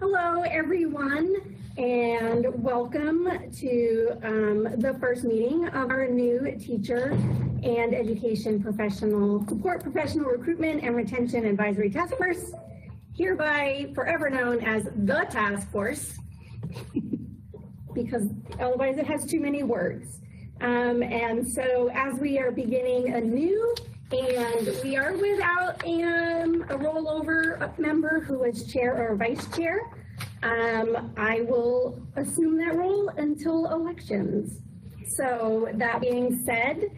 Hello, everyone, and welcome to the first meeting of our new teacher and education professional support professional recruitment and retention advisory task force, hereby forever known as the task force, because otherwise it has too many words. And so as we are beginning anew, and we are without a rollover member who is chair or vice chair, I will assume that role until elections. So that being said,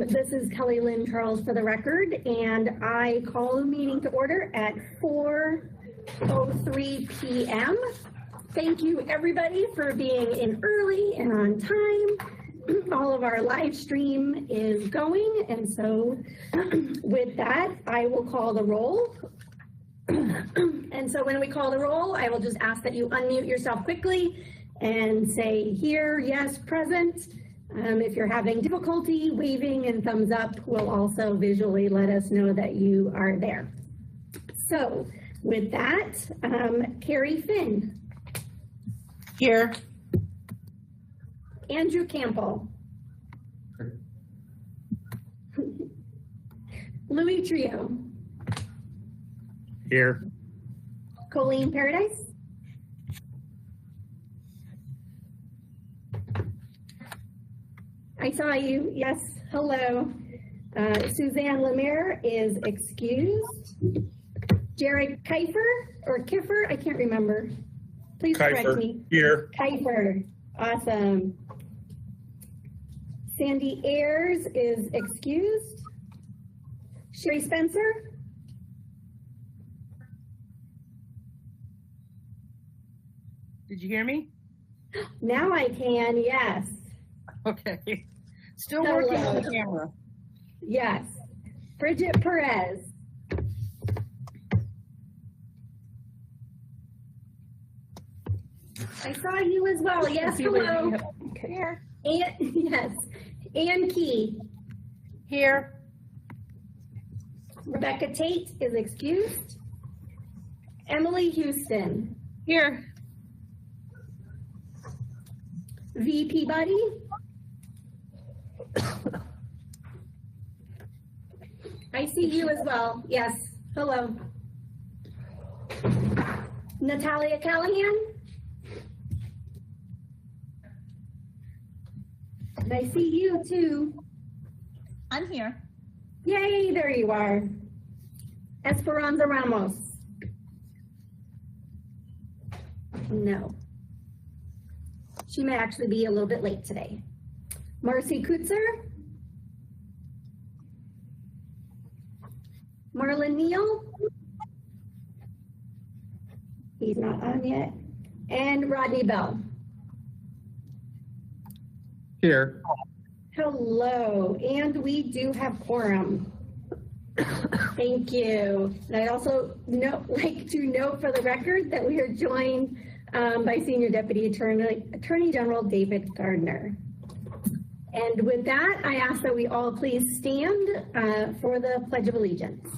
this is Kelly Lynn Charles for the record, and I call the meeting to order at 4:03 p.m. Thank you everybody for being in early and on time. All of our live stream is going, and so with that, I will call the roll. And so when we call the roll, I will just ask that you unmute yourself quickly and say here, yes, present. If you're having difficulty, waving and thumbs up will also visually let us know that you are there. So with that, Carrie Finn. Here. Andrew Campbell. Louis Trio. Here. Colleen Paradise. I saw you. Yes. Hello. Suzanne Lemire is excused. Jared Kiefer or Kiffer? I can't remember. Please correct me. Here. Kiefer. Awesome. Sandy Ayers is excused. Sherry Spencer. Did you hear me? Now I can, yes. Okay. Still working on the camera. Yes. Bridget Perez. I saw you as well. Yes, hello. Here. And, yes. Ann Key. Here. Rebecca Tate is excused. Emily Houston. Here. VP Buddy. I see you as well. Yes. Hello. Natalia Callahan. And I see you too. I'm here. Yay, there you are. Esperanza Ramos. No. She may actually be a little bit late today. Marcy Kutzer. Marlon Neal. He's not on yet. And Rodney Bell. Here. Hello, and we do have quorum. Thank you. And I also like to note for the record that we are joined by Senior Deputy Attorney General David Gardner. And with that, I ask that we all please stand for the Pledge of Allegiance.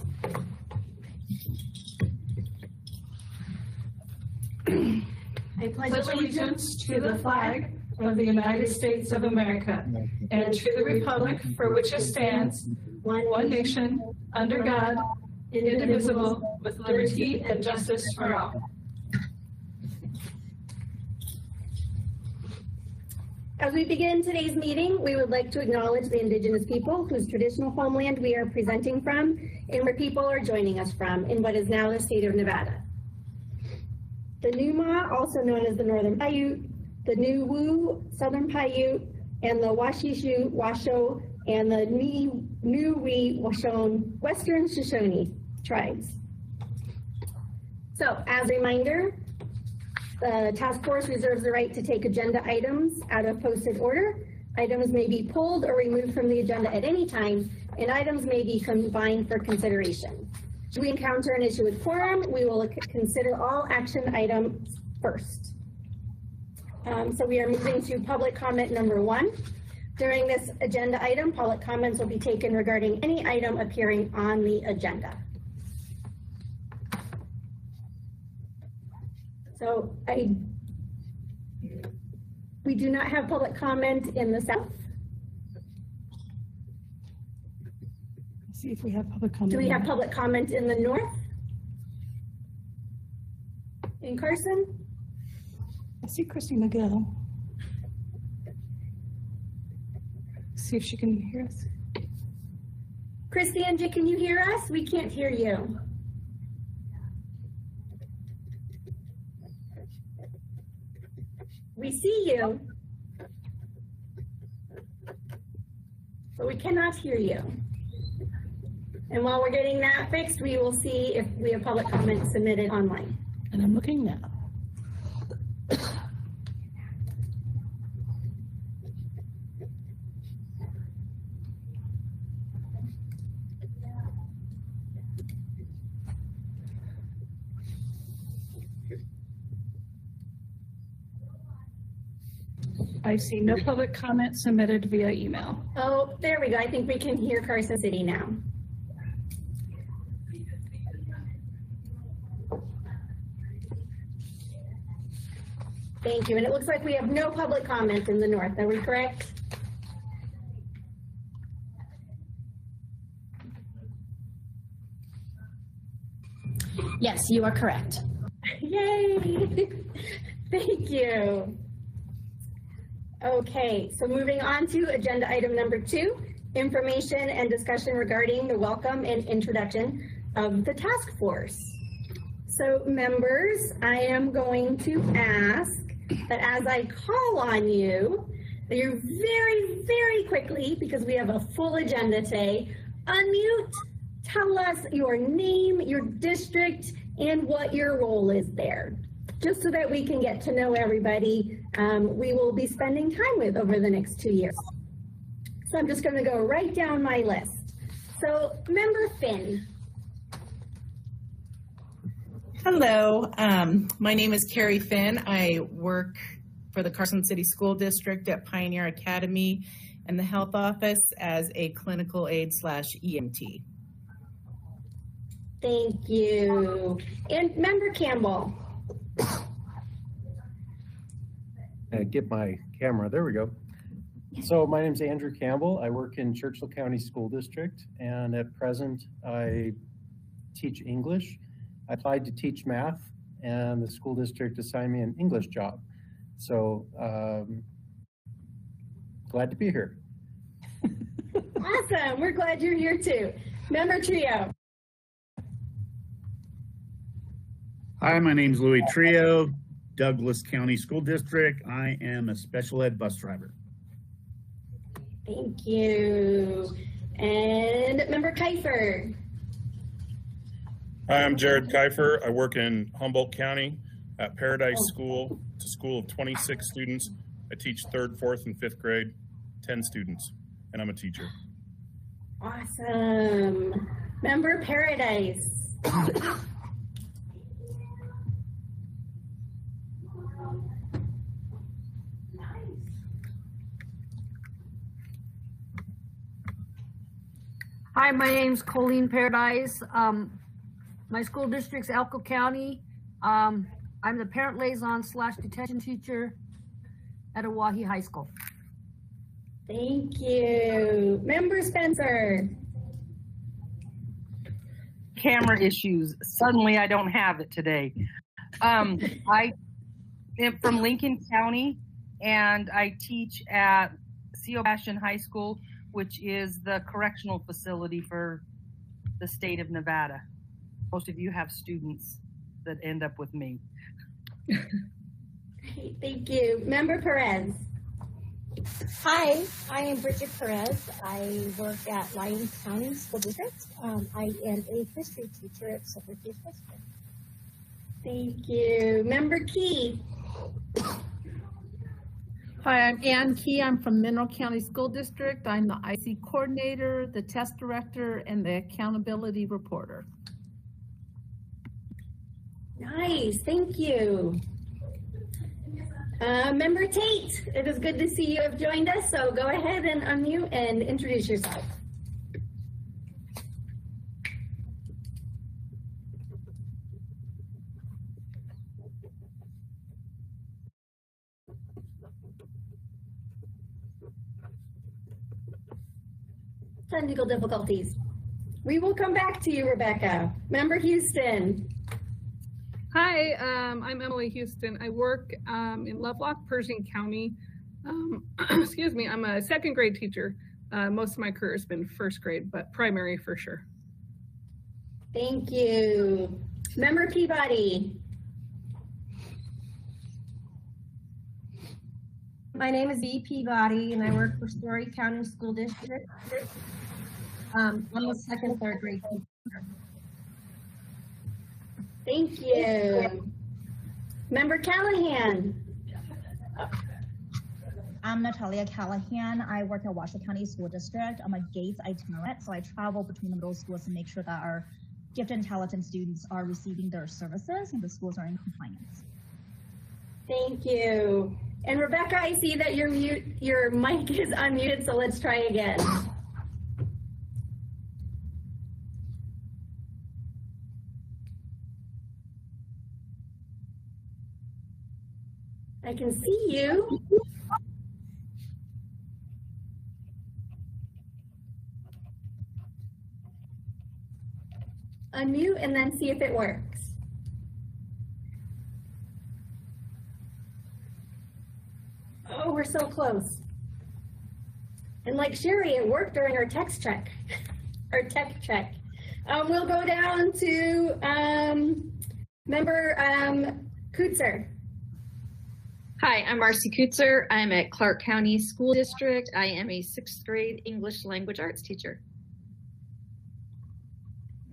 I pledge allegiance to the flag of the United States of America and to the republic for which it stands, one nation, under God, indivisible, with liberty and justice for all. As we begin today's meeting, we would like to acknowledge the Indigenous people whose traditional homeland we are presenting from and where people are joining us from in what is now the state of Nevada. The Numa, also known as the Northern Paiute, the Nuwu, Southern Paiute, and the Washishu, Washo, and the Niwi, Washone, Western Shoshone tribes. So, as a reminder, the task force reserves the right to take agenda items out of posted order. Items may be pulled or removed from the agenda at any time, and items may be combined for consideration. Should we encounter an issue with quorum, we will consider all action items first. So we are moving to public comment number 1. During this agenda item, public comments will be taken regarding any item appearing on the agenda. So we do not have public comment in the south. Let's see if we have public comment. Do we have public comment in the north? In Carson? I see Christy McGill. See if she can hear us. Christianji, can you hear us? We can't hear you. We see you, but we cannot hear you. And while we're getting that fixed, we will see if we have public comment submitted online. And I'm looking now. I see no public comment submitted via email. Oh, there we go. I think we can hear Carson City now. Thank you. And it looks like we have no public comment in the north. Are we correct? Yes, you are correct. Yay! Thank you. Okay, so moving on to agenda item number 2, information and discussion regarding the welcome and introduction of the task force. So members, I am going to ask that as I call on you, that you very, very quickly, because we have a full agenda today, unmute, tell us your name, your district, and what your role is there, just so that we can get to know everybody we will be spending time with over the next 2 years. So I'm just going to go right down my list. So Member Finn. Hello, my name is Carrie Finn. I work for the Carson City School District at Pioneer Academy and the Health Office as a clinical aide / EMT. Thank you. And Member Campbell. Get my camera, there we go. So my name is Andrew Campbell. I work in Churchill County School District, and at present I teach English. I applied to teach math, and the school district assigned me an English job. So glad to be here. Awesome, we're glad you're here too. Member Trio. Hi, my name's Louis Trio, Douglas County School District. I am a special ed bus driver. Thank you. And Member Kiefer. Hi, I'm Jared Kiefer. I work in Humboldt County at Paradise School. It's a school of 26 students. I teach 3rd, 4th, and 5th grade, 10 students, and I'm a teacher. Awesome. Member Paradise. Hi, my name's Colleen Paradise. My school district's Elko County. I'm the parent liaison / detention teacher at Oahe High School. Thank you. Member Spencer. Camera issues. Suddenly I don't have it today. I am from Lincoln County and I teach at C.O. Bastion High School, which is the correctional facility for the state of Nevada. Most of you have students that end up with me. Great, thank you. Member Perez. Hi, I am Bridget Perez. I work at Lyons County School District. I am a history teacher at Silverfield High School. Thank you. Member Key. Hi, I'm Ann Key. I'm from Mineral County School District. I'm the IC coordinator, the test director, and the accountability reporter. Nice, thank you. Member Tate, it is good to see you have joined us, so go ahead and unmute and introduce yourself. Technical difficulties. We will come back to you, Rebecca. Member Houston. Hi, I'm Emily Houston. I work in Lovelock, Pershing County. Excuse me, I'm a second grade teacher. Most of my career has been first grade, but primary for sure. Thank you. Member Peabody. My name is V. Peabody, and I work for Story County School District. I'm a second, third grade teacher. Thank you. Member Callahan. I'm Natalia Callahan. I work at Washoe County School District. I'm a GATES itinerant, so I travel between the middle schools to make sure that our gifted and talented students are receiving their services and the schools are in compliance. Thank you. And Rebecca, I see that your mic is unmuted, so let's try again. I can see you. Unmute and then see if it works. Oh, we're so close. And like Sherry, it worked during our text check, our tech check. We'll go down to member Kutzer. Hi, I'm Marcy Kutzer. I'm at Clark County School District. I am a 6th grade English language arts teacher.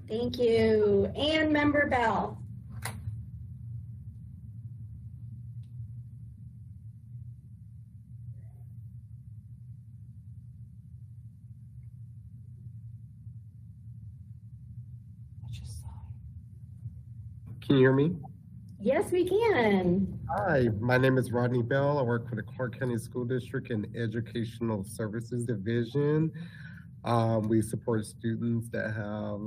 Thank you. And member Bell. Can you hear me? Yes, we can. Hi, my name is Rodney Bell. I work for the Clark County School District in Educational Services Division. We support students that have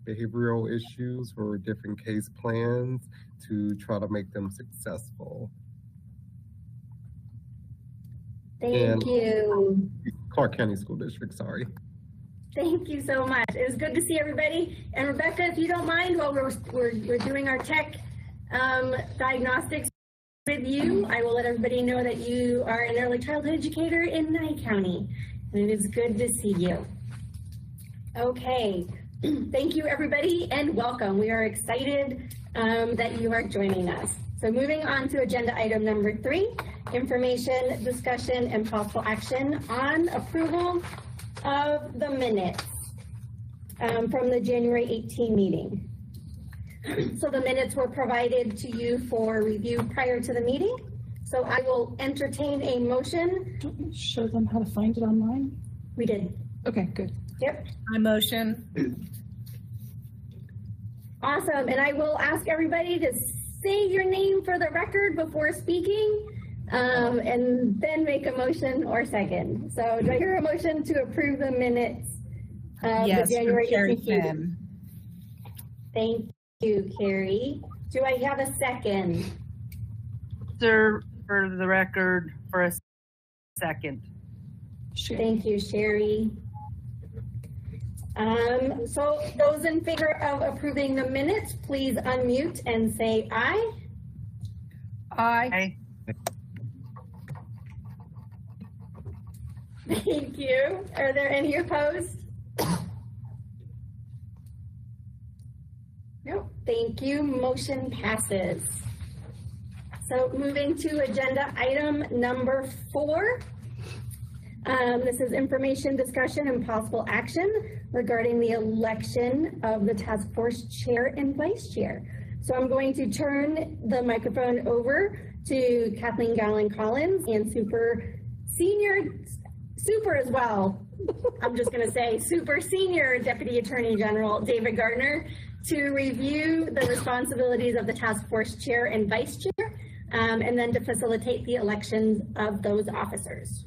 behavioral issues or different case plans to try to make them successful. Thank you. Clark County School District, sorry. Thank you so much. It was good to see everybody. And Rebecca, if you don't mind, while we're doing our tech diagnostics with you, I will let everybody know that you are an early childhood educator in Nye County. And it is good to see you. Okay, thank you everybody and welcome. We are excited that you are joining us. So moving on to agenda item number 3, information, discussion, and possible action on approval of the minutes from the January 18 meeting. So the minutes were provided to you for review prior to the meeting. So I will entertain a motion. Don't we show them how to find it online? We did. Okay, good. Yep. I motion. Awesome. And I will ask everybody to say your name for the record before speaking, and then make a motion or second. So do I hear a motion to approve the minutes of the January 18th meeting? Thank you, Carrie. Do I have a second? Sir, for the record, for a second. Thank you, Sherry. So those in favor of approving the minutes, please unmute and say aye. Aye. Thank you. Are there any opposed? Nope. Thank you. Motion passes. So moving to agenda item number 4. This is information, discussion, and possible action regarding the election of the task force chair and vice chair. So I'm going to turn the microphone over to Kathleen Gallen-Collins and super as well, I'm just going to say super senior Deputy Attorney General David Gardner to review the responsibilities of the task force chair and vice chair, and then to facilitate the elections of those officers.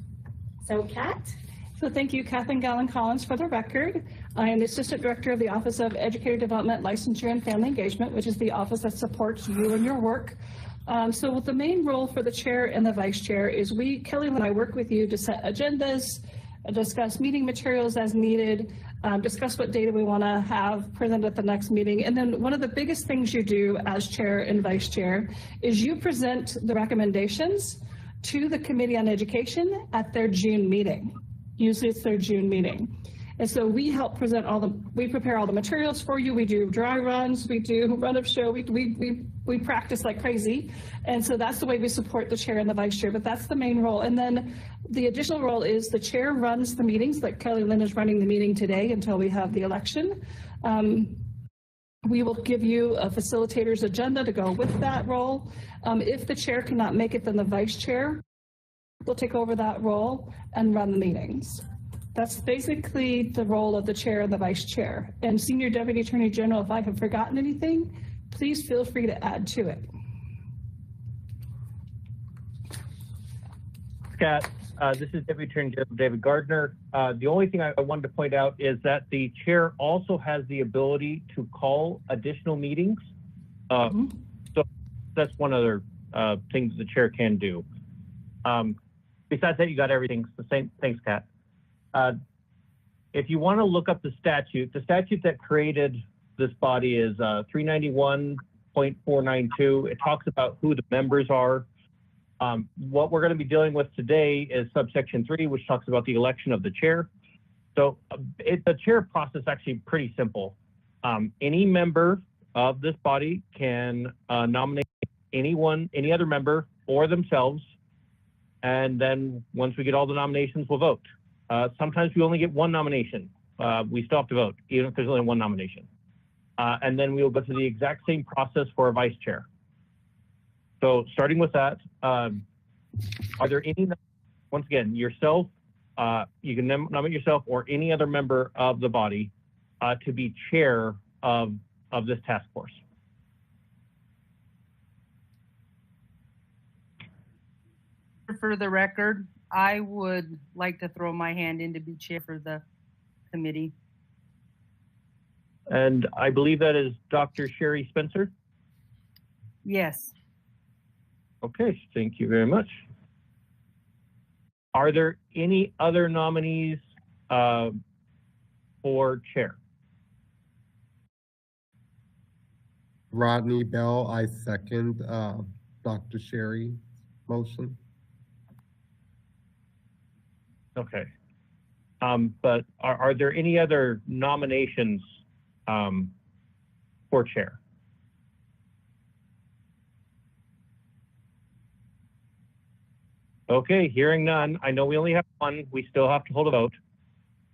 So Kat. So thank you, Kathleen Gallen-Collins, for the record. I am the Assistant Director of the Office of Educator Development, Licensure, and Family Engagement, which is the office that supports you in your work. So the main role for the chair and the vice chair is Kelly and I work with you to set agendas, discuss meeting materials as needed, discuss what data we want to have presented at the next meeting. And then one of the biggest things you do as chair and vice chair is you present the recommendations to the Committee on Education at their June meeting. Usually it's their June meeting. And so we help present we prepare all the materials for you. We do dry runs, we do run of show, we practice like crazy. And so that's the way we support the chair and the vice chair, but that's the main role. And then the additional role is the chair runs the meetings, like Kelly Lynn is running the meeting today until we have the election. We will give you a facilitator's agenda to go with that role. If the chair cannot make it, then the vice chair will take over that role and run the meetings. That's basically the role of the chair and the vice chair. And Senior Deputy Attorney General, if I have forgotten anything, please feel free to add to it. Scott, this is Deputy Attorney General David Gardner. The only thing I wanted to point out is that the chair also has the ability to call additional meetings. So that's one other thing the chair can do. Besides that, you got everything the same. Thanks, Kat. If you want to look up the statute that created this body is 391.492. It talks about who the members are. What we're going to be dealing with today is subsection 3, which talks about the election of the chair. So the chair process is actually pretty simple. Any member of this body can nominate any other member or themselves. And then once we get all the nominations, we'll vote. Sometimes we only get one nomination. We still have to vote, even if there's only one nomination. And then we will go through the exact same process for a vice chair. So starting with that, are there any, once again, yourself, you can nominate yourself or any other member of the body to be chair of this task force? For the record, I would like to throw my hand in to be chair for the committee. And I believe that is Dr. Sherry Spencer. Yes. Okay, thank you very much. Are there any other nominees for chair? Rodney Bell, I second Dr. Sherry's motion. Okay. But are there any other nominations for chair? Okay, hearing none. I know we only have one. We still have to hold a vote.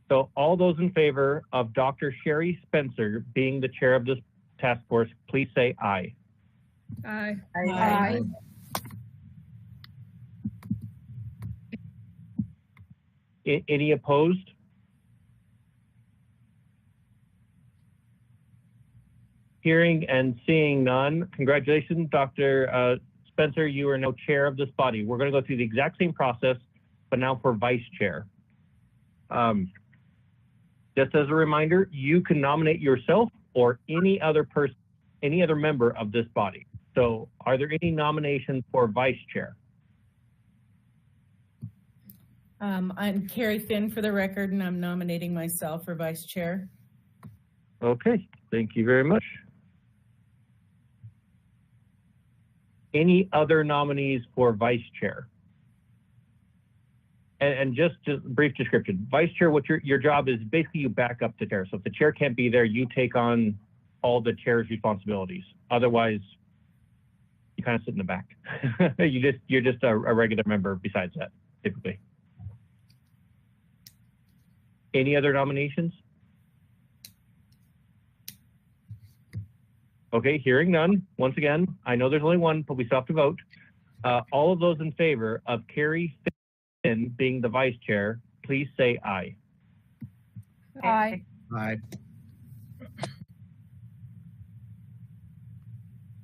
So all those in favor of Dr. Sherry Spencer being the chair of this task force, please say aye. Aye. Aye. Any opposed? Hearing and seeing none. Congratulations, Dr. Spencer, you are now chair of this body. We're going to go through the exact same process, but now for vice chair. Just as a reminder, you can nominate yourself or any other person, any other member of this body. So are there any nominations for vice chair? I'm Carrie Finn for the record, and I'm nominating myself for vice chair. Okay, thank you very much. Any other nominees for vice chair? And just a brief description. Vice chair, what your job is, basically you back up the chair. So if the chair can't be there, you take on all the chair's responsibilities. Otherwise, you kind of sit in the back. You're just a regular member besides that, typically. Any other nominations? Okay, hearing none. Once again, I know there's only one, but we still have to vote. All of those in favor of Carrie Finn being the vice chair, please say aye. Aye. Aye.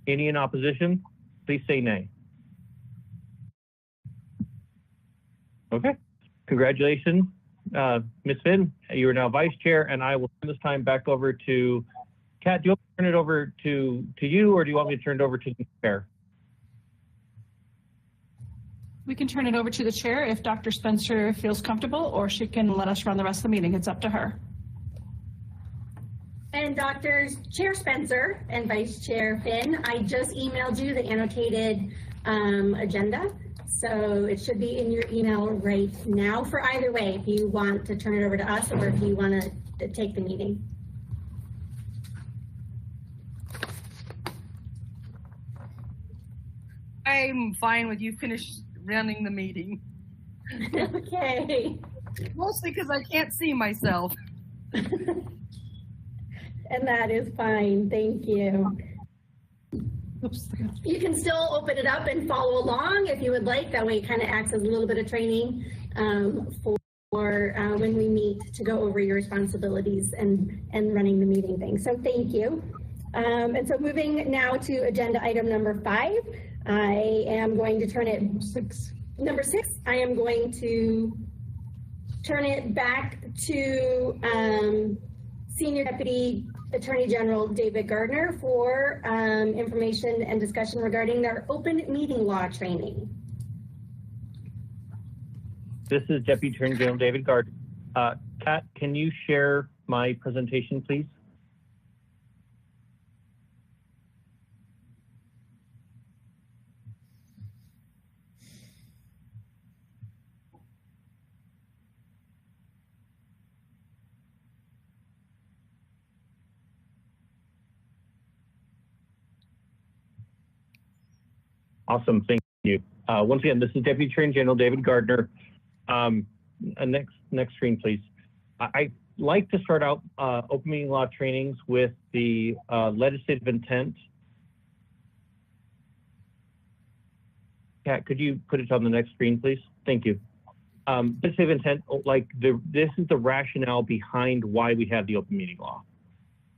Any in opposition? Please say nay. Okay, congratulations. Ms. Finn, you are now vice chair, and I will turn this time back over to Kat. Do you want me to turn it over to you, or do you want me to turn it over to the chair? We can turn it over to the chair if Dr. Spencer feels comfortable, or she can let us run the rest of the meeting. It's up to her. And Drs. Chair Spencer and Vice Chair Finn, I just emailed you the annotated agenda. So it should be in your email right now for either way, if you want to turn it over to us or if you want to take the meeting. I'm fine with you finish running the meeting. Okay. Mostly because I can't see myself. And that is fine, thank you. Oops. You can still open it up and follow along if you would like. That way it kind of acts as a little bit of training for when we meet to go over your responsibilities and running the meeting thing. So thank you. And so moving now to agenda item number 5, I am going to turn it number 6. I am going to turn it back to Senior Deputy Attorney General David Gardner for information and discussion regarding their open meeting law training. This is Deputy Attorney General David Gardner. Kat, can you share my presentation, please? Awesome, thank you. Once again, this is Deputy Attorney General David Gardner. Next screen, please. I like to start out open meeting law trainings with the legislative intent. Kat, could you put it on the next screen, please? Thank you. Legislative intent, like this is the rationale behind why we have the open meeting law.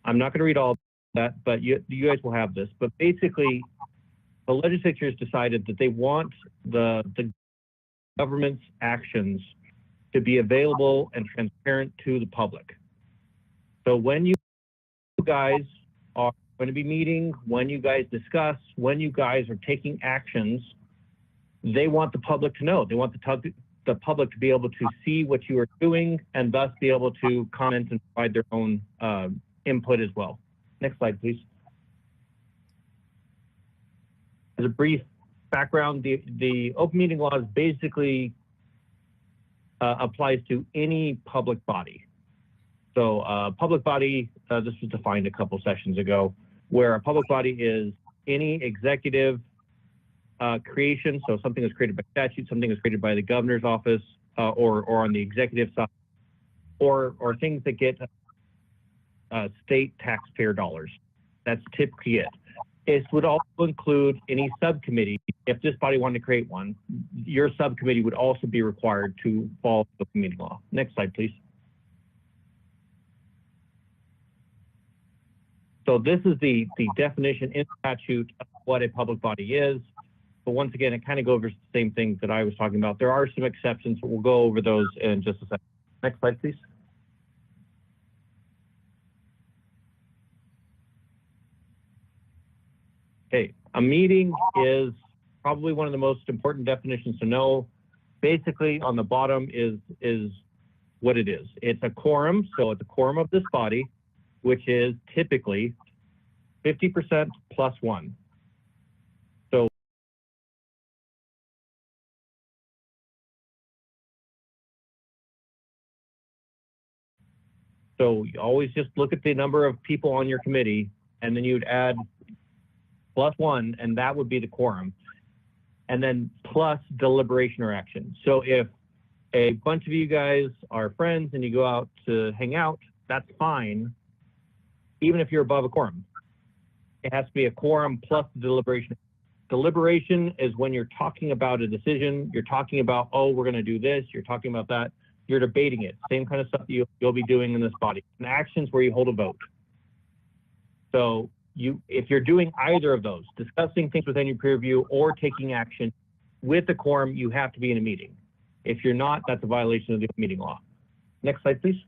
I'm not going to read all of that, but you guys will have this. But basically, the legislature has decided that they want the government's actions to be available and transparent to the public. So when you guys are going to be meeting, when you guys discuss, when you guys are taking actions, they want the public to know. They want the public to be able to see what you are doing and thus be able to comment and provide their own input as well. Next slide, please. As a brief background, the open meeting law is basically applies to any public body. So public body, this was defined a couple sessions ago, where a public body is any executive creation, so something that's created by statute, something that's created by the governor's office, or on the executive side, or things that get state taxpayer dollars. That's typically it. It would also include any subcommittee. If this body wanted to create one, your subcommittee would also be required to follow the open meeting law. Next slide, please. So this is the definition in statute of what a public body is. But once again, it kind of goes over the same things that I was talking about. There are some exceptions, but we'll go over those in just a second. Next slide, please. Okay, a meeting is probably one of the most important definitions to know. Basically, on the bottom is what it is. It's a quorum, so it's a quorum of this body, which is typically 50% plus 1. So you always just look at the number of people on your committee, and then you'd add plus 1, and that would be the quorum. And then plus deliberation or action. So if a bunch of you guys are friends and you go out to hang out, that's fine, even if you're above a quorum. It has to be a quorum plus deliberation. Deliberation is when you're talking about a decision, you're talking about, oh, we're going to do this, you're talking about that. You're debating it. Same kind of stuff you'll be doing in this body. And actions where you hold a vote. So if you're doing either of those, discussing things within your peer review or taking action with the quorum, you have to be in a meeting. If you're not, that's a violation of the meeting law. Next slide, please.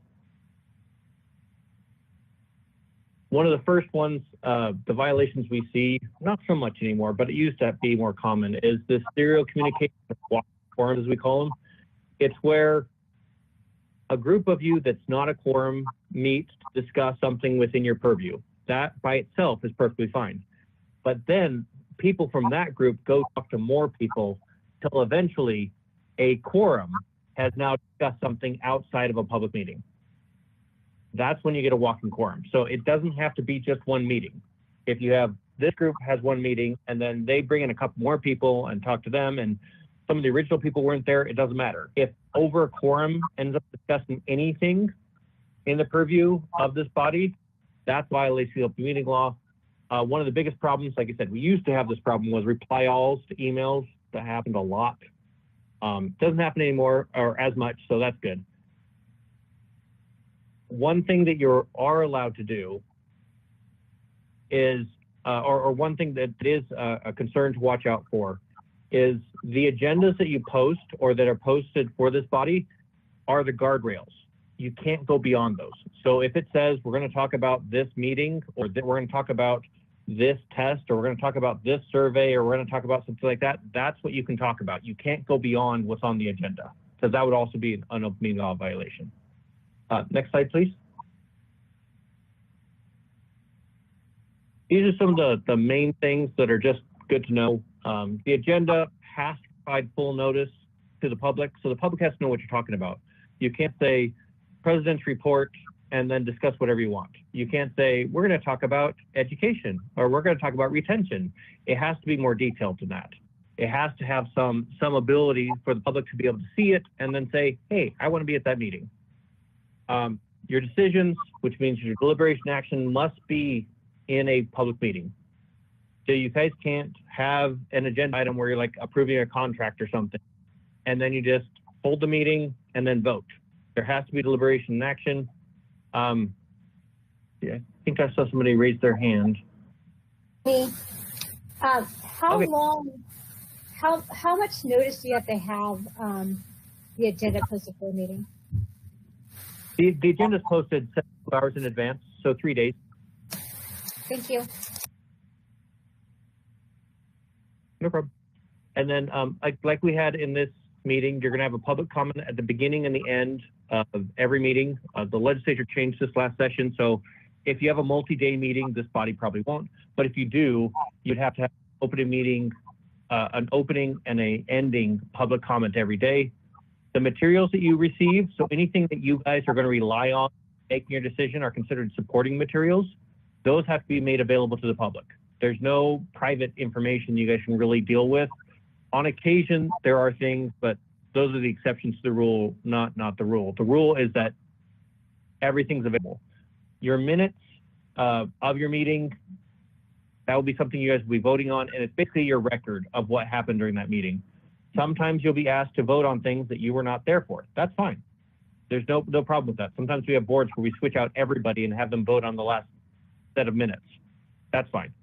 One of the first ones, the violations we see, not so much anymore, but it used to be more common, is this serial communication forums, as we call them. It's where a group of you that's not a quorum meets to discuss something within your purview. That by itself is perfectly fine. But then people from that group go talk to more people till eventually a quorum has now discussed something outside of a public meeting. That's when you get a walking quorum. So it doesn't have to be just one meeting. If you have this group has one meeting and then they bring in a couple more people and talk to them and some of the original people weren't there, it doesn't matter. If over a quorum ends up discussing anything in the purview of this body, that's violates the open meeting law. One of the biggest problems, like I said, we used to have this problem was reply alls to emails. That happened a lot. Doesn't happen anymore or as much, so that's good. One thing that you are allowed to do is, or one thing that is a concern to watch out for, is the agendas that you post or that are posted for this body are the guardrails. You can't go beyond those. So if it says we're going to talk about this meeting or that we're going to talk about this test or we're going to talk about this survey or we're going to talk about something like that, that's what you can talk about. You can't go beyond what's on the agenda because that would also be an open meeting law violation. Next slide, please. These are some of the main things that are just good to know. The agenda has to provide full notice to the public, so the public has to know what you're talking about. You can't say President's report and then discuss whatever you want. You can't say we're going to talk about education or we're going to talk about retention. It has to be more detailed than that. It has to have some ability for the public to be able to see it and then say, hey, I want to be at that meeting. Your decisions, which means your deliberation action, must be in a public meeting. So you guys can't have an agenda item where you're like approving a contract or something, and then you just hold the meeting and then vote. There has to be deliberation and action. Yeah, I think I saw somebody raise their hand. Me. How Okay. long, how much notice do you have to have the agenda posted for a meeting? The agenda is posted 72 hours in advance, so 3 days. Thank you. No problem. And then like we had in this meeting, you're going to have a public comment at the beginning and the end of every meeting. The legislature changed this last session, so if you have a multi-day meeting, this body probably won't. But if you do, you'd have to have an opening meeting, an opening and an ending public comment every day. The materials that you receive, so anything that you guys are going to rely on making your decision are considered supporting materials. Those have to be made available to the public. There's no private information you guys can really deal with. On occasion, there are things, but those are the exceptions to the rule, not the rule. The rule is that everything's available. Your minutes of your meeting, that will be something you guys will be voting on, and it's basically your record of what happened during that meeting. Sometimes you'll be asked to vote on things that you were not there for. That's fine. There's no problem with that. Sometimes we have boards where we switch out everybody and have them vote on the last set of minutes. That's fine.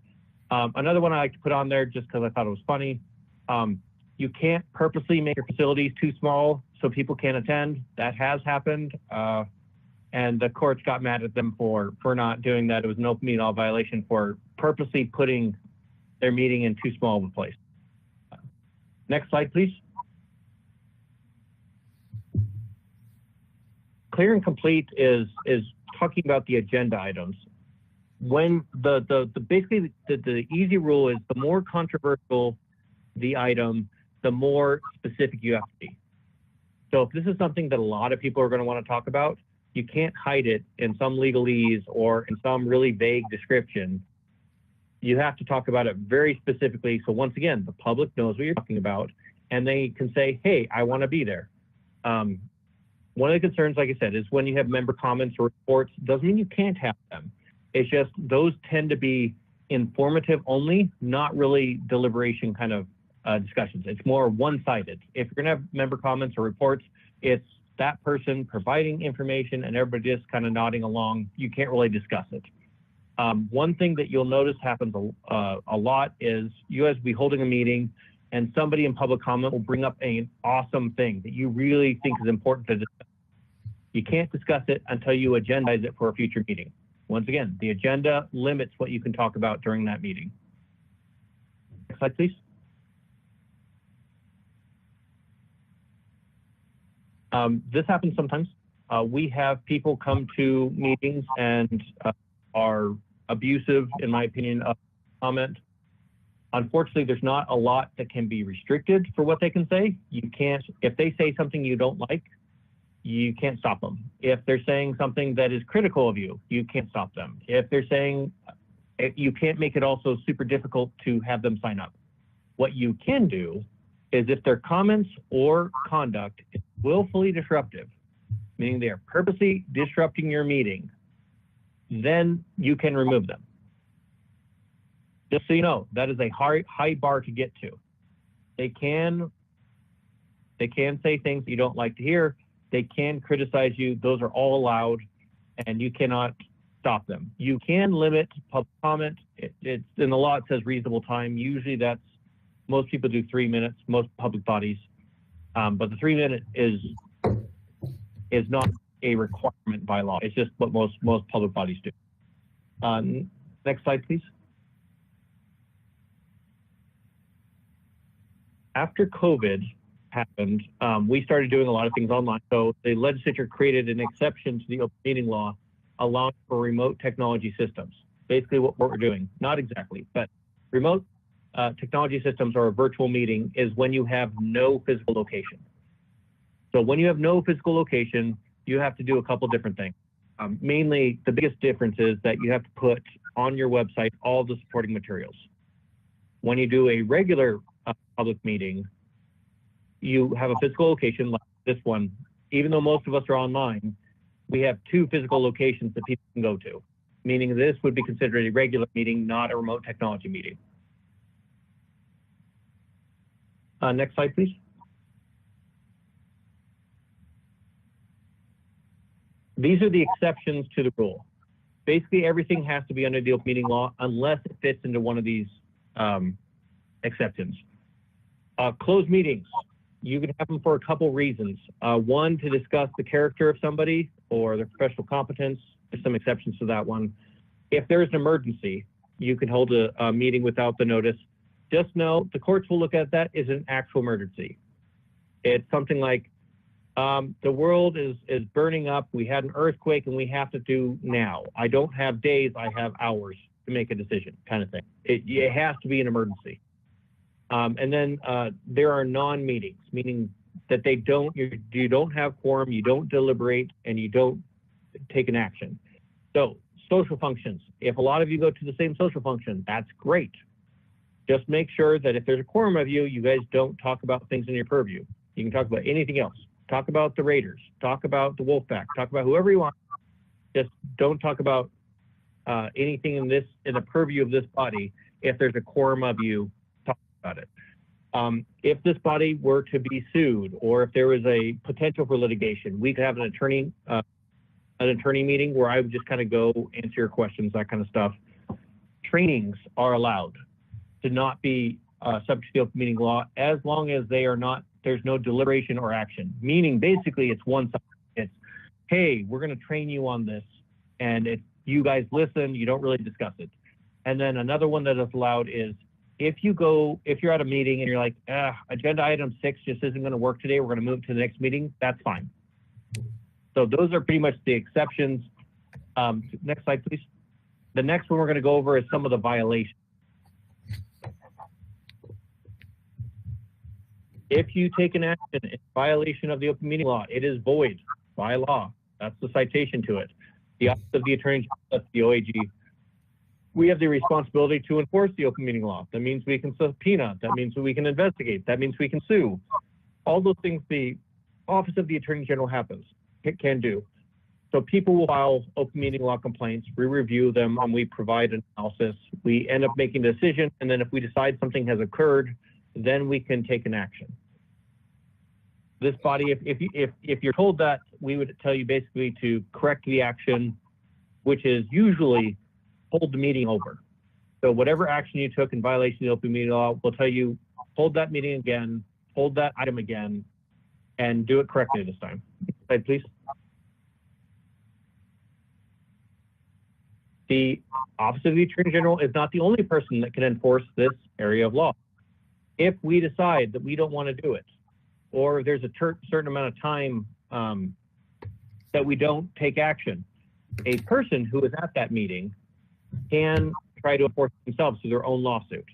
Another one I like to put on there just because I thought it was funny. You can't purposely make your facilities too small so people can't attend. That has happened. And the courts got mad at them for not doing that. It was an open meeting law violation for purposely putting their meeting in too small of a place. Next slide, please. Clear and complete is talking about the agenda items. When basically the easy rule is the more controversial the item, the more specific you have to be. So if this is something that a lot of people are going to want to talk about, you can't hide it in some legalese or in some really vague description. You have to talk about it very specifically. So once again, the public knows what you're talking about and they can say, hey, I want to be there. One of the concerns, like I said, is when you have member comments or reports, doesn't mean you can't have them. It's just those tend to be informative only, not really deliberation kind of discussions. It's more one-sided. If you're going to have member comments or reports, it's that person providing information and everybody just kind of nodding along. You can't really discuss it. One thing that you'll notice happens a lot is you guys will be holding a meeting and somebody in public comment will bring up an awesome thing that you really think is important to discuss. You can't discuss it until you agendize it for a future meeting. Once again, the agenda limits what you can talk about during that meeting. Next slide, please. This happens sometimes. We have people come to meetings and are abusive, in my opinion, of comment. Unfortunately, there's not a lot that can be restricted for what they can say. You can't, if they say something you don't like, you can't stop them. If they're saying something that is critical of you, you can't stop them. If they're saying, you can't make it also super difficult to have them sign up. What you can do is if their comments or conduct is willfully disruptive, meaning they are purposely disrupting your meeting, then you can remove them. Just so you know, that is a high bar to get to. They can say things you don't like to hear. They can criticize you. Those are all allowed, and you cannot stop them. You can limit public comment. It's in the law, it says reasonable time. Usually most people do 3 minutes, most public bodies. But the 3 minute is not a requirement by law. It's just what most public bodies do. Next slide, please. After COVID happened, we started doing a lot of things online. So the legislature created an exception to the open meeting law, allowing for remote technology systems. Basically what we're doing, not exactly, but remote technology systems or a virtual meeting is when you have no physical location. So when you have no physical location, you have to do a couple different things. Mainly, the biggest difference is that you have to put on your website all the supporting materials. When you do a regular public meeting, you have a physical location like this one. Even though most of us are online, we have 2 physical locations that people can go to, meaning this would be considered a regular meeting, not a remote technology meeting. Next slide, please. These are the exceptions to the rule. Basically, everything has to be under the open meeting law unless it fits into one of these exceptions. Closed meetings, you can have them for a couple reasons. One, to discuss the character of somebody or their professional competence. There's some exceptions to that one. If there's an emergency, you can hold a meeting without the notice. Just know the courts will look at that as an actual emergency. It's something like the world is burning up. We had an earthquake and we have to do now. I don't have days, I have hours to make a decision, kind of thing. It has to be an emergency. And then there are non-meetings, meaning that you don't have quorum, you don't deliberate, and you don't take an action. So social functions, if a lot of you go to the same social function, that's great. Just make sure that if there's a quorum of you, you guys don't talk about things in your purview. You can talk about anything else. Talk about the Raiders, talk about the Wolfpack, talk about whoever you want. Just don't talk about anything in the purview of this body. If there's a quorum of you, talk about it. If this body were to be sued, or if there was a potential for litigation, we could have an attorney meeting where I would just kind of go answer your questions, that kind of stuff. Trainings are allowed to not be subject to the open meeting law as long as they are not. There's no deliberation or action, meaning basically it's one-sided. It's, hey, we're going to train you on this, and if you guys listen, you don't really discuss it. And then another one that is allowed is if you're at a meeting and you're like, agenda item 6 just isn't going to work today, we're going to move to the next meeting, that's fine. So those are pretty much the exceptions. Next slide, please. The next one we're going to go over is some of the violations. If you take an action in violation of the open meeting law, it is void by law. That's the citation to it. The Office of the Attorney General, that's the OAG. We have the responsibility to enforce the open meeting law. That means we can subpoena. That means we can investigate. That means we can sue. All those things the Office of the Attorney General can do. So people will file open meeting law complaints. We review them and we provide an analysis. We end up making a decision, and then if we decide something has occurred, then we can take an action. This body, if you're told that, we would tell you basically to correct the action, which is usually hold the meeting over. So whatever action you took in violation of the open meeting law, we'll tell you, hold that meeting again, hold that item again, and do it correctly this time. Next slide, please. The Office of the Attorney General is not the only person that can enforce this area of law. If we decide that we don't want to do it, or there's a certain amount of time that we don't take action, a person who is at that meeting can try to enforce themselves through their own lawsuit.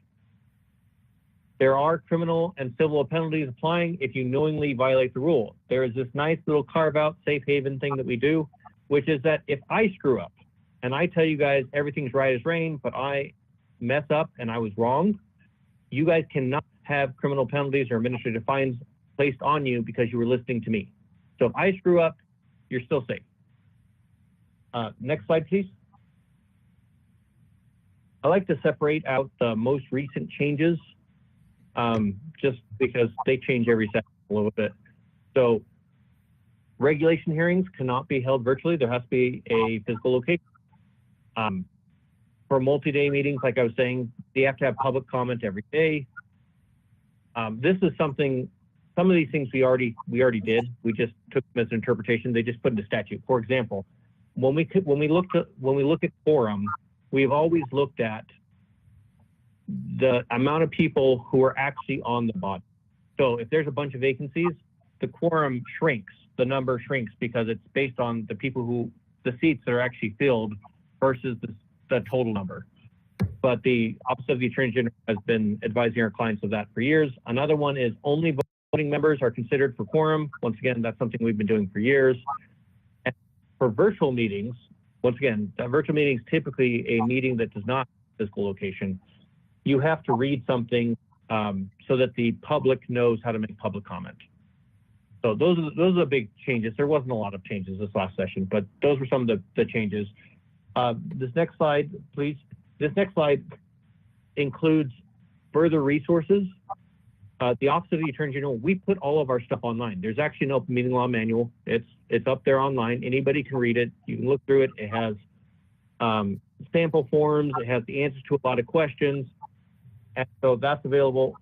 There are criminal and civil penalties applying if you knowingly violate the rule. There is this nice little carve-out safe haven thing that we do, which is that if I screw up and I tell you guys everything's right as rain, but I mess up and I was wrong, you guys cannot have criminal penalties or administrative fines placed on you because you were listening to me. So if I screw up, you're still safe. Next slide, please. I like to separate out the most recent changes just because they change every second a little bit. So regulation hearings cannot be held virtually. There has to be a physical location. For multi-day meetings, like I was saying, they have to have public comment every day. This is something, some of these things we already did. We just took them as an interpretation. They just put into statute. For example, when we look at quorum, we've always looked at the amount of people who are actually on the body. So if there's a bunch of vacancies, the quorum shrinks, the number shrinks because it's based on the people the seats that are actually filled versus the total number. But the Office of the Attorney General has been advising our clients of that for years. Another one is only voting members are considered for quorum. Once again, that's something we've been doing for years. And for virtual meetings, once again, a virtual meeting is typically a meeting that does not have a physical location. You have to read something so that the public knows how to make public comment. So those are the big changes. There wasn't a lot of changes this last session, but those were some of the changes. This next slide, please. This next slide includes further resources. The Office of the Attorney General, we put all of our stuff online. There's actually an open meeting law manual. It's up there online. Anybody can read it. You can look through it. It has sample forms. It has the answers to a lot of questions. And so that's available.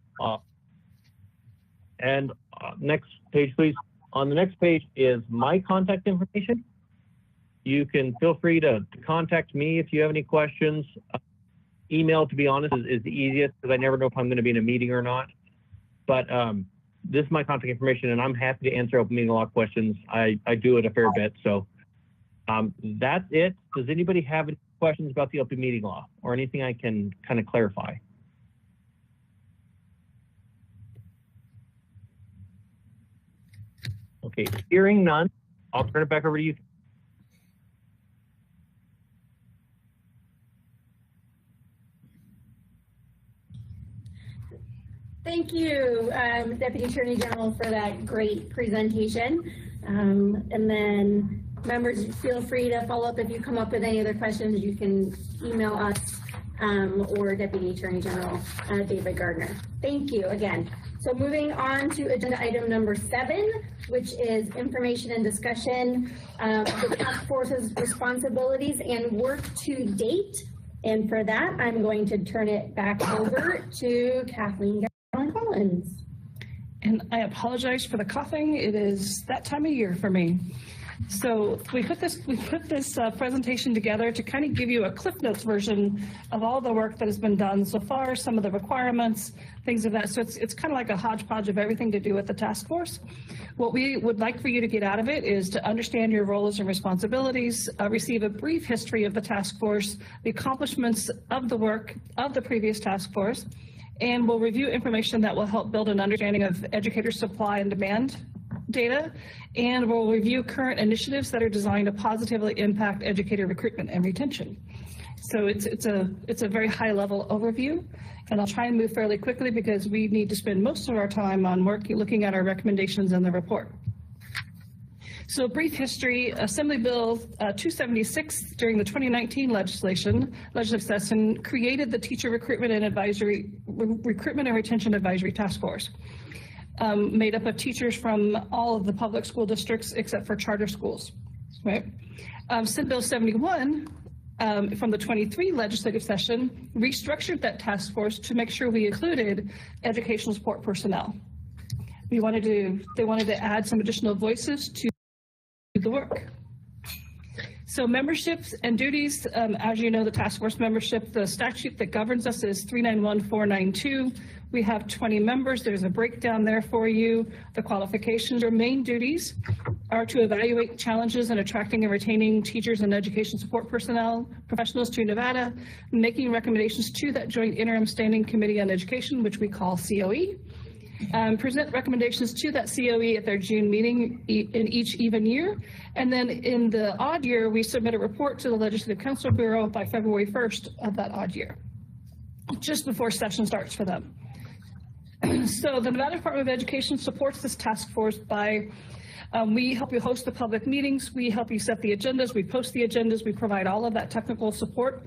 Next page, please. On the next page is my contact information. You can feel free to contact me if you have any questions. Email, to be honest, is the easiest because I never know if I'm going to be in a meeting or not. But this is my contact information, and I'm happy to answer open meeting law questions. I do it a fair bit. So that's it. Does anybody have any questions about the open meeting law or anything I can kind of clarify? Okay, hearing none, I'll turn it back over to you. Thank you, Deputy Attorney General, for that great presentation. And then members, feel free to follow up if you come up with any other questions. You can email us or Deputy Attorney General David Gardner. Thank you again. So moving on to agenda item number 7, which is information and discussion of the task force's responsibilities and work to date. And for that, I'm going to turn it back over to Kathleen Collins. And I apologize for the coughing. It is that time of year for me. So we put this presentation together to kind of give you a Cliff Notes version of all the work that has been done so far, some of the requirements, things of that. So it's kind of like a hodgepodge of everything to do with the task force. What we would like for you to get out of it is to understand your roles and responsibilities, receive a brief history of the task force, the accomplishments of the work of the previous task force, and we'll review information that will help build an understanding of educator supply and demand data, and we'll review current initiatives that are designed to positively impact educator recruitment and retention. So it's a very high level overview, and I'll try and move fairly quickly because we need to spend most of our time on looking at our recommendations in the report. So brief history, Assembly Bill 276 during the 2019 legislative session created the Teacher Recruitment and Retention Advisory Task Force. Made up of teachers from all of the public school districts except for charter schools, right? Senate Bill 71 from the 23 legislative session restructured that task force to make sure we included educational support personnel. They wanted to add some additional voices to the work. So memberships and duties, as you know, the task force membership, the statute that governs us is 391492. We have 20 members. There's a breakdown there for you. The qualifications or main duties are to evaluate challenges in attracting and retaining teachers and education support personnel, professionals to Nevada, making recommendations to that Joint Interim Standing Committee on Education, which we call COE, present recommendations to that COE at their June meeting in each even year. And then in the odd year, we submit a report to the Legislative Council Bureau by February 1st of that odd year, just before session starts for them. So the Nevada Department of Education supports this task force by, we help you host the public meetings, we help you set the agendas, we post the agendas, we provide all of that technical support.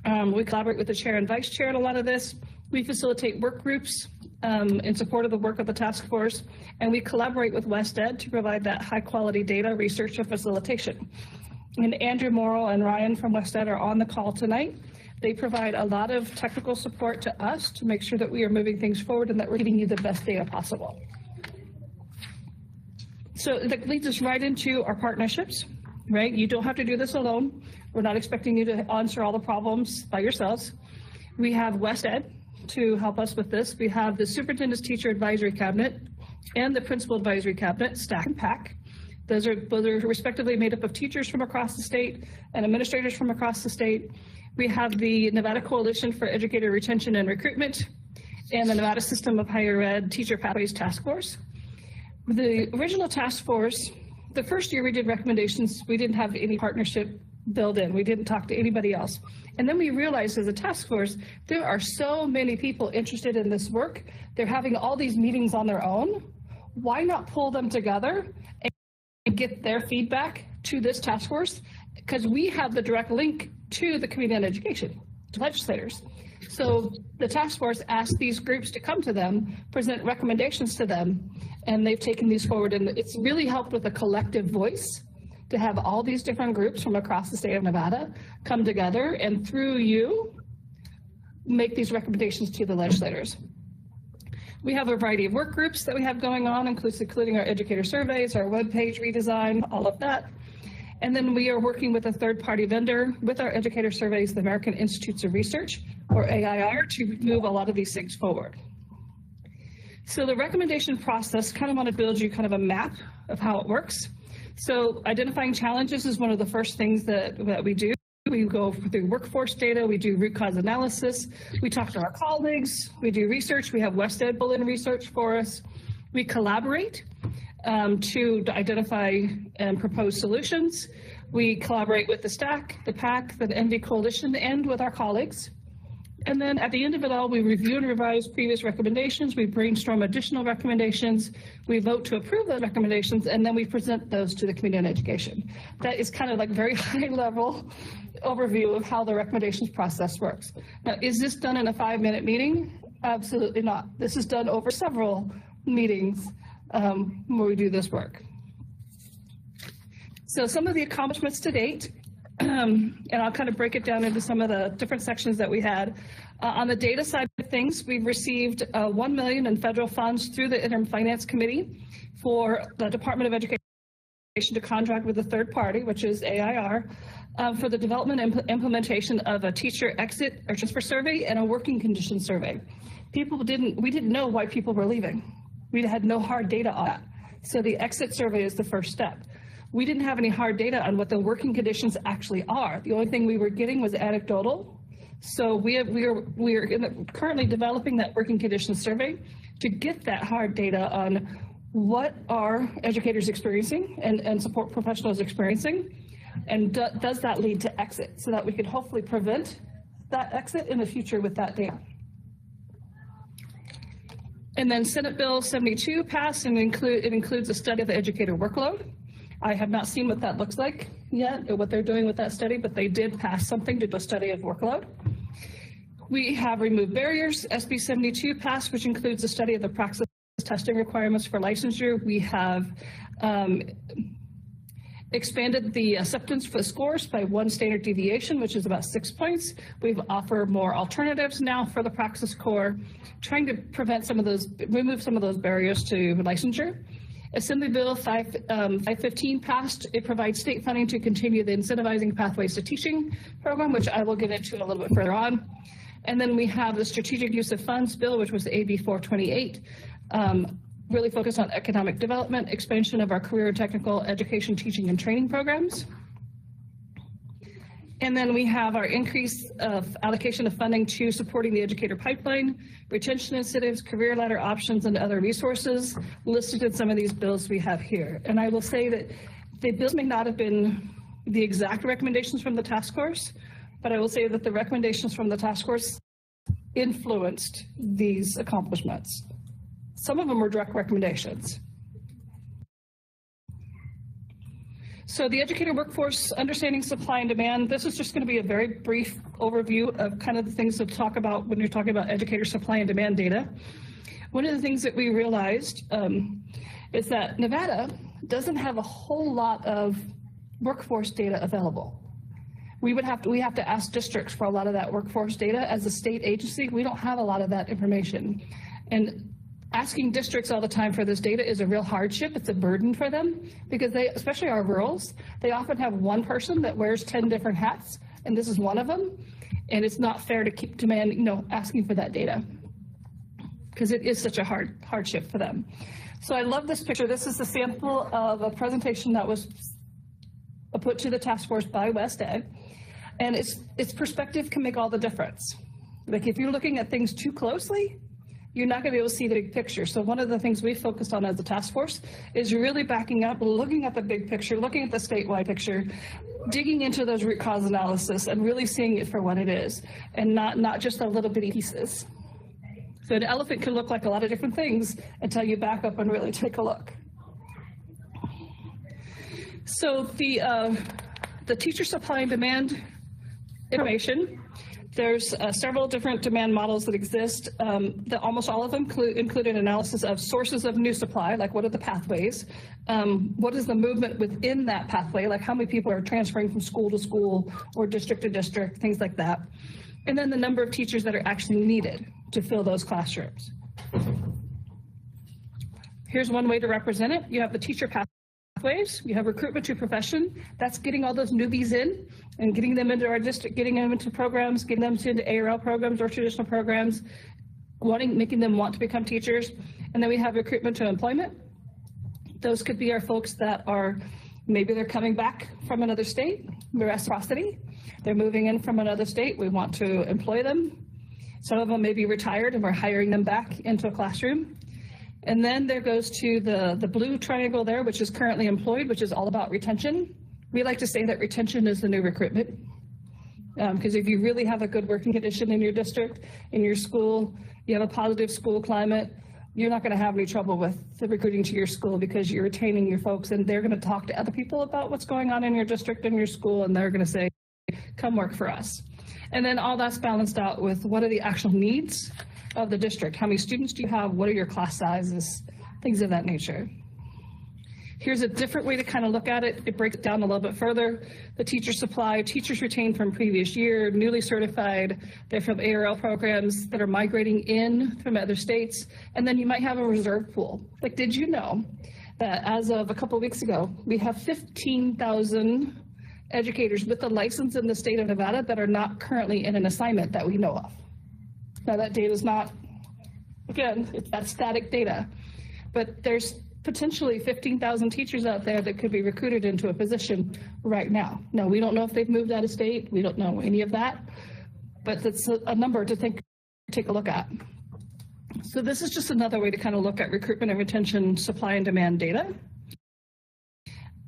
We collaborate with the chair and vice chair in a lot of this. We facilitate work groups in support of the work of the task force, and we collaborate with West Ed to provide that high quality data, research, and facilitation. And Andrew Morrill and Ryan from West Ed are on the call tonight. They provide a lot of technical support to us to make sure that we are moving things forward and that we're giving you the best data possible. So that leads us right into our partnerships, right? You don't have to do this alone. We're not expecting you to answer all the problems by yourselves. We have West Ed to help us with this. We have the Superintendent's Teacher Advisory Cabinet and the Principal Advisory Cabinet, STAC and PAC. Those are respectively made up of teachers from across the state and administrators from across the state. We have the Nevada Coalition for Educator Retention and Recruitment and the Nevada System of Higher Ed Teacher Pathways Task Force. The original task force, the first year we did recommendations, we didn't have any partnership built in. We didn't talk to anybody else. And then we realized as a task force, there are so many people interested in this work. They're having all these meetings on their own. Why not pull them together and get their feedback to this task force? Because we have the direct link to the Committee on Education, to legislators. So the task force asked these groups to come to them, present recommendations to them, and they've taken these forward. And it's really helped with a collective voice to have all these different groups from across the state of Nevada come together and through you make these recommendations to the legislators. We have a variety of work groups that we have going on, including our educator surveys, our webpage redesign, all of that. And then we are working with a third-party vendor with our educator surveys, the American Institutes of Research, or AIR, to move a lot of these things forward. So the recommendation process, kind of want to build you kind of a map of how it works. So identifying challenges is one of the first things that we do. We go through workforce data, we do root cause analysis, we talk to our colleagues, we do research, we have West Ed pull in research for us. We collaborate to identify and propose solutions. We collaborate with the STAC, the PAC, the NDE Coalition, and with our colleagues. And then at the end of it all, we review and revise previous recommendations, we brainstorm additional recommendations, we vote to approve those recommendations, and then we present those to the Committee on Education. That is kind of like very high level overview of how the recommendations process works. Now, is this done in a 5-minute meeting? Absolutely not. This is done over several meetings where we do this work. So some of the accomplishments to date, and I'll kind of break it down into some of the different sections that we had. On the data side of things, we've received $1 million in federal funds through the Interim Finance Committee for the Department of Education to contract with a third party, which is AIR, for the development and implementation of a teacher exit or transfer survey and a working condition survey. We didn't know why people were leaving. We had no hard data on that. So the exit survey is the first step. We didn't have any hard data on what the working conditions actually are. The only thing we were getting was anecdotal. So we are currently developing that working conditions survey to get that hard data on what are educators experiencing and support professionals experiencing, and does that lead to exit, so that we could hopefully prevent that exit in the future with that data. And then Senate Bill 72 passed, and it includes a study of the educator workload. I have not seen what that looks like yet, or what they're doing with that study, but they did pass something to do a study of workload. We have removed barriers. SB 72 passed, which includes a study of the praxis testing requirements for licensure. We have expanded the acceptance for the scores by 1 standard deviation, which is about 6 points. We've offered more alternatives now for the praxis core, trying to remove some of those barriers to licensure. Assembly Bill 515 passed. It provides state funding to continue the Incentivizing Pathways to Teaching program, which I will get into a little bit further on. And then we have the Strategic Use of Funds Bill, which was AB 428, really focused on economic development, expansion of our career and technical education, teaching, and training programs. And then we have our increase of allocation of funding to supporting the educator pipeline, retention incentives, career ladder options, and other resources listed in some of these bills we have here. And I will say that the bills may not have been the exact recommendations from the task force, but I will say that the recommendations from the task force influenced these accomplishments. Some of them were direct recommendations. So the educator workforce, understanding supply and demand, this is just going to be a very brief overview of kind of the things to talk about when you're talking about educator supply and demand data. One of the things that we realized is that Nevada doesn't have a whole lot of workforce data available. We have to ask districts for a lot of that workforce data. As a state agency, we don't have a lot of that information. And asking districts all the time for this data is a real hardship. It's a burden for them because they, especially our rurals, they often have one person that wears 10 different hats, and this is one of them. And it's not fair to keep demanding, asking for that data because it is such a hardship for them. So I love this picture. This is a sample of a presentation that was put to the task force by West Ed. And its perspective can make all the difference. Like if you're looking at things too closely, you're not going to be able to see the big picture. So one of the things we focused on as a task force is really backing up, looking at the big picture, looking at the statewide picture, digging into those root cause analysis and really seeing it for what it is and not just the little bitty pieces. So an elephant can look like a lot of different things until you back up and really take a look. So the teacher supply and demand information, there's several different demand models that exist. Almost all of them include an analysis of sources of new supply, like what are the pathways? What is the movement within that pathway, like how many people are transferring from school to school or district to district, things like that. And then the number of teachers that are actually needed to fill those classrooms. Here's one way to represent it. You have the teacher pathways. You have recruitment to profession. That's getting all those newbies in and getting them into our district, getting them into programs, getting them into ARL programs or traditional programs, making them want to become teachers. And then we have recruitment to employment. Those could be our folks that are, maybe they're coming back from another state, reciprocity. They're moving in from another state. We want to employ them. Some of them may be retired and we're hiring them back into a classroom. And then there goes to the blue triangle there, which is currently employed, which is all about retention. We like to say that retention is the new recruitment. Because if you really have a good working condition in your district, in your school, you have a positive school climate, you're not going to have any trouble with the recruiting to your school because you're retaining your folks and they're going to talk to other people about what's going on in your district and your school and they're going to say, come work for us. And then all that's balanced out with what are the actual needs of the district? How many students do you have? What are your class sizes? Things of that nature. Here's a different way to kind of look at it. It breaks it down a little bit further. The teacher supply, teachers retained from previous year, newly certified, they're from ARL programs that are migrating in from other states. And then you might have a reserve pool. Like, did you know that as of a couple of weeks ago, we have 15,000 educators with a license in the state of Nevada that are not currently in an assignment that we know of. Now that data is not, again, that's static data, but there's potentially 15,000 teachers out there that could be recruited into a position right now. Now, we don't know if they've moved out of state. We don't know any of that, but that's a number to take a look at. So this is just another way to kind of look at recruitment and retention, supply and demand data,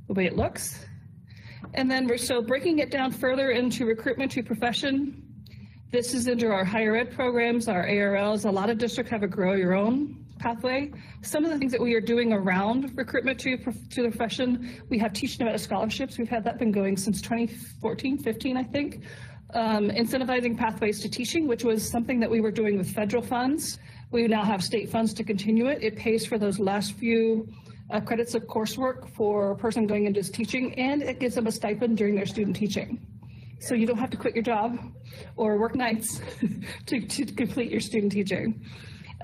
the way it looks. And then we're still breaking it down further into recruitment to profession. This is into our higher ed programs, our ARLs. A lot of districts have a grow your own pathway. Some of the things that we are doing around recruitment to the profession, we have Teach Nevada scholarships. We've had that been going since 2014, 15, I think. Incentivizing pathways to teaching, which was something that we were doing with federal funds. We now have state funds to continue it. It pays for those last few credits of coursework for a person going into teaching, and it gives them a stipend during their student teaching. So you don't have to quit your job or work nights to complete your student teaching.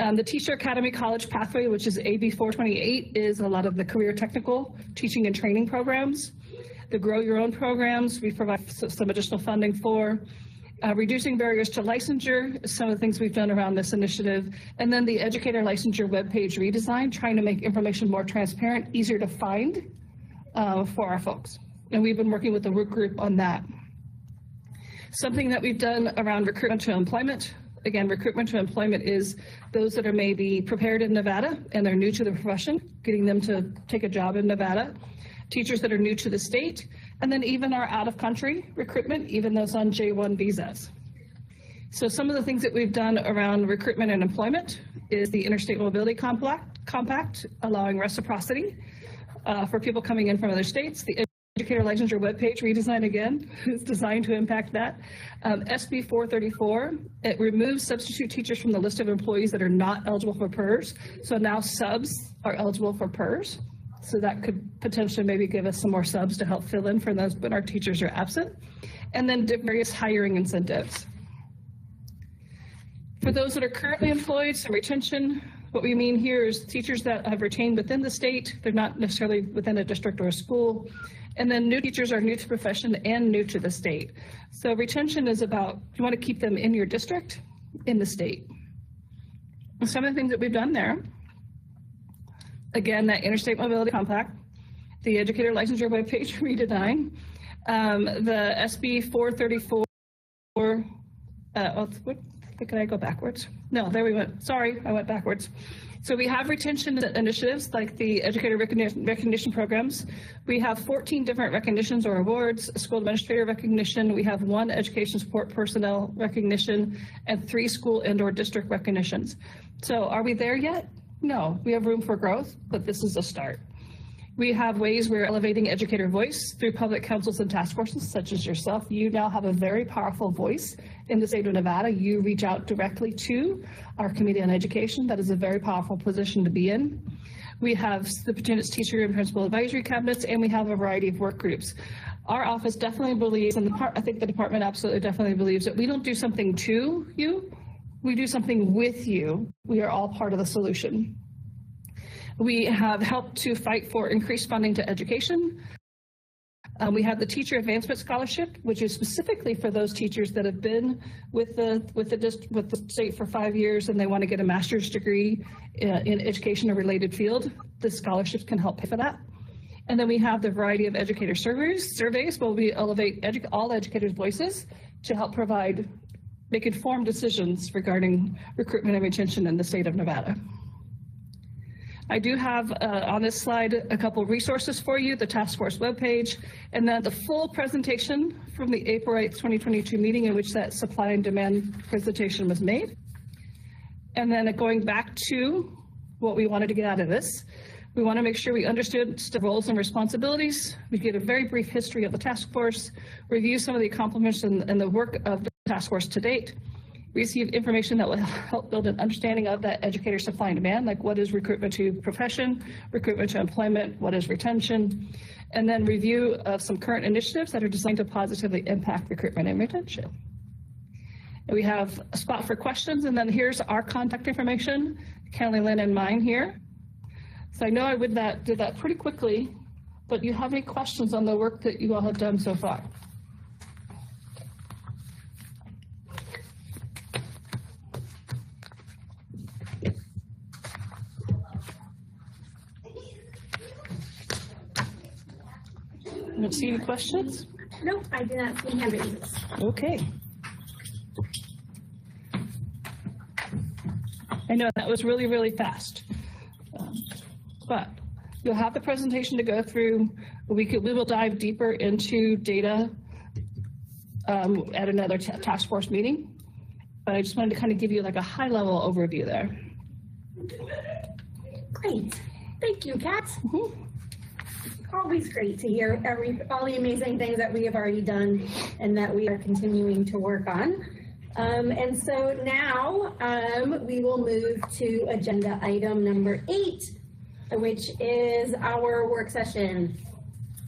The Teacher Academy College Pathway, which is AB 428, is a lot of the career technical teaching and training programs. The Grow Your Own programs, we provide some additional funding for. Reducing barriers to licensure, some of the things we've done around this initiative. And then the educator licensure webpage redesign, trying to make information more transparent, easier to find for our folks. And we've been working with the work group on that. Something that we've done around recruitment to employment. Again, recruitment to employment is those that are maybe prepared in Nevada and they're new to the profession, getting them to take a job in Nevada. Teachers that are new to the state, and then even our out-of-country recruitment, even those on J1 visas. So some of the things that we've done around recruitment and employment is the Interstate Mobility Compact, allowing reciprocity for people coming in from other states. The Educator Licensure webpage redesign, again, is designed to impact that. SB 434, it removes substitute teachers from the list of employees that are not eligible for PERS. So now subs are eligible for PERS. So that could potentially maybe give us some more subs to help fill in for those when our teachers are absent. And then various hiring incentives. For those that are currently employed, some retention. What we mean here is teachers that have retained within the state, they're not necessarily within a district or a school. And then new teachers are new to profession and new to the state. So retention is about, you want to keep them in your district, in the state. And some of the things that we've done there, again, that Interstate Mobility Compact, the Educator Licensure webpage redesign, the SB 434, can I go backwards? No, there we went. Sorry, I went backwards. So we have retention initiatives like the Educator Recognition Programs. We have 14 different recognitions or awards, school administrator recognition. We have 1 education support personnel recognition and 3 school and/or district recognitions. So are we there yet? No, we have room for growth, but this is a start. We have ways we're elevating educator voice through public councils and task forces such as yourself. You now have a very powerful voice in the state of Nevada. You reach out directly to our Committee on Education. That is a very powerful position to be in. We have superintendent's, teacher, and principal advisory cabinets, and we have a variety of work groups. Our office definitely believes, and I think the department absolutely definitely believes, that we don't do something to you, we do something with you. We are all part of the solution. We have helped to fight for increased funding to education. We have the Teacher Advancement Scholarship, which is specifically for those teachers that have been with the state for 5 years and they want to get a master's degree in education or related field. The scholarships can help pay for that. And then we have the variety of educator surveys where we elevate all educators' voices to help make informed decisions regarding recruitment and retention in the state of Nevada. I do have on this slide a couple resources for you, the task force webpage, and then the full presentation from the April 8th, 2022 meeting in which that supply and demand presentation was made. And then going back to what we wanted to get out of this, we want to make sure we understood the roles and responsibilities. We get a very brief history of the task force, review some of the accomplishments and the work of the task force to date, receive information that will help build an understanding of that educator supply and demand, like what is recruitment to profession, recruitment to employment, what is retention, and then review of some current initiatives that are designed to positively impact recruitment and retention. And we have a spot for questions, and then here's our contact information, Kelly, Lynn, and mine here. So I know I did that pretty quickly, but do you have any questions on the work that you all have done so far? I don't see any questions? Nope, I do not see hand raises. Okay. I know that was really, really fast. But you'll have the presentation to go through. We will dive deeper into data at another task force meeting. But I just wanted to kind of give you like a high level overview there. Great. Thank you, Kat. Always great to hear all the amazing things that we have already done and that we are continuing to work on. And so now we will move to agenda item number 8, which is our work session,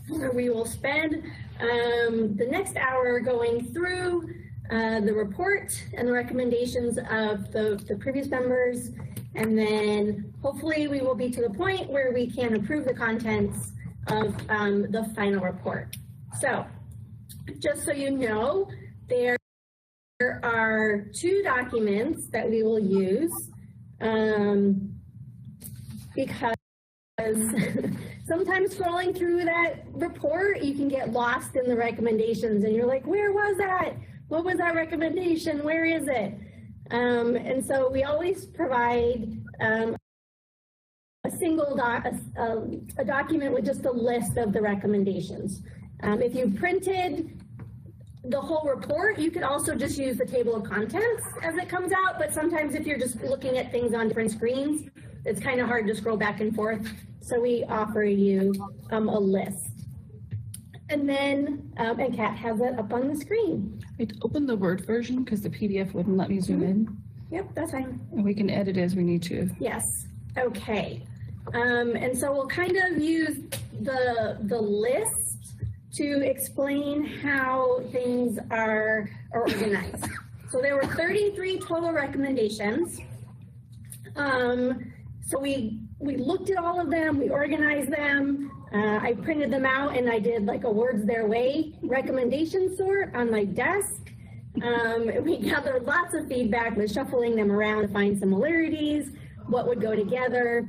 where we will spend the next hour going through the report and the recommendations of the previous members And then hopefully we will be to the point where we can approve the contents of the final report. So just so you know, there are 2 documents that we will use because sometimes scrolling through that report, you can get lost in the recommendations and you're like, where was that? What was that recommendation? Where is it? And so we always provide a single a document with just a list of the recommendations. If you printed the whole report, you could also just use the table of contents as it comes out, but sometimes if you're just looking at things on different screens, it's kind of hard to scroll back and forth. So we offer you a list. And then, and Kat has it up on the screen. I opened the Word version because the PDF wouldn't let me zoom in. Yep, that's fine. And we can edit as we need to. Yes, okay. And so we'll kind of use the list to explain how things are organized. So there were 33 total recommendations. So we looked at all of them, we organized them. I printed them out and I did like a words their way recommendation sort on my desk. We gathered lots of feedback with shuffling them around to find similarities, what would go together,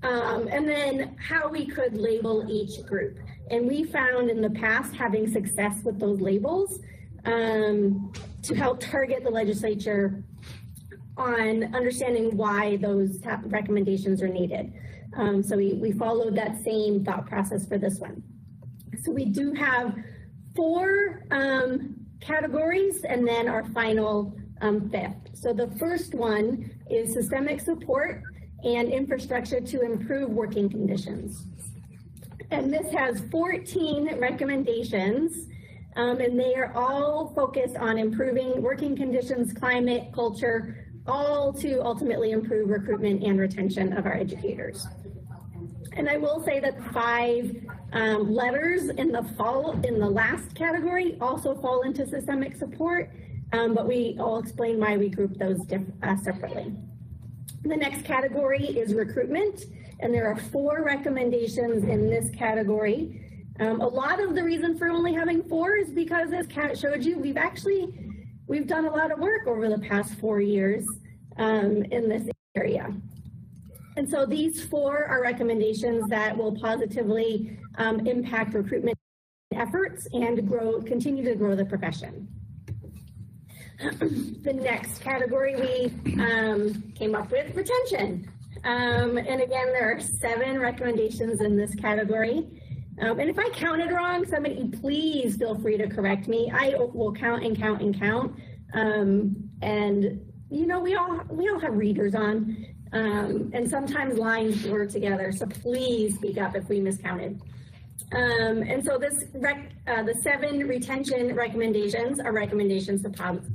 and then how we could label each group. And we found in the past having success with those labels to help target the legislature on understanding why those recommendations are needed. So we followed that same thought process for this one. So we do have 4 categories and then our final 5th. So the first one is systemic support and infrastructure to improve working conditions. And this has 14 recommendations, and they are all focused on improving working conditions, climate, culture, all to ultimately improve recruitment and retention of our educators. And I will say that 5 letters in the last category also fall into systemic support, but I'll explain why we group those separately. The next category is recruitment, and there are 4 recommendations in this category. A lot of the reason for only having 4 is because, as Kat showed you, we've done a lot of work over the past 4 years in this area. And so these 4 are recommendations that will positively impact recruitment efforts and continue to grow the profession. The next category we came up with, retention. And again, there are 7 recommendations in this category. And if I counted wrong, somebody please feel free to correct me. I will count and count and count. And you know, we all have readers on, and sometimes lines blur together. So please speak up if we miscounted. And so the 7 retention recommendations are recommendations to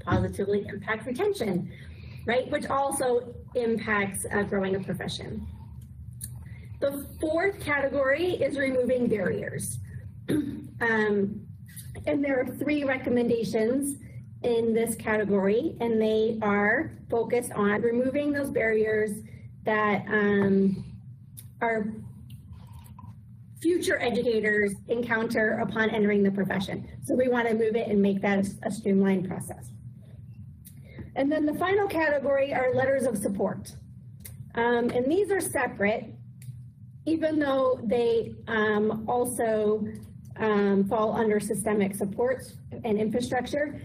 positively impact retention, right? Which also impacts growing a profession. The 4th category is removing barriers. And there are 3 recommendations in this category, and they are focused on removing those barriers that our future educators encounter upon entering the profession. So we want to move it and make that a streamlined process. And then the final category are letters of support. And these are separate, even though they also fall under systemic supports and infrastructure.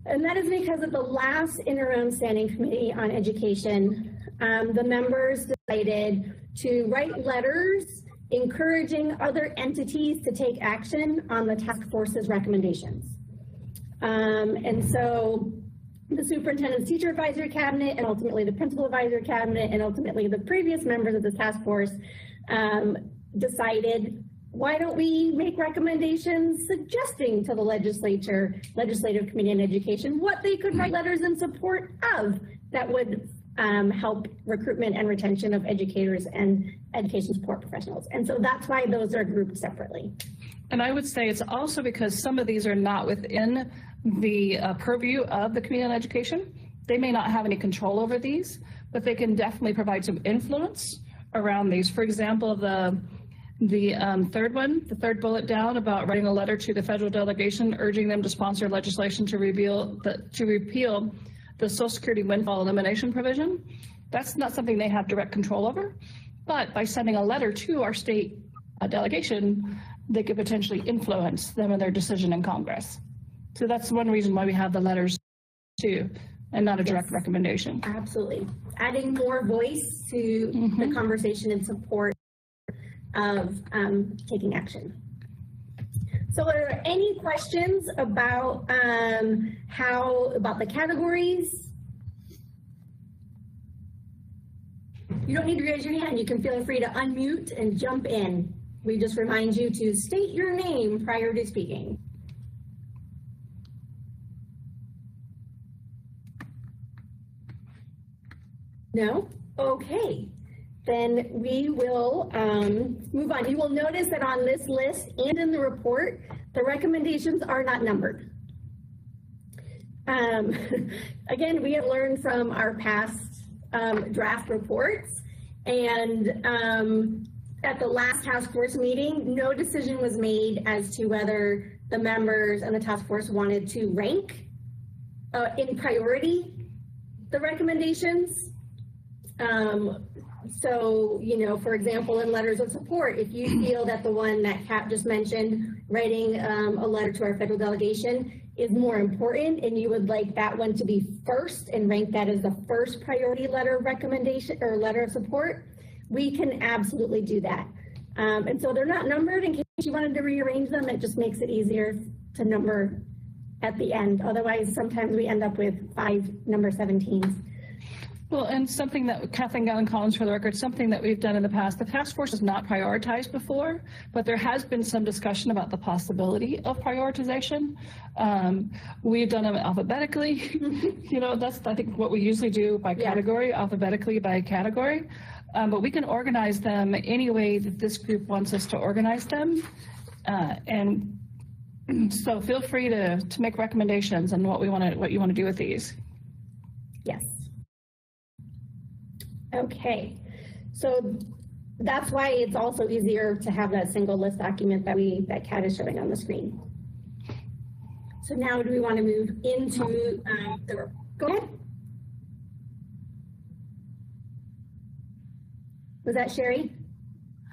And that is because of the last interim standing committee on education, the members decided to write letters encouraging other entities to take action on the task force's recommendations. And so the superintendent's teacher advisory cabinet and ultimately the principal advisory cabinet and ultimately the previous members of the task force decided, why don't we make recommendations suggesting to the legislative committee on education what they could write letters in support of that would help recruitment and retention of educators and education support professionals. And so that's why those are grouped separately. And I would say it's also because some of these are not within the purview of the Committee on Education. They may not have any control over these, but they can definitely provide some influence around these. For example, the third one, the third bullet down about writing a letter to the federal delegation urging them to sponsor legislation to repeal the Social Security windfall elimination provision. That's not something they have direct control over, but by sending a letter to our state delegation, they could potentially influence them in their decision in Congress. So that's one reason why we have the letters too, and not a direct recommendation. Absolutely. Adding more voice to the conversation in support of taking action. So are there any questions about about the categories? You don't need to raise your hand. You can feel free to unmute and jump in. We just remind you to state your name prior to speaking. No? Okay. Then we will move on. You will notice that on this list and in the report, the recommendations are not numbered. Again, we have learned from our past draft reports, and at the last task force meeting, no decision was made as to whether the members and the task force wanted to rank in priority the recommendations. So, you know, for example, in letters of support, if you feel that the one that Kat just mentioned, writing a letter to our federal delegation, is more important and you would like that one to be first and rank that as the first priority letter recommendation or letter of support, we can absolutely do that. And so they're not numbered in case you wanted to rearrange them. It just makes it easier to number at the end. Otherwise, sometimes we end up with 5 number 17s. Well, and something that Kathleen Gallen Collins, for the record, something that we've done in the past, the task force has not prioritized before, but there has been some discussion about the possibility of prioritization. We've done them alphabetically. You know, that's, I think, what we usually do by category, alphabetically by category. But we can organize them any way that this group wants us to organize them. And so feel free to make recommendations on what you want to do with these. Yes. Okay, so that's why it's also easier to have that single list document that Kat is showing on the screen. So now do we want to move into go ahead. Was that Sherry?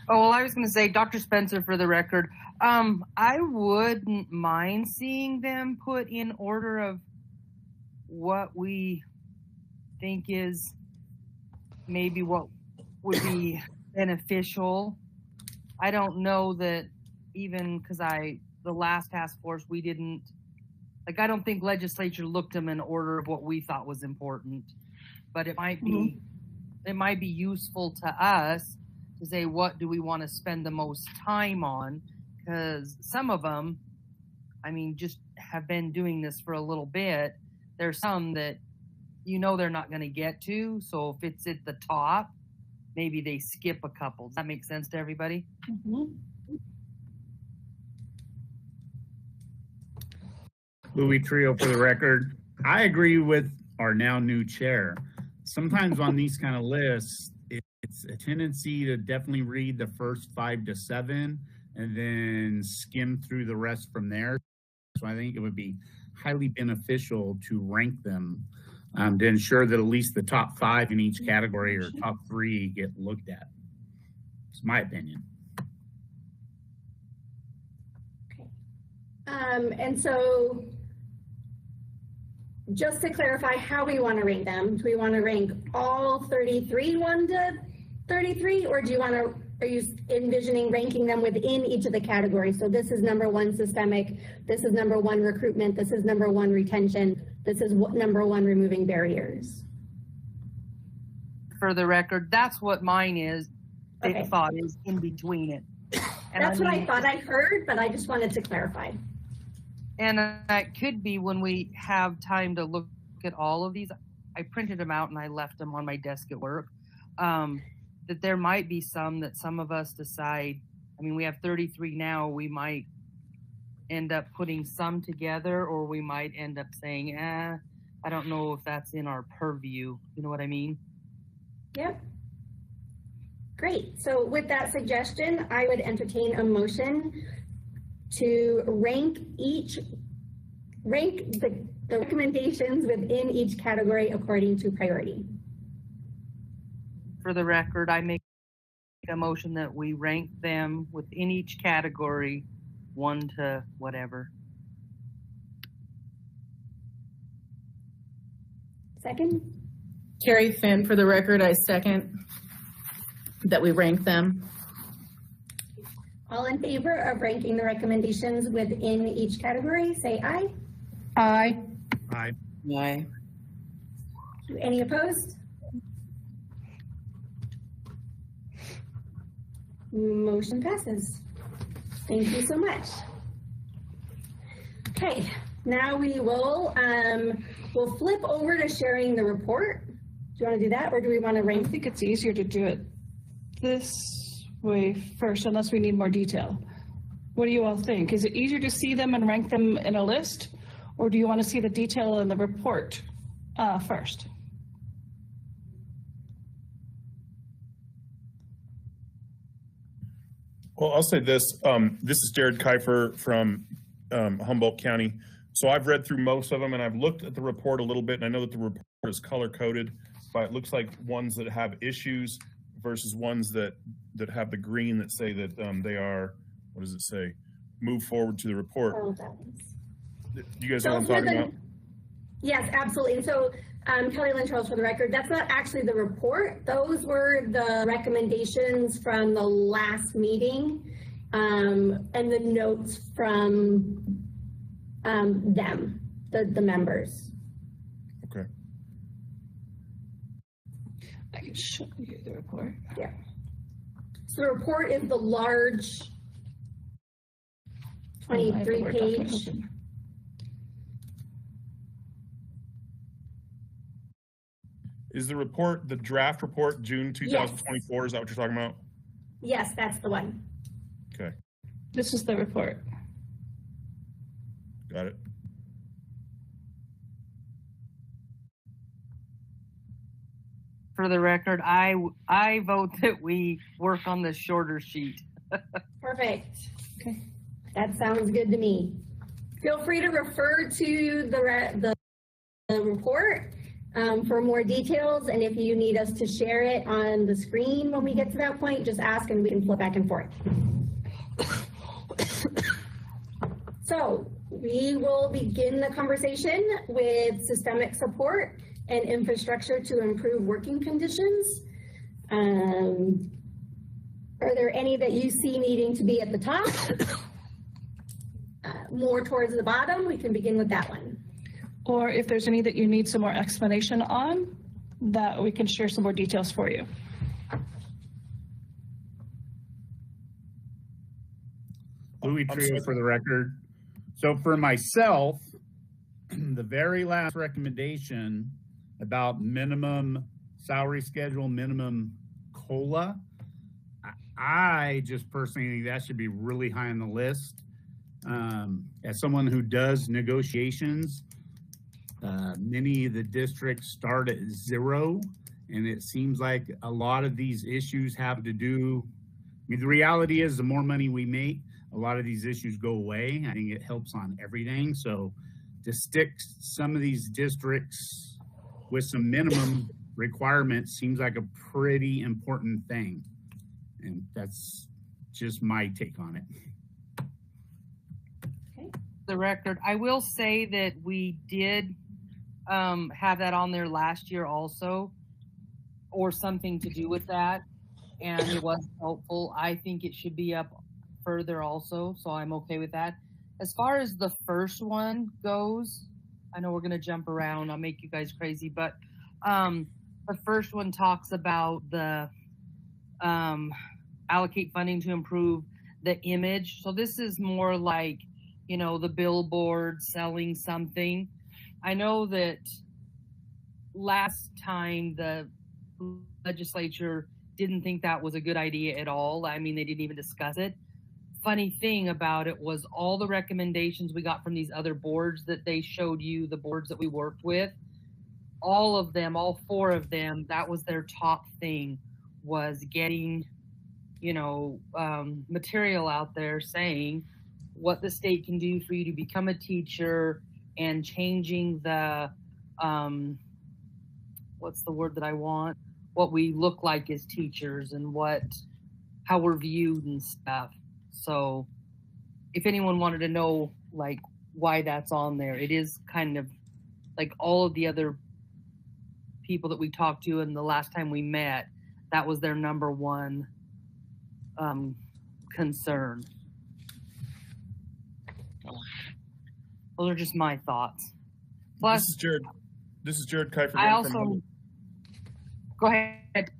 Oh, well, I was going to say, Dr. Spencer, for the record, I wouldn't mind seeing them put in order of what we think is maybe what would be beneficial. I don't know that even because the last task force, we didn't, like, I don't think legislature looked them in order of what we thought was important, but it might be, it might be useful to us to say, what do we want to spend the most time on? Because some of them, I mean, just have been doing this for a little bit. There's some that you know they're not going to get to, so if it's at the top, maybe they skip a couple. Does that make sense to everybody? Louis Trio, for the record. I agree with our now new chair. Sometimes on these kind of lists, it's a tendency to definitely read the first 5 to 7 and then skim through the rest from there. So I think it would be highly beneficial to rank them to ensure that at least the top 5 in each category or top 3 get looked at. It's my opinion. And so just to clarify how we want to rank them, do we want to rank all 33 1 to 33, or do you want to, are you envisioning ranking them within each of the categories? So this is number 1 systemic, this is number 1 recruitment, this is number 1 retention, this is number 1 removing barriers. For the record, that's what mine is. They thought is in between it. And that's what I thought I heard, but I just wanted to clarify. And that could be when we have time to look at all of these. I printed them out and I left them on my desk at work. That there might be some that some of us decide, I mean, we have 33 now, we might end up putting some together, or we might end up saying, I don't know if that's in our purview. You know what I mean? Yep. Great. So with that suggestion, I would entertain a motion to rank the recommendations within each category according to priority. For the record, I make a motion that we rank them within each category, 1 to whatever. Second? Carrie Finn, for the record, I second that we rank them. All in favor of ranking the recommendations within each category, say aye. Aye. Aye. Aye. Any opposed? Motion passes. Thank you so much. Okay, now we will we'll flip over to sharing the report. Do you want to do that, or do we want to rank? I think it's easier to do it this way first, unless we need more detail. What do you all think? Is it easier to see them and rank them in a list, or do you want to see the detail in the report first? Well, I'll say this. This is Jared Kiefer from Humboldt County. So I've read through most of them, and I've looked at the report a little bit, and I know that the report is color-coded, but it looks like ones that have issues versus ones that have the green that say that they are, what does it say? Move forward to the report. Do you guys know what I'm talking about? Yes, absolutely. So Kelly Lynn Charles, for the record, that's not actually the report. Those were the recommendations from the last meeting and the notes from them, the members. Okay. I can show you the report. Yeah. So the report is the large 23-page. Is the report, the draft report, June 2024? Yes. Is that what you're talking about? Yes, that's the one. Okay. This is the report. Got it. For the record, I vote that we work on the shorter sheet. Perfect. Okay. That sounds good to me. Feel free to refer to the report for more details, and if you need us to share it on the screen when we get to that point, just ask and we can flip back and forth. So we will begin the conversation with systemic support and infrastructure to improve working conditions. Are there any that you see needing to be at the top? More towards the bottom, we can begin with that one. Or if there's any that you need some more explanation on, that we can share some more details for you. Louis Trio, for the record. So for myself, the very last recommendation about minimum salary schedule, minimum COLA, I just personally think that should be really high on the list. As someone who does negotiations, many of the districts start at 0, and it seems like a lot of these issues have to do, I mean, the reality is the more money we make, a lot of these issues go away. I think it helps on everything. So to stick some of these districts with some minimum requirements seems like a pretty important thing. And that's just my take on it. The record, I will say that we did have that on there last year also, or something to do with that, and it was helpful. I think it should be up further also, so I'm okay with that. As far as the first one goes, I know we're going to jump around, I'll make you guys crazy, but the first one talks about the allocate funding to improve the image. So this is more like, you know, the billboard selling something. I know that last time the legislature didn't think that was a good idea at all. I mean, they didn't even discuss it. Funny thing about it was all the recommendations we got from these other boards that they showed you, the boards that we worked with, all of them, all 4 of them, that was their top thing, was getting, you know, material out there saying what the state can do for you to become a teacher, and changing the, what's the word that I want? What we look like as teachers, and how we're viewed and stuff. So if anyone wanted to know like why that's on there, it is kind of like all of the other people that we talked to, and the last time we met, that was their number one concern. Those are just my thoughts. Plus, This is Jared Kiefer. I also, go ahead.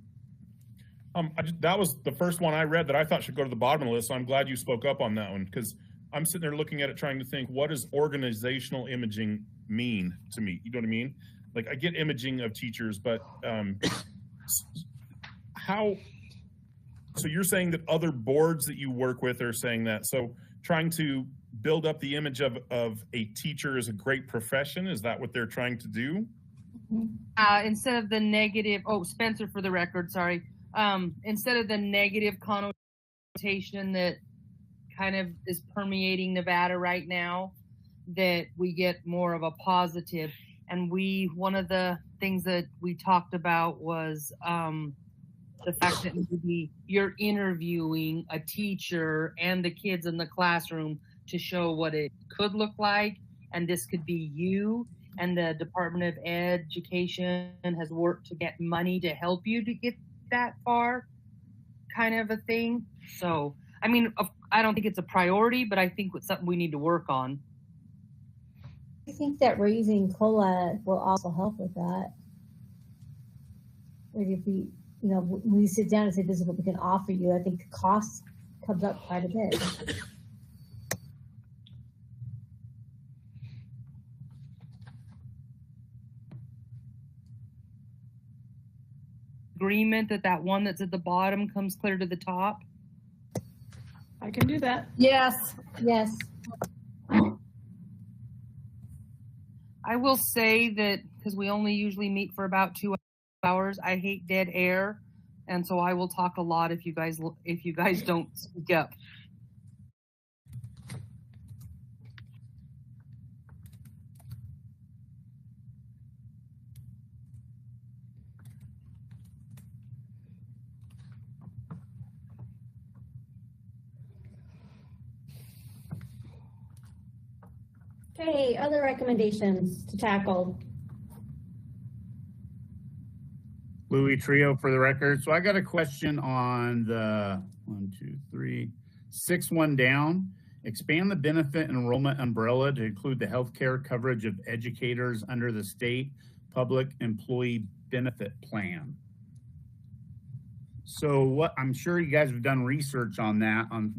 That was the first one I read that I thought should go to the bottom of the list. So I'm glad you spoke up on that one, because I'm sitting there looking at it trying to think, what does organizational imaging mean to me? You know what I mean? Like, I get imaging of teachers, but so you're saying that other boards that you work with are saying that. So trying to build up the image of a teacher as a great profession, is that what they're trying to do? Instead of the negative, Spencer, for the record, sorry. Instead of the negative connotation that kind of is permeating Nevada right now, that we get more of a positive. And one of the things that we talked about was the fact that maybe you're interviewing a teacher and the kids in the classroom to show what it could look like, and this could be you, and the Department of Education has worked to get money to help you to get that far, kind of a thing. So, I mean, I don't think it's a priority, but I think it's something we need to work on. I think that raising COLA will also help with that. Like if we, when we sit down and say, this is what we can offer you, I think the cost comes up quite a bit. Agreement that one that's at the bottom comes clear to the top? I can do that. Yes. Yes. I will say that because we only usually meet for about 2 hours, I hate dead air, and so I will talk a lot if you guys don't speak up. Okay, other recommendations to tackle. Louis Trio for the record. So I got a question on the 6th one down. Expand the benefit enrollment umbrella to include the healthcare coverage of educators under the state public employee benefit plan. So I'm sure you guys have done research on that, on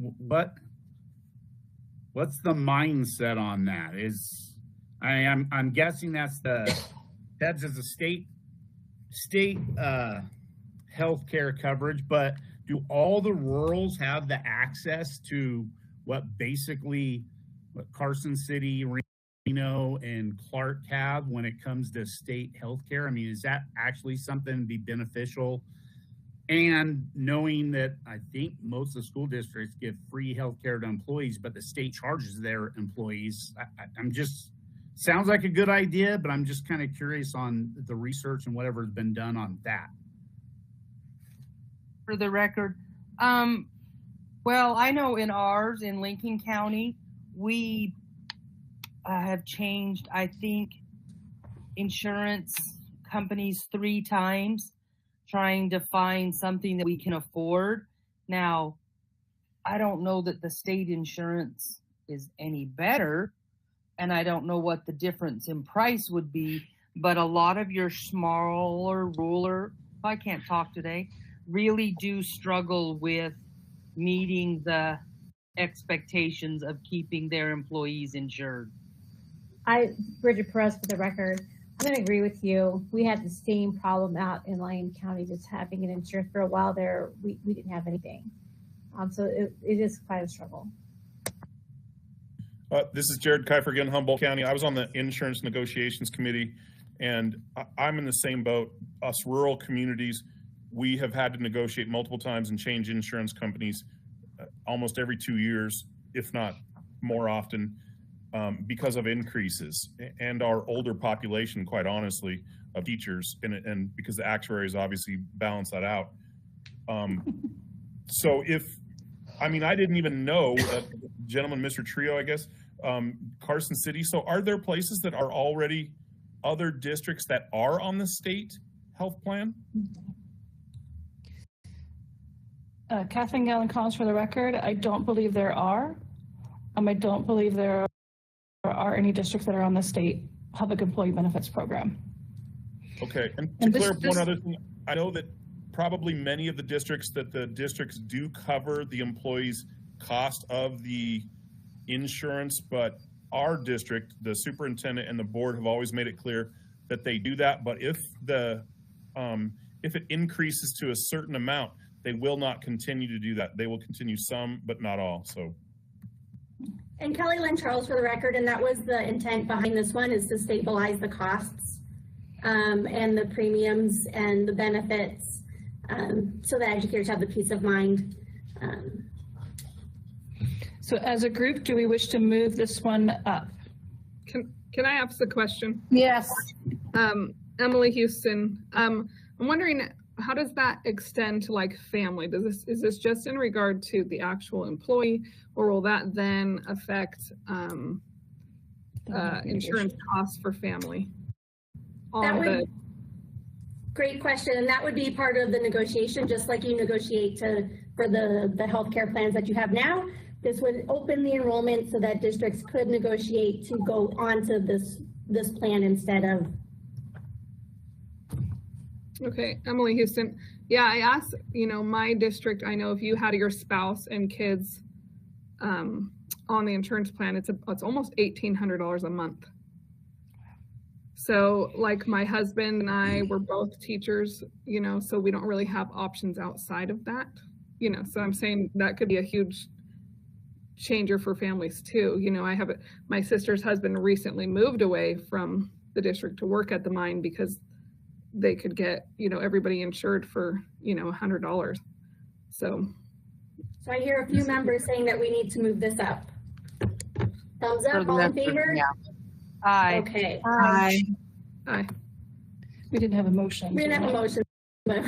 what's the mindset on that? I'm guessing that's as a state healthcare coverage, but do all the rurals have the access to what Carson City, Reno, and Clark have when it comes to state healthcare? I mean, is that actually something to be beneficial? And knowing that I think most of the school districts give free healthcare to employees, but the state charges their employees. Sounds like a good idea, but I'm just kind of curious on the research and whatever's been done on that. For the record, well, I know in ours, in Lincoln County, we have changed, I think, insurance companies 3 times, trying to find something that we can afford. Now, I don't know that the state insurance is any better, and I don't know what the difference in price would be, but a lot of your smaller rural, I can't talk today, really do struggle with meeting the expectations of keeping their employees insured. Bridget Perez for the record, I'm going to agree with you. We had the same problem out in Lyon County, just having an insurance for a while there. We didn't have anything. So it is quite a struggle. This is Jared Kiefer again, Humboldt County. I was on the insurance negotiations committee, And I'm in the same boat. Us rural communities, we have had to negotiate multiple times and change insurance companies almost every 2 years, if not more often, because of increases and our older population, quite honestly, of teachers, and because the actuaries obviously balance that out. So I didn't even know, gentleman, Mr. Trio, I guess, Carson City. So are there places that are already other districts that are on the state health plan? Kathleen Gallen-Collins for the record. I don't believe there are. I don't believe there are any districts that are on the state public employee benefits program. Okay, and to clear up one other thing, I know that probably many of the districts do cover the employees' cost of the insurance, but our district, the superintendent and the board have always made it clear that they do that. But if it increases to a certain amount, they will not continue to do that. They will continue some, but not all. So. And Kelly Lynn Charles for the record, and that was the intent behind this one, is to stabilize the costs and the premiums and the benefits, so that educators have the peace of mind. So as a group, do we wish to move this one up? Can I ask the question? Yes. Emily Houston, I'm wondering, how does that extend to like family? Is this just in regard to the actual employee, or will that then affect insurance costs for family? Great question, and that would be part of the negotiation, just like you negotiate for the healthcare plans that you have now. This would open the enrollment so that districts could negotiate to go onto this plan instead of. Okay, Emily Houston. Yeah, I asked, my district, I know if you had your spouse and kids on the insurance plan, it's almost $1,800 a month. So like my husband and I were both teachers, so we don't really have options outside of that, so I'm saying that could be a huge changer for families too. My sister's husband recently moved away from the district to work at the mine because they could get, everybody insured for, $100. So I hear a few members saying that we need to move this up. Thumbs up, all in favor? Yeah. Aye. Okay. Aye. We didn't have a motion. We didn't have a motion, but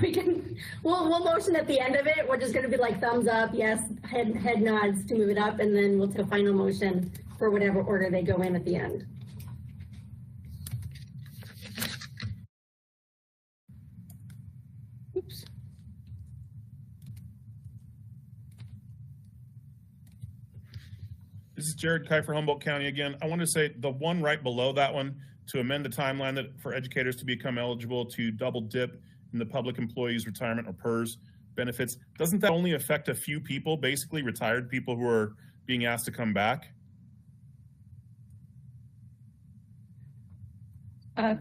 we'll motion at the end of it. We're just going to be like thumbs up, yes, head nods to move it up, and then we'll take a final motion for whatever order they go in at the end. Oops. This is Jared Kiefer, Humboldt County again. I want to say the one right below that one, to amend the timeline for educators to become eligible to double dip in the public employees retirement or PERS benefits. Doesn't that only affect a few people, basically retired people who are being asked to come back?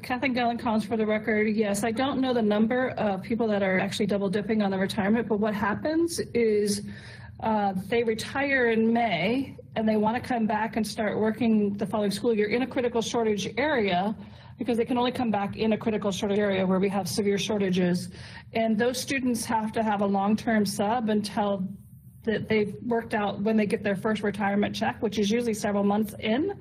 Kathleen Gallen-Collins for the record. Yes, I don't know the number of people that are actually double dipping on the retirement, but what happens is they retire in May and they want to come back and start working the following school year in a critical shortage area, because they can only come back in a critical shortage area where we have severe shortages. And those students have to have a long-term sub until that they've worked out when they get their first retirement check, which is usually several months in.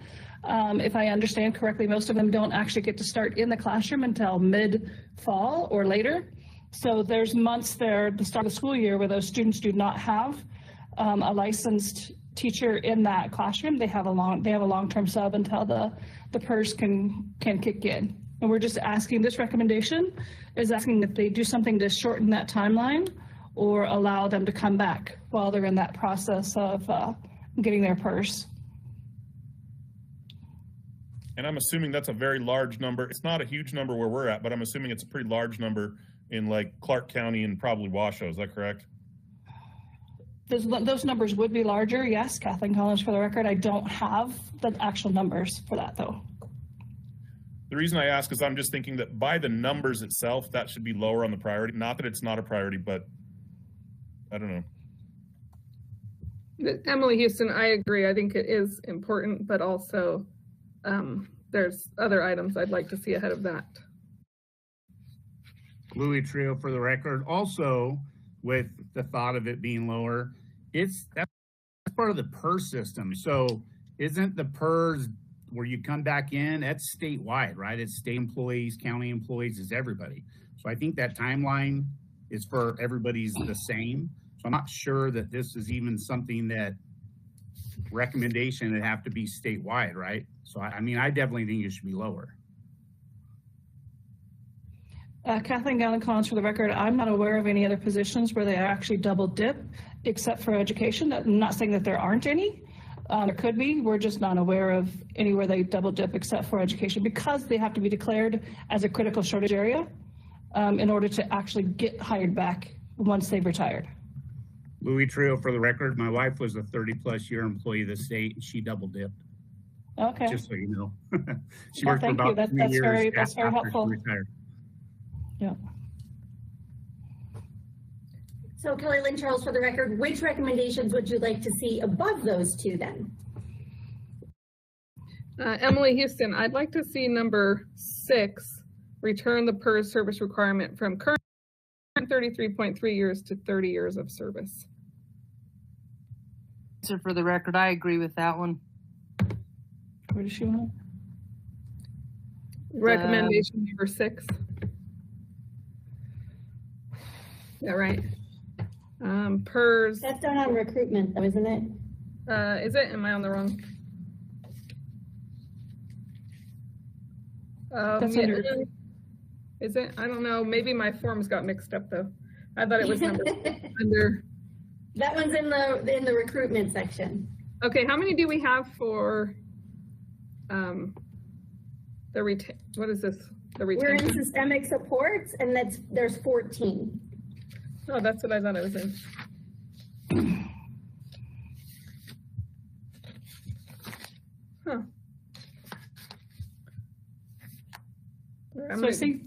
If I understand correctly, most of them don't actually get to start in the classroom until mid-fall or later. So there's months there at the start of the school year where those students do not have a licensed teacher in that classroom. They have a long-term sub until the PERS can kick in. And we're just asking, this recommendation is asking that they do something to shorten that timeline or allow them to come back while they're in that process of getting their PERS. And I'm assuming that's a very large number. It's not a huge number where we're at, but I'm assuming it's a pretty large number in like Clark County and probably Washoe. Is that correct? Those numbers would be larger, yes. Kathleen Collins for the record. I don't have the actual numbers for that though. The reason I ask is I'm just thinking that by the numbers itself, that should be lower on the priority. Not that it's not a priority, but I don't know. Emily Houston, I agree. I think it is important, but also there's other items I'd like to see ahead of that. Louis Trio for the record. Also, with the thought of it being lower, that's part of the PERS system. So isn't the PERS where you come back in, that's statewide, right? It's state employees, county employees, it's everybody. So I think that timeline is for everybody's the same. So I'm not sure that this is even something that recommendation would have to be statewide, right? So I mean, I definitely think it should be lower. Kathleen Gallen-Collins for the record, I'm not aware of any other positions where they actually double dip except for education. I'm not saying that there aren't any. There could be. We're just not aware of anywhere they double dip except for education because they have to be declared as a critical shortage area in order to actually get hired back once they've retired. Louis Trio for the record, my wife was a 30+ year employee of the state and she double dipped. Okay. Just so you know. She Yeah, worked for thank you. about 3 That's years very after she helpful. retired. Yeah. So Kelly Lynn Charles for the record, which recommendations would you like to see above those two then? Emily Houston, I'd like to see number 6, return the PERS service requirement from current 33.3 years to 30 years of service. So for the record, I agree with that one. Where does she want it? Recommendation number 6. Yeah, right. PERS. That's done on recruitment though, isn't it? Is it? Am I on the wrong? That's Yeah, under. is it? I don't know. Maybe my forms got mixed up though. I thought it was number under. That one's in the recruitment section. Okay, how many do we have for the what is this? The We're retention. in systemic supports and there's 14. Oh, that's what I thought it was in. Huh. So I see.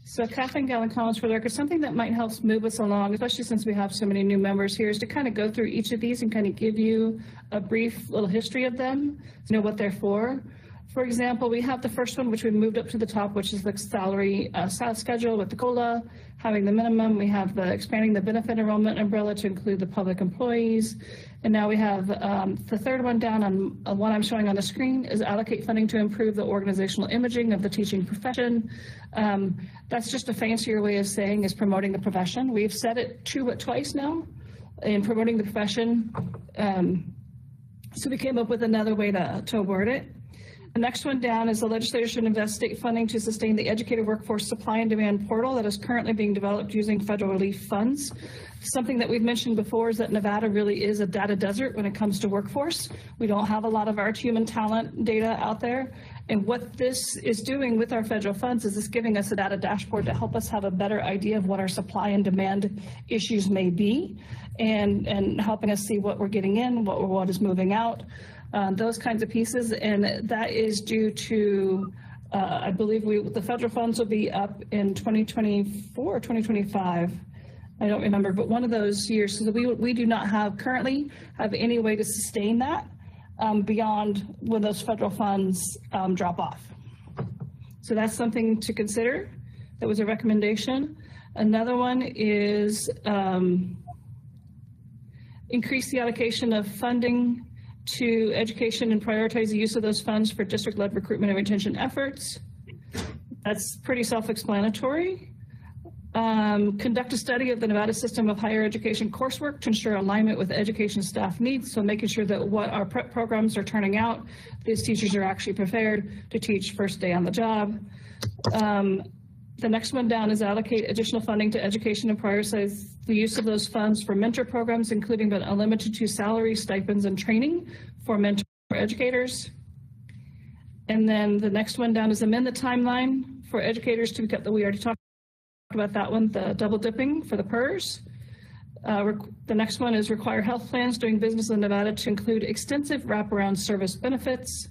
So Kathleen Gallen-Collins for the record, something that might help move us along, especially since we have so many new members here, is to kind of go through each of these and kind of give you a brief little history of them, to know what they're for. For example, we have the first one, which we moved up to the top, which is the salary schedule with the COLA, having the minimum. We have the expanding the benefit enrollment umbrella to include the public employees. And now we have the third one down on what I'm showing on the screen is allocate funding to improve the organizational imaging of the teaching profession. That's just a fancier way of saying is promoting the profession. We've said it twice now in promoting the profession. So we came up with another way to word it. The next one down is the legislature should invest state funding to sustain the educated workforce supply and demand portal that is currently being developed using federal relief funds. Something that we've mentioned before is that Nevada really is a data desert when it comes to workforce. We don't have a lot of our human talent data out there. And what this is doing with our federal funds is it's giving us a data dashboard to help us have a better idea of what our supply and demand issues may be and helping us see what we're getting in, what is moving out. Those kinds of pieces, and that is due to, I believe the federal funds will be up in 2024 or 2025. I don't remember, but one of those years. So we do not currently have any way to sustain that beyond when those federal funds drop off. So that's something to consider. That was a recommendation. Another one is increase the allocation of funding to education and prioritize the use of those funds for district-led recruitment and retention efforts. That's pretty self-explanatory. Conduct a study of the Nevada system of higher education coursework to ensure alignment with education staff needs. So making sure that what our prep programs are turning out, these teachers are actually prepared to teach first day on the job. The next one down is allocate additional funding to education and prioritize the use of those funds for mentor programs, including but unlimited to salary, stipends, and training for mentor educators. And then the next one down is amend the timeline for educators to get we already talked about that one, the double dipping for the PERS. The next one is require health plans doing business in Nevada to include extensive wraparound service benefits.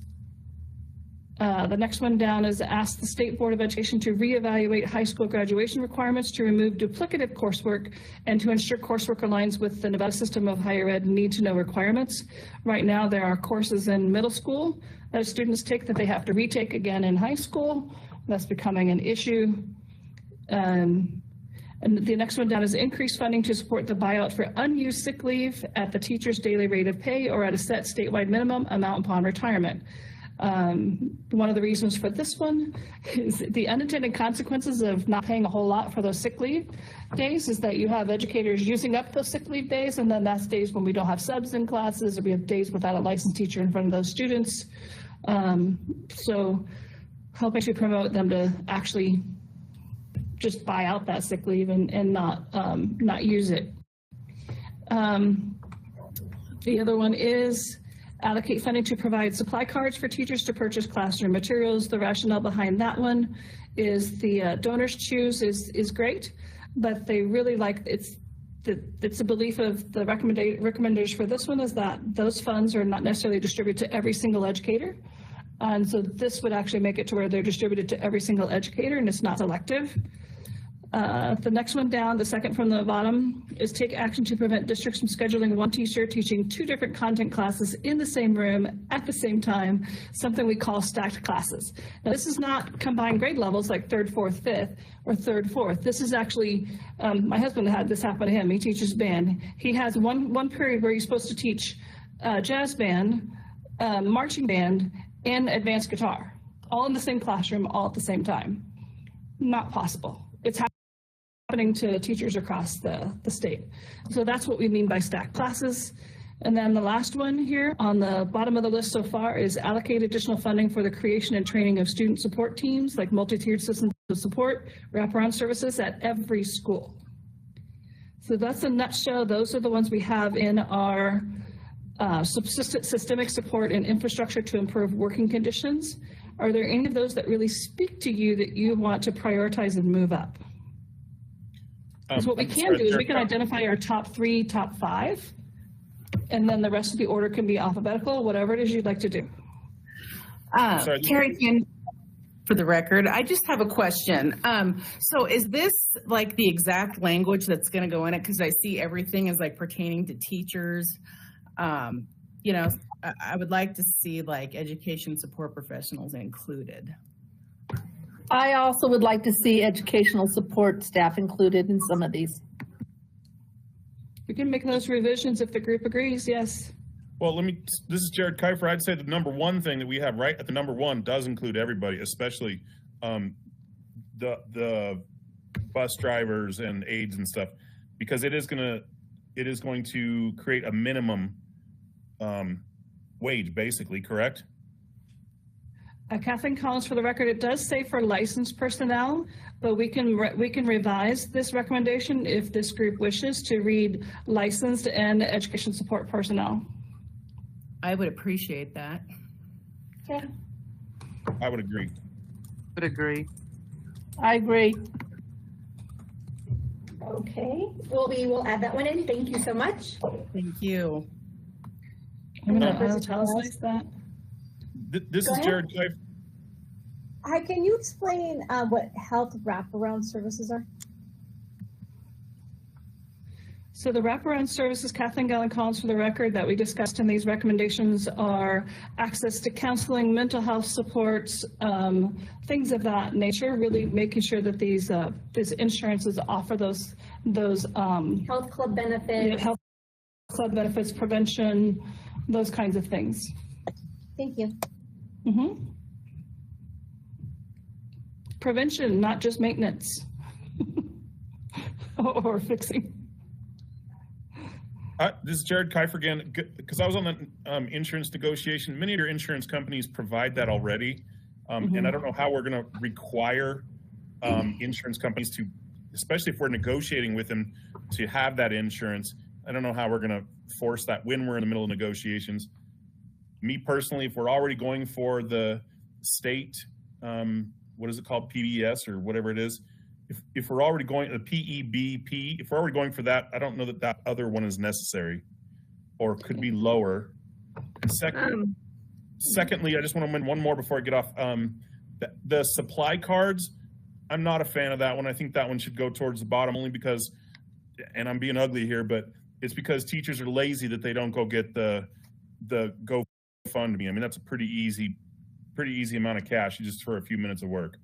The next one down is ask the State Board of Education to reevaluate high school graduation requirements to remove duplicative coursework and to ensure coursework aligns with the Nevada system of higher ed need-to-know requirements. Right now, there are courses in middle school that students take that they have to retake again in high school. That's becoming an issue. And the next one down is increased funding to support the buyout for unused sick leave at the teacher's daily rate of pay or at a set statewide minimum amount upon retirement. One of the reasons for this one is the unintended consequences of not paying a whole lot for those sick leave days is that you have educators using up those sick leave days, and then that's days when we don't have subs in classes, or we have days without a licensed teacher in front of those students. So helping to promote them to actually just buy out that sick leave and not use it. The other one is allocate funding to provide supply cards for teachers to purchase classroom materials. The rationale behind that one is the donors choose is great, but they really like it's a belief of the recommenders for this one is that those funds are not necessarily distributed to every single educator. And so this would actually make it to where they're distributed to every single educator and it's not selective. The next one down, the second from the bottom, is take action to prevent districts from scheduling one teacher teaching two different content classes in the same room at the same time, something we call stacked classes. Now, this is not combined grade levels like third, fourth, fifth, or third, fourth. This is actually, my husband had this happen to him. He teaches band. He has one period where he's supposed to teach jazz band, marching band, and advanced guitar, all in the same classroom, all at the same time. Not possible. It's happening to teachers across the state. So that's what we mean by stacked classes. And then the last one here on the bottom of the list so far is allocate additional funding for the creation and training of student support teams, like multi-tiered systems of support, wraparound services at every school. So that's a nutshell. Those are the ones we have in our systemic support and infrastructure to improve working conditions. Are there any of those that really speak to you that you want to prioritize and move up? Because what we can do is we can identify our top 3, top 5, and then the rest of the order can be alphabetical, whatever it is you'd like to do. Carrie Finn, for the record, I just have a question. So is this like the exact language that's going to go in it? Because I see everything is like pertaining to teachers. You know, I would like to see like education support professionals included. I also would like to see educational support staff included in some of these. We can make those revisions if the group agrees, yes. Well, this is Jared Kiefer. I'd say the number one thing that we have right at the number one does include everybody, especially the bus drivers and aides and stuff, because it is going to create a minimum wage, basically, correct? Kathleen Collins, for the record, it does say for licensed personnel, but we can revise this recommendation if this group wishes to read licensed and education support personnel. I would appreciate that. Okay. I would agree. Would agree. I agree. Okay, well, we will add that one in. Thank you so much. Thank you. I'm going to italicize that. This is Jared Kiefer. Hi, can you explain what health wraparound services are? So the wraparound services, Kathleen Collins, for the record, that we discussed in these recommendations are access to counseling, mental health supports, things of that nature, really making sure that these insurances offer those health club benefits, health club benefits, prevention, those kinds of things. Thank you. Mm-hmm. Prevention, not just maintenance or fixing. This is Jared Kiefer again, because I was on the insurance negotiation. Many of your insurance companies provide that already, and I don't know how we're going to require insurance companies to, especially if we're negotiating with them, to have that insurance. I don't know how we're going to force that when we're in the middle of negotiations. Me personally, if we're already going for the state, what is it called, PBS or whatever it is, if we're already going to PEBP, if we're already going for that, I don't know that that other one is necessary or could be lower. And second, Secondly, I just want to mention one more before I get off. The supply cards, I'm not a fan of that one. I think that one should go towards the bottom only because, and I'm being ugly here, but it's because teachers are lazy that they don't go get the GoFundMe. I mean, that's a pretty easy amount of cash just for a few minutes of work.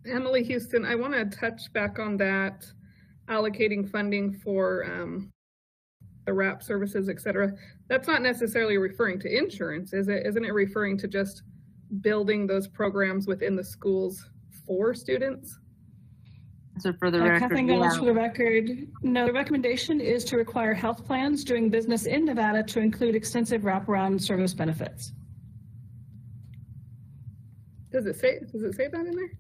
Emily Houston, I want to touch back on that, allocating funding for the wrap services, et cetera. That's not necessarily referring to insurance, is it? Isn't it referring to just building those programs within the schools for students? So for the record, Kathleen Gallus, for the record, no, the recommendation is to require health plans doing business in Nevada to include extensive wraparound service benefits. Does it say that in there?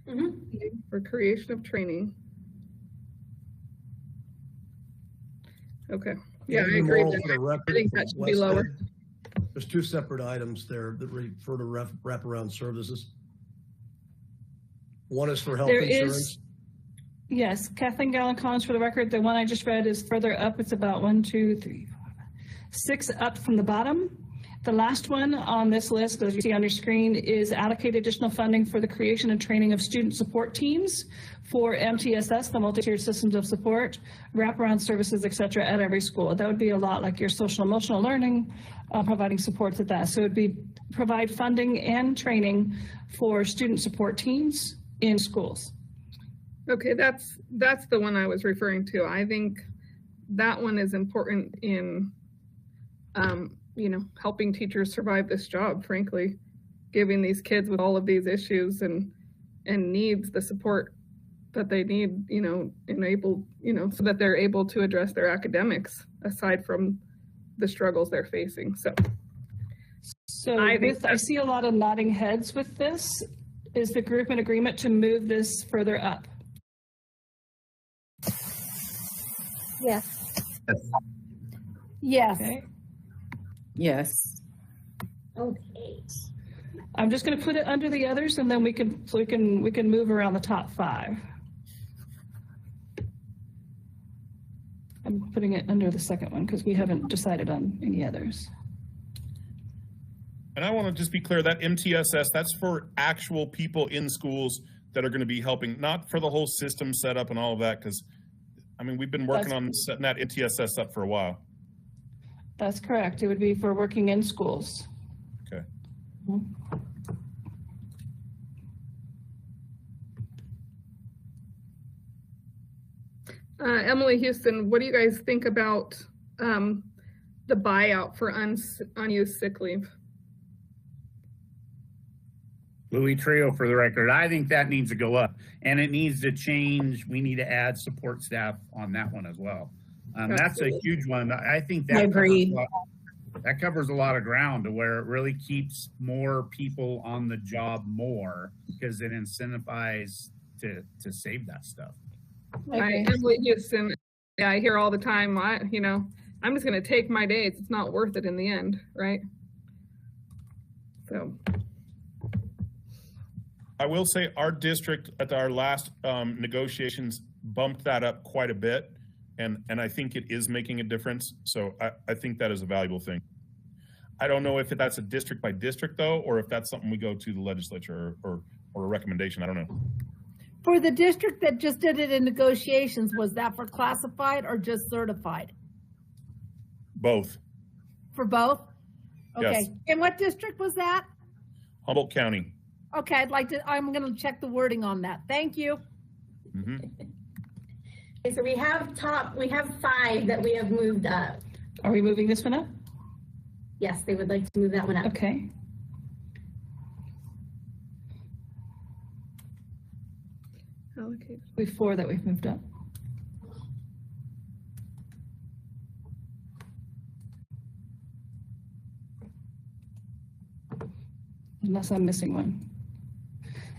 Mm-hmm. For creation of training. Okay. Yeah, I agree. I think that should be lower. There's two separate items there that refer to wraparound services. One is for health insurance. Yes, Kathleen Gallen Collins, for the record, the one I just read is further up. It's about 1, 2, 3, 4, 5, 6 up from the bottom. The last one on this list, as you see on your screen, is allocate additional funding for the creation and training of student support teams for MTSS, the multi-tiered systems of support, wraparound services, et cetera, at every school. That would be a lot like your social emotional learning, providing supports at that. So it would be provide funding and training for student support teams in schools. Okay, that's the one I was referring to. I think that one is important in helping teachers survive this job, frankly, giving these kids with all of these issues and needs the support that they need, so that they're able to address their academics aside from the struggles they're facing. So I see a lot of nodding heads with this. Is the group in agreement to move this further up? Yes. Yes. Okay. Yes. Okay. I'm just going to put it under the others, and then we can move around the top 5. I'm putting it under the second one because we haven't decided on any others. And I want to just be clear that MTSS, that's for actual people in schools that are going to be helping, not for the whole system setup and all of that, because I mean, we've been working on setting that MTSS up for a while. That's correct. It would be for working in schools. Okay. Emily Houston, what do you guys think about the buyout for unused sick leave? Louis Trio, for the record, I think that needs to go up and it needs to change. We need to add support staff on that one as well. That's a huge one. I think that covers a lot of ground to where it really keeps more people on the job more because it incentivizes to save that stuff. Emily Houston, yeah, I hear all the time, I'm just going to take my days. It's not worth it in the end, right? So. I will say our district at our last negotiations bumped that up quite a bit. And I think it is making a difference. So I think that is a valuable thing. I don't know if that's a district by district though, or if that's something we go to the legislature or a recommendation. I don't know. For the district that just did it in negotiations, was that for classified or just certified? Both. For both? Okay. Yes. And what district was that? Humboldt County. Okay, I'm going to check the wording on that. Thank you. Mm-hmm. Okay, so we have 5 that we have moved up. Are we moving this one up? Yes, they would like to move that one up. Okay. Allocate. We have 4 that we've moved up. Unless I'm missing one.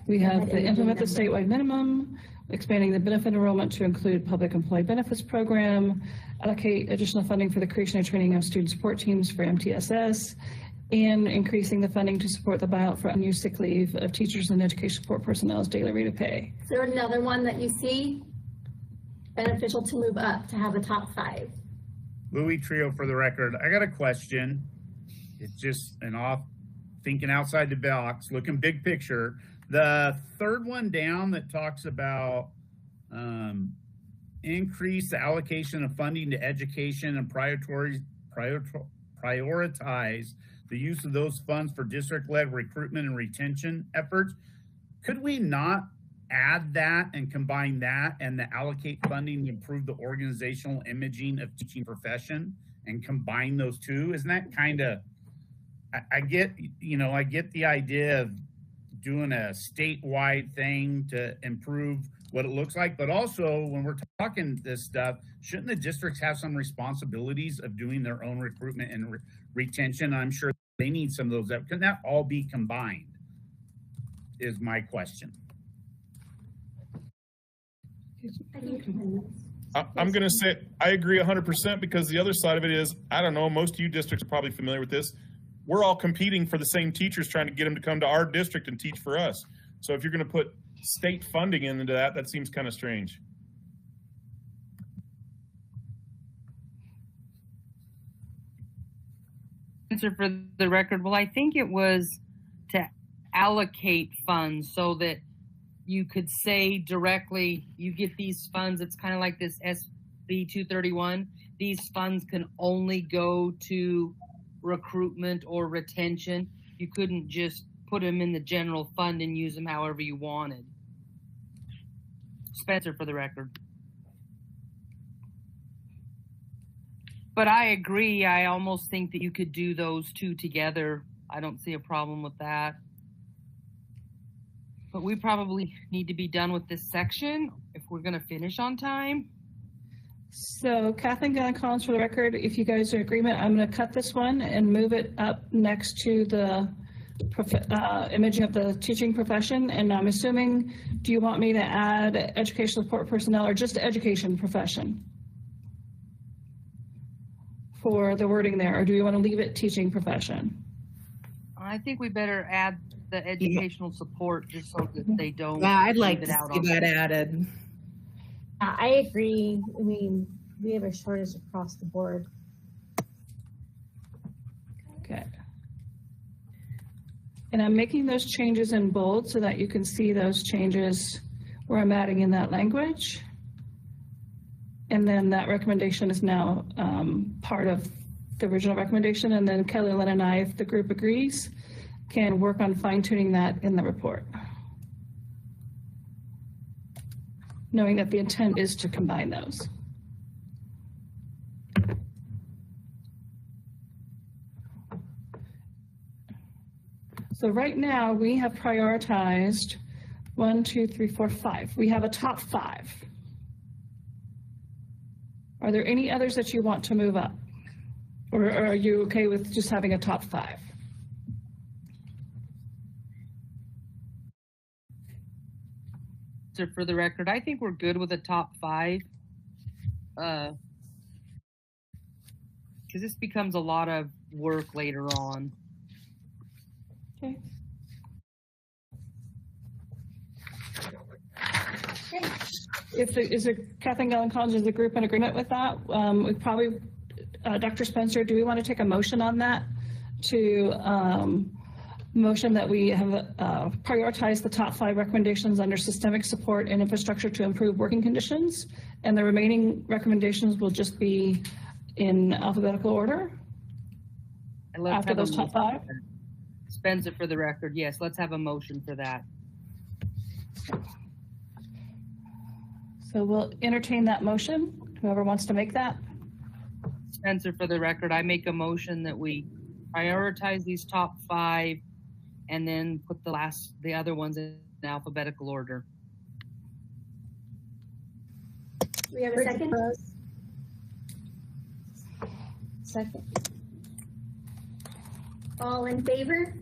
We have the implement the statewide minimum, expanding the benefit enrollment to include public employee benefits program, allocate additional funding for the creation and training of student support teams for MTSS, and increasing the funding to support the buyout for unused sick leave of teachers and education support personnel's daily rate of pay. Is there another one that you see beneficial to move up to have a top 5? Louis Trio for the record. I got a question. It's just thinking outside the box, looking big picture. The third one down that talks about increase the allocation of funding to education and prioritize the use of those funds for district-led recruitment and retention efforts. Could we not add that and combine that and the allocate funding to improve the organizational imaging of teaching profession and combine those two? Isn't that kind of, I get the idea of doing a statewide thing to improve what it looks like, but also when we're talking this stuff, shouldn't the districts have some responsibilities of doing their own recruitment and retention? I'm sure they need some of those. Can that all be combined is my question. I'm going to say I agree 100% because the other side of it is, I don't know, most of you districts are probably familiar with this. We're all competing for the same teachers, trying to get them to come to our district and teach for us. So if you're going to put state funding into that, that seems kind of strange. Answer for the record. Well, I think it was to allocate funds so that you could say directly, you get these funds. It's kind of like this SB 231. These funds can only go to recruitment or retention. You couldn't just put them in the general fund and use them however you wanted. Spencer for the record. But I agree. I almost think that you could do those two together. I don't see a problem with that. But we probably need to be done with this section if we're going to finish on time. So Kathleen Collins for the record, if you guys are in agreement, I'm going to cut this one and move it up next to the imaging of the teaching profession. And I'm assuming, do you want me to add educational support personnel or just education profession for the wording there? Or do you want to leave it teaching profession? I think we better add the educational support just so that they don't. Yeah, I'd like leave to it out see on that there. added. I agree. I mean, we have a shortage across the board. Okay. And I'm making those changes in bold so that you can see those changes where I'm adding in that language. And then that recommendation is now part of the original recommendation. And then Kelly Lynn and I, if the group agrees, can work on fine tuning that in the report, knowing that the intent is to combine those. So right now we have prioritized 1, 2, 3, 4, 5. We have a top 5. Are there any others that you want to move up? Or are you okay with just having a top 5? So for the record, I think we're good with the top 5. Because this becomes a lot of work later on. Okay. Is there Kathleen Gellin Collins, is the group in agreement with that? We probably, Dr. Spencer, do we want to take a motion on that to motion that we have prioritized the top 5 recommendations under systemic support and infrastructure to improve working conditions, and the remaining recommendations will just be in alphabetical order after those top 5? Spencer for the record, yes, let's have a motion for that. So we'll entertain that motion, whoever wants to make that. Spencer for the record, I make a motion that we prioritize these top 5 and then put the other ones in alphabetical order. We have a second? Second. All in favor?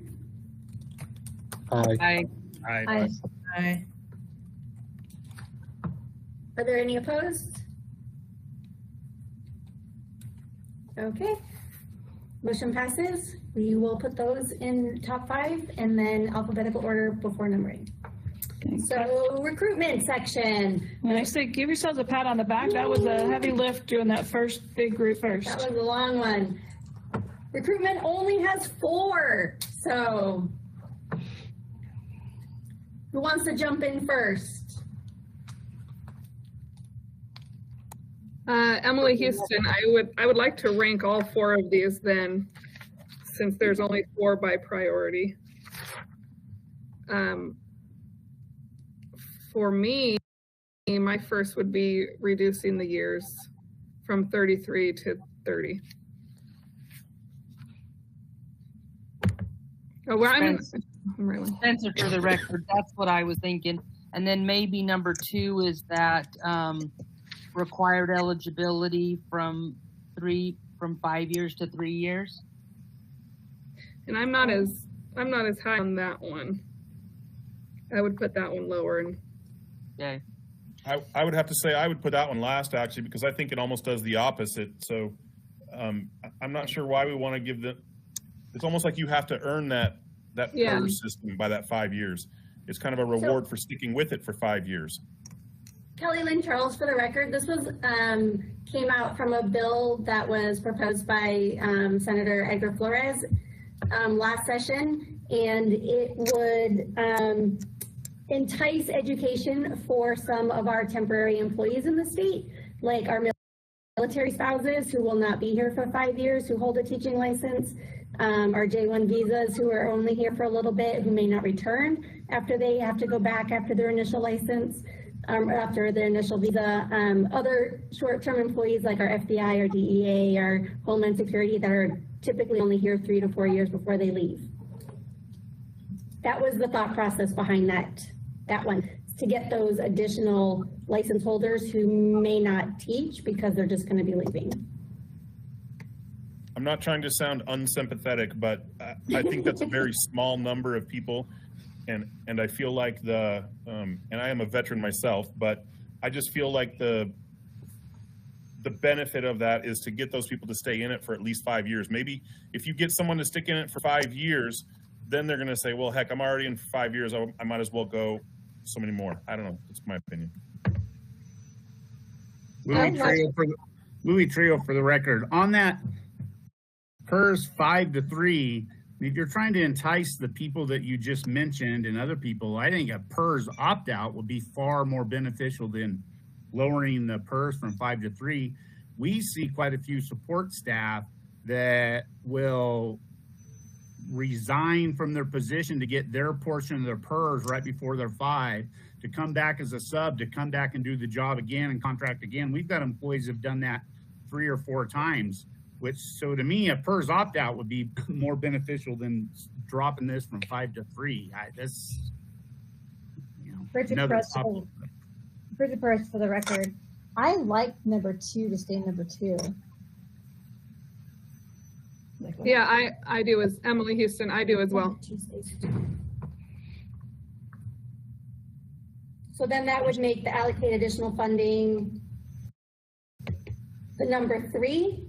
Aye. Aye. Aye. Are there any opposed? Okay. Motion passes. We will put those in top 5 and then alphabetical order before numbering. So recruitment section. And I say, give yourselves a pat on the back. That was a heavy lift doing that first big group first. That was a long one. Recruitment only has 4. So who wants to jump in first? Emily Houston, I would like to rank all 4 of these then, since there's only 4 by priority. For me, my first would be reducing the years from 33 to 30. Oh, well, Spencer, for the record, that's what I was thinking. And then maybe number 2 is that required eligibility from 5 years to 3 years. And I'm not as high on that one. I would put that one lower. And okay. I would have to say I would put that one last, actually, because I think it almost does the opposite. So I'm not sure why we want to give them. It's almost like you have to earn that PERS system by that 5 years. It's kind of a reward for sticking with it for 5 years. Kelly Lynn Charles, for the record, this was came out from a bill that was proposed by Senator Edgar Flores last session, and it would entice education for some of our temporary employees in the state, like our military spouses who will not be here for 5 years, who hold a teaching license, our J-1 visas who are only here for a little bit, who may not return after they have to go back after their initial license, after their initial visa, other short-term employees like our FBI or DEA or Homeland Security that are typically only here 3 to 4 years before they leave. That was the thought process behind that one, to get those additional license holders who may not teach because they're just going to be leaving. I'm not trying to sound unsympathetic, but I think that's a very small number of people. And I feel like and I am a veteran myself, but I just feel like the benefit of that is to get those people to stay in it for at least 5 years. Maybe if you get someone to stick in it for 5 years, then they're going to say, well, heck, I'm already in for 5 years. I might as well go so many more. I don't know. That's my opinion. Louis Trio, for the record, on that PERS 5 to 3, if you're trying to entice the people that you just mentioned and other people, I think a PERS opt-out would be far more beneficial than lowering the PERS from 5 to 3. We see quite a few support staff that will resign from their position to get their portion of their PERS right before they're 5, to come back as a sub, to come back and do the job again and contract again. We've got employees who've done that 3 or 4 times. So to me, a PERS opt-out would be more beneficial than dropping this from 5 to 3. That's, Bridget Perez, for the record, I like number 2 to stay number 2. Yeah, I do as Emily Houston. I do as well. So then that would make the allocate additional funding the number 3.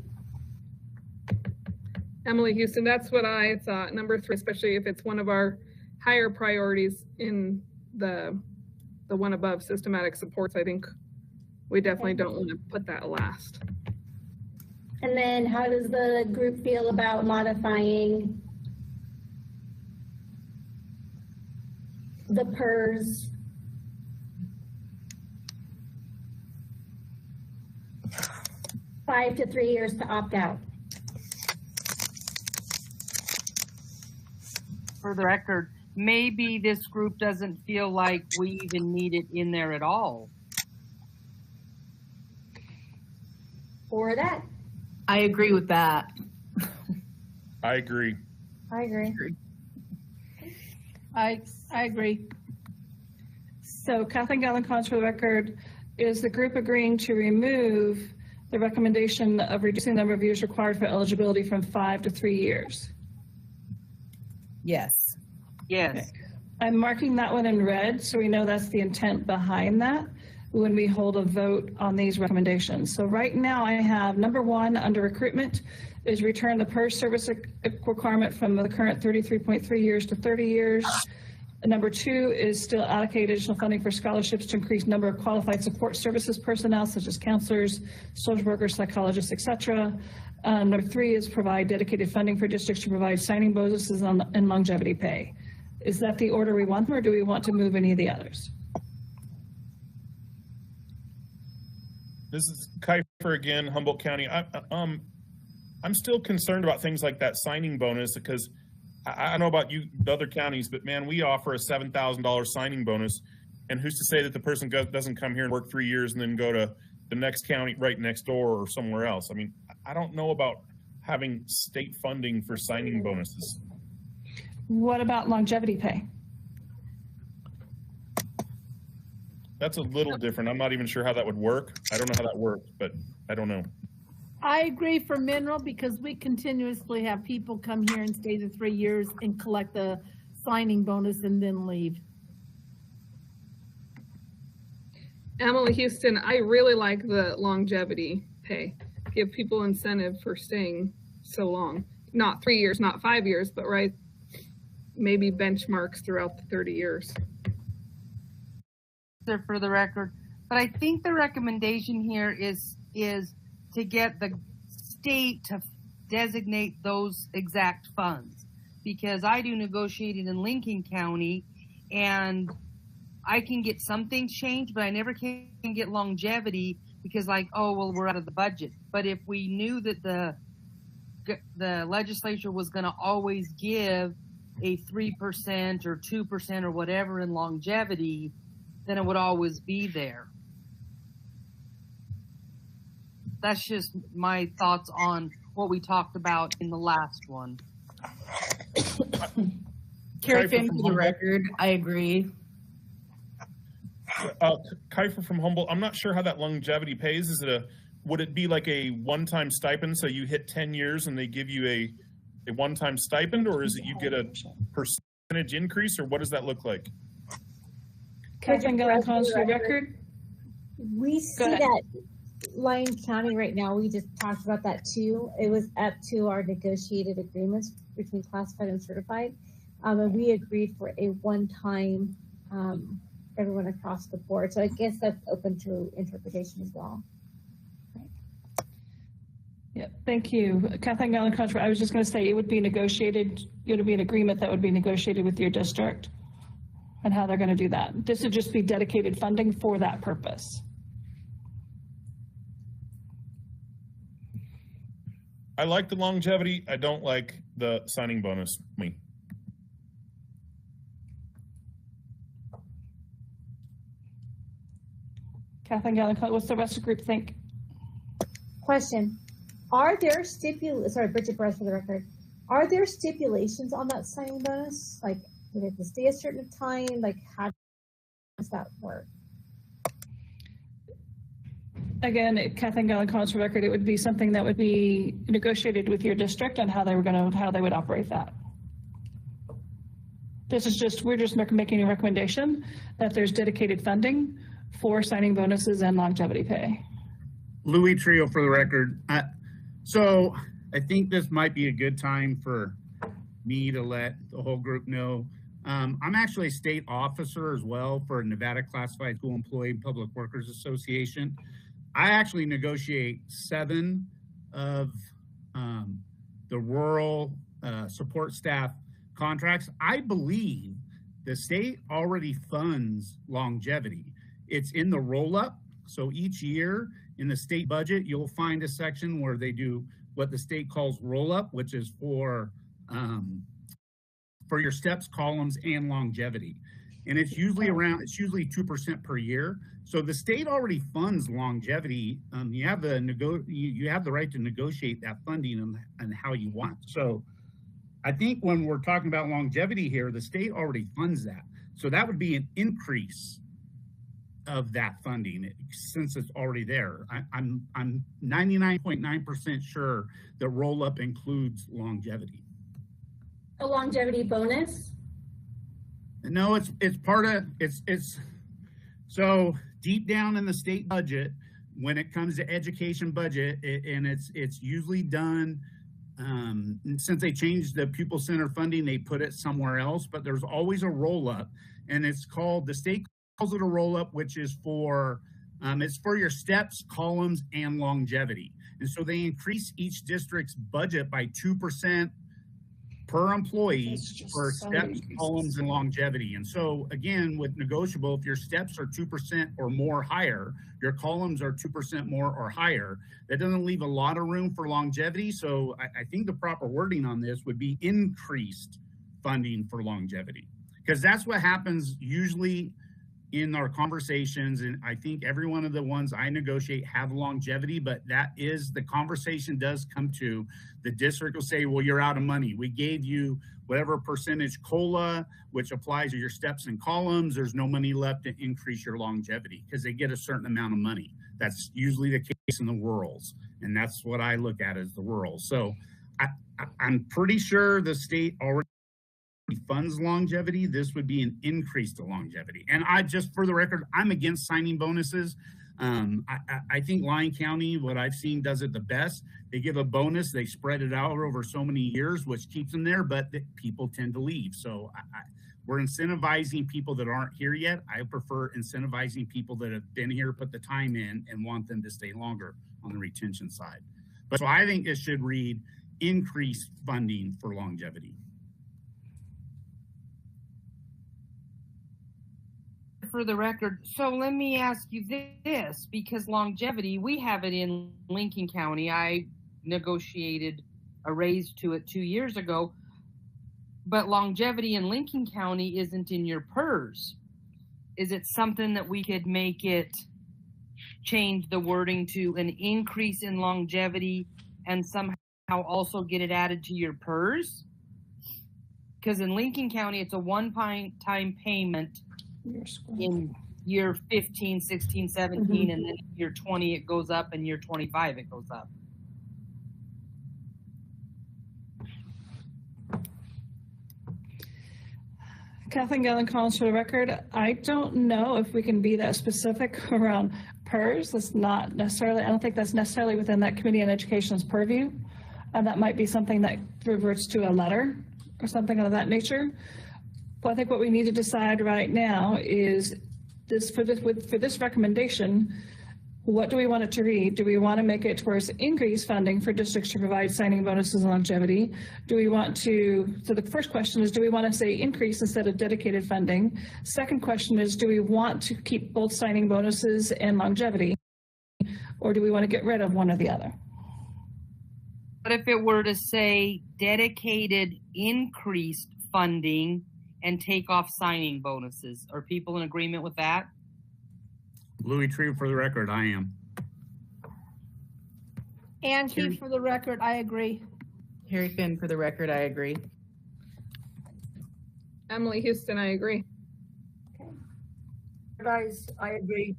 Emily Houston, that's what I thought. Number 3, especially if it's one of our higher priorities in the one above, systematic supports. I think we definitely don't want to put that last. And then how does the group feel about modifying the PERS? Five to 3 years to opt out. For the record, maybe this group doesn't feel like we even need it in there at all. Or that. I agree with that. I agree. I agree. I agree. So Kathleen Gallen-Collins, for the record, is the group agreeing to remove the recommendation of reducing the number of years required for eligibility from 5 to 3 years? Yes. Yes. Okay. I'm marking that one in red so we know that's the intent behind that when we hold a vote on these recommendations. So right now I have number 1 under recruitment is return the PERS service requirement from the current 33.3 years to 30 years. And number 2 is still allocate additional funding for scholarships to increase number of qualified support services personnel, such as counselors, social workers, psychologists, etc. Number 3 is provide dedicated funding for districts to provide signing bonuses and longevity pay. Is that the order we want, or do we want to move any of the others? This is Kiefer again, Humboldt County. I'm still concerned about things like that signing bonus, because I don't know about you, the other counties, but man, we offer a $7,000 signing bonus, and who's to say that the person doesn't come here and work 3 years and then go to the next county right next door or somewhere else? I mean, I don't know about having state funding for signing bonuses. What about longevity pay? That's a little different. I'm not even sure how that would work. I don't know how that works, but I don't know. I agree for mineral, because we continuously have people come here and stay the 3 years and collect the signing bonus and then leave. Emily Houston, I really like the longevity pay. Give people incentive for staying so long. Not 3 years, not 5 years, but right, maybe benchmarks throughout the 30 years. For the record, but I think the recommendation here is to get the state to designate those exact funds, because I do negotiating in Lincoln County, and I can get some things changed, but I never can get longevity, because like, oh, well, we're out of the budget. But if we knew that the legislature was going to always give a 3% or 2% or whatever in longevity, then it would always be there. That's just my thoughts on what we talked about in the last one. Carrie Finn, for the record, I agree. Kiefer from Humboldt, I'm not sure how that longevity pays. Would it be like a one-time stipend, so you hit 10 years and they give you a one-time stipend, or is it you get a percentage increase, or what does that look like? Catherine Gallincon, for the record. We see that Lyon County right now, we just talked about that too. It was up to our negotiated agreements between classified and certified. And we agreed for a one-time, everyone across the board. So I guess that's open to interpretation as well. Yeah, thank you. Kathleen Gallincon, I was just going to say it would be negotiated, it would be an agreement that would be negotiated with your district and how they're going to do that. This would just be dedicated funding for that purpose. I like the longevity. I don't like the signing bonus. Me. Kathleen Gallincon, what's the rest of the group think? Question. Are there sorry, Bridget Perez for the record. Are there stipulations on that signing bonus? Like, do they have to stay a certain time? Like, how does that work? Again, Kathleen Gallincon, for the record, it would be something that would be negotiated with your district on how they would operate that. This is just, we're just making a recommendation that there's dedicated funding for signing bonuses and longevity pay. Louis Trio for the record. So I think this might be a good time for me to let the whole group know. I'm actually a state officer as well for Nevada Classified School Employee Public Workers Association. I actually negotiate 7 of the rural support staff contracts. I believe the state already funds longevity. It's in the roll-up. So each year in the state budget, you'll find a section where they do what the state calls roll-up, which is for your steps, columns, and longevity. And it's usually 2% per year. So the state already funds longevity. You have the right to negotiate that funding and how you want. So I think when we're talking about longevity here, the state already funds that. So that would be an increase of that funding since it's already there. I'm 99.9% sure that roll-up includes longevity. A longevity bonus? No, it's part of it's so deep down in the state budget when it comes to education budget, and it's usually done since they changed the pupil center funding, they put it somewhere else, but there's always a roll up, and it's called, the state calls it a roll up, which is for, it's for your steps, columns, and longevity. And so they increase each district's budget by 2% per employee for steps, columns, and longevity. And so again, with negotiable, if your steps are 2% or more higher, your columns are 2% more or higher, that doesn't leave a lot of room for longevity. So I think the proper wording on this would be increased funding for longevity, because that's what happens usually in our conversations. And I think every one of the ones I negotiate have longevity, but that is, the conversation does come to, the district will say, well, you're out of money. We gave you whatever percentage COLA, which applies to your steps and columns. There's no money left to increase your longevity, because they get a certain amount of money. That's usually the case in the rurals. And that's what I look at as the rural. So I'm pretty sure the state already funds longevity. This would be an increase to longevity. And I just, for the record, I'm against signing bonuses. I think Lyon County, what I've seen, does it the best. They give a bonus, they spread it out over so many years, which keeps them there, but people tend to leave. So we're incentivizing people that aren't here yet. I prefer incentivizing people that have been here, put the time in, and want them to stay longer on the retention side. But so I think it should read increased funding for longevity. For the record, so let me ask you this, because longevity, we have it in Lincoln County. I negotiated a raise to it 2 years ago, but longevity in Lincoln County isn't in your PERS. Is it something that we could make it change the wording to an increase in longevity and somehow also get it added to your PERS? Because in Lincoln County, it's a one-time payment in year 15, 16, 17, and then year 20 it goes up, and year 25 it goes up. Kathleen Gallon Collins for the record. I don't know if we can be that specific around PERS. That's not necessarily, I don't think that's necessarily within that Committee on Education's purview. And that might be something that reverts to a letter or something of that nature. Well, I think what we need to decide right now is this, for this recommendation, what do we want it to read? Do we want to make it towards increased funding for districts to provide signing bonuses and longevity? Do we want to, so the first question is, do we want to say increase instead of dedicated funding? Second question is, do we want to keep both signing bonuses and longevity? Or do we want to get rid of one or the other? But if it were to say dedicated increased funding and take off signing bonuses, are people in agreement with that? Louis Tree, for the record, I am. And Keith, for the record, I agree. Harry Finn, for the record, I agree. Emily Houston, I agree. Guys, I agree.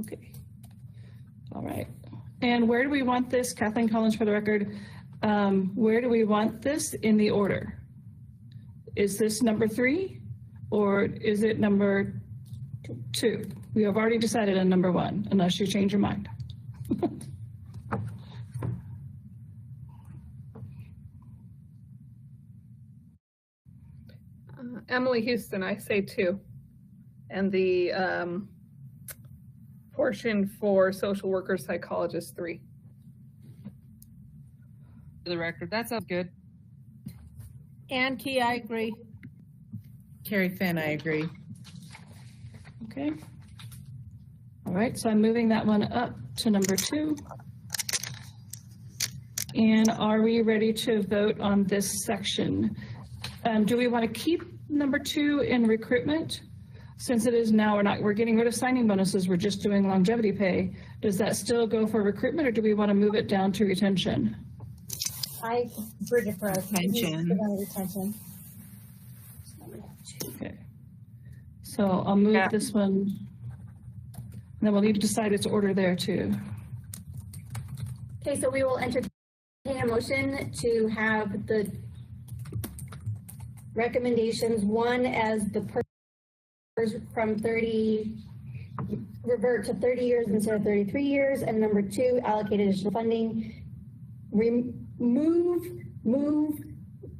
Okay. All right. And where do we want this? Kathleen Collins, for the record. Where do we want this in the order? Is this number 3 or is it number 2? We have already decided on number 1, unless you change your mind. Emily Houston, I say 2. And the portion for social workers, psychologists, 3. For the record, that sounds good. And Key, I agree. Carrie Finn, I agree. Okay. All right, so I'm moving that one up to number 2. And are we ready to vote on this section? Do we want to keep number 2 in recruitment? Since it is now, we're getting rid of signing bonuses, we're just doing longevity pay. Does that still go for recruitment, or do we want to move it down to retention? Bridget Perez. Retention. Okay. So I'll move this one. And then we'll need to decide its order there too. Okay, so we will entertain a motion to have the recommendations, 1 as the PERS from 30 revert to 30 years instead of 33 years. And number 2, allocate additional funding. Move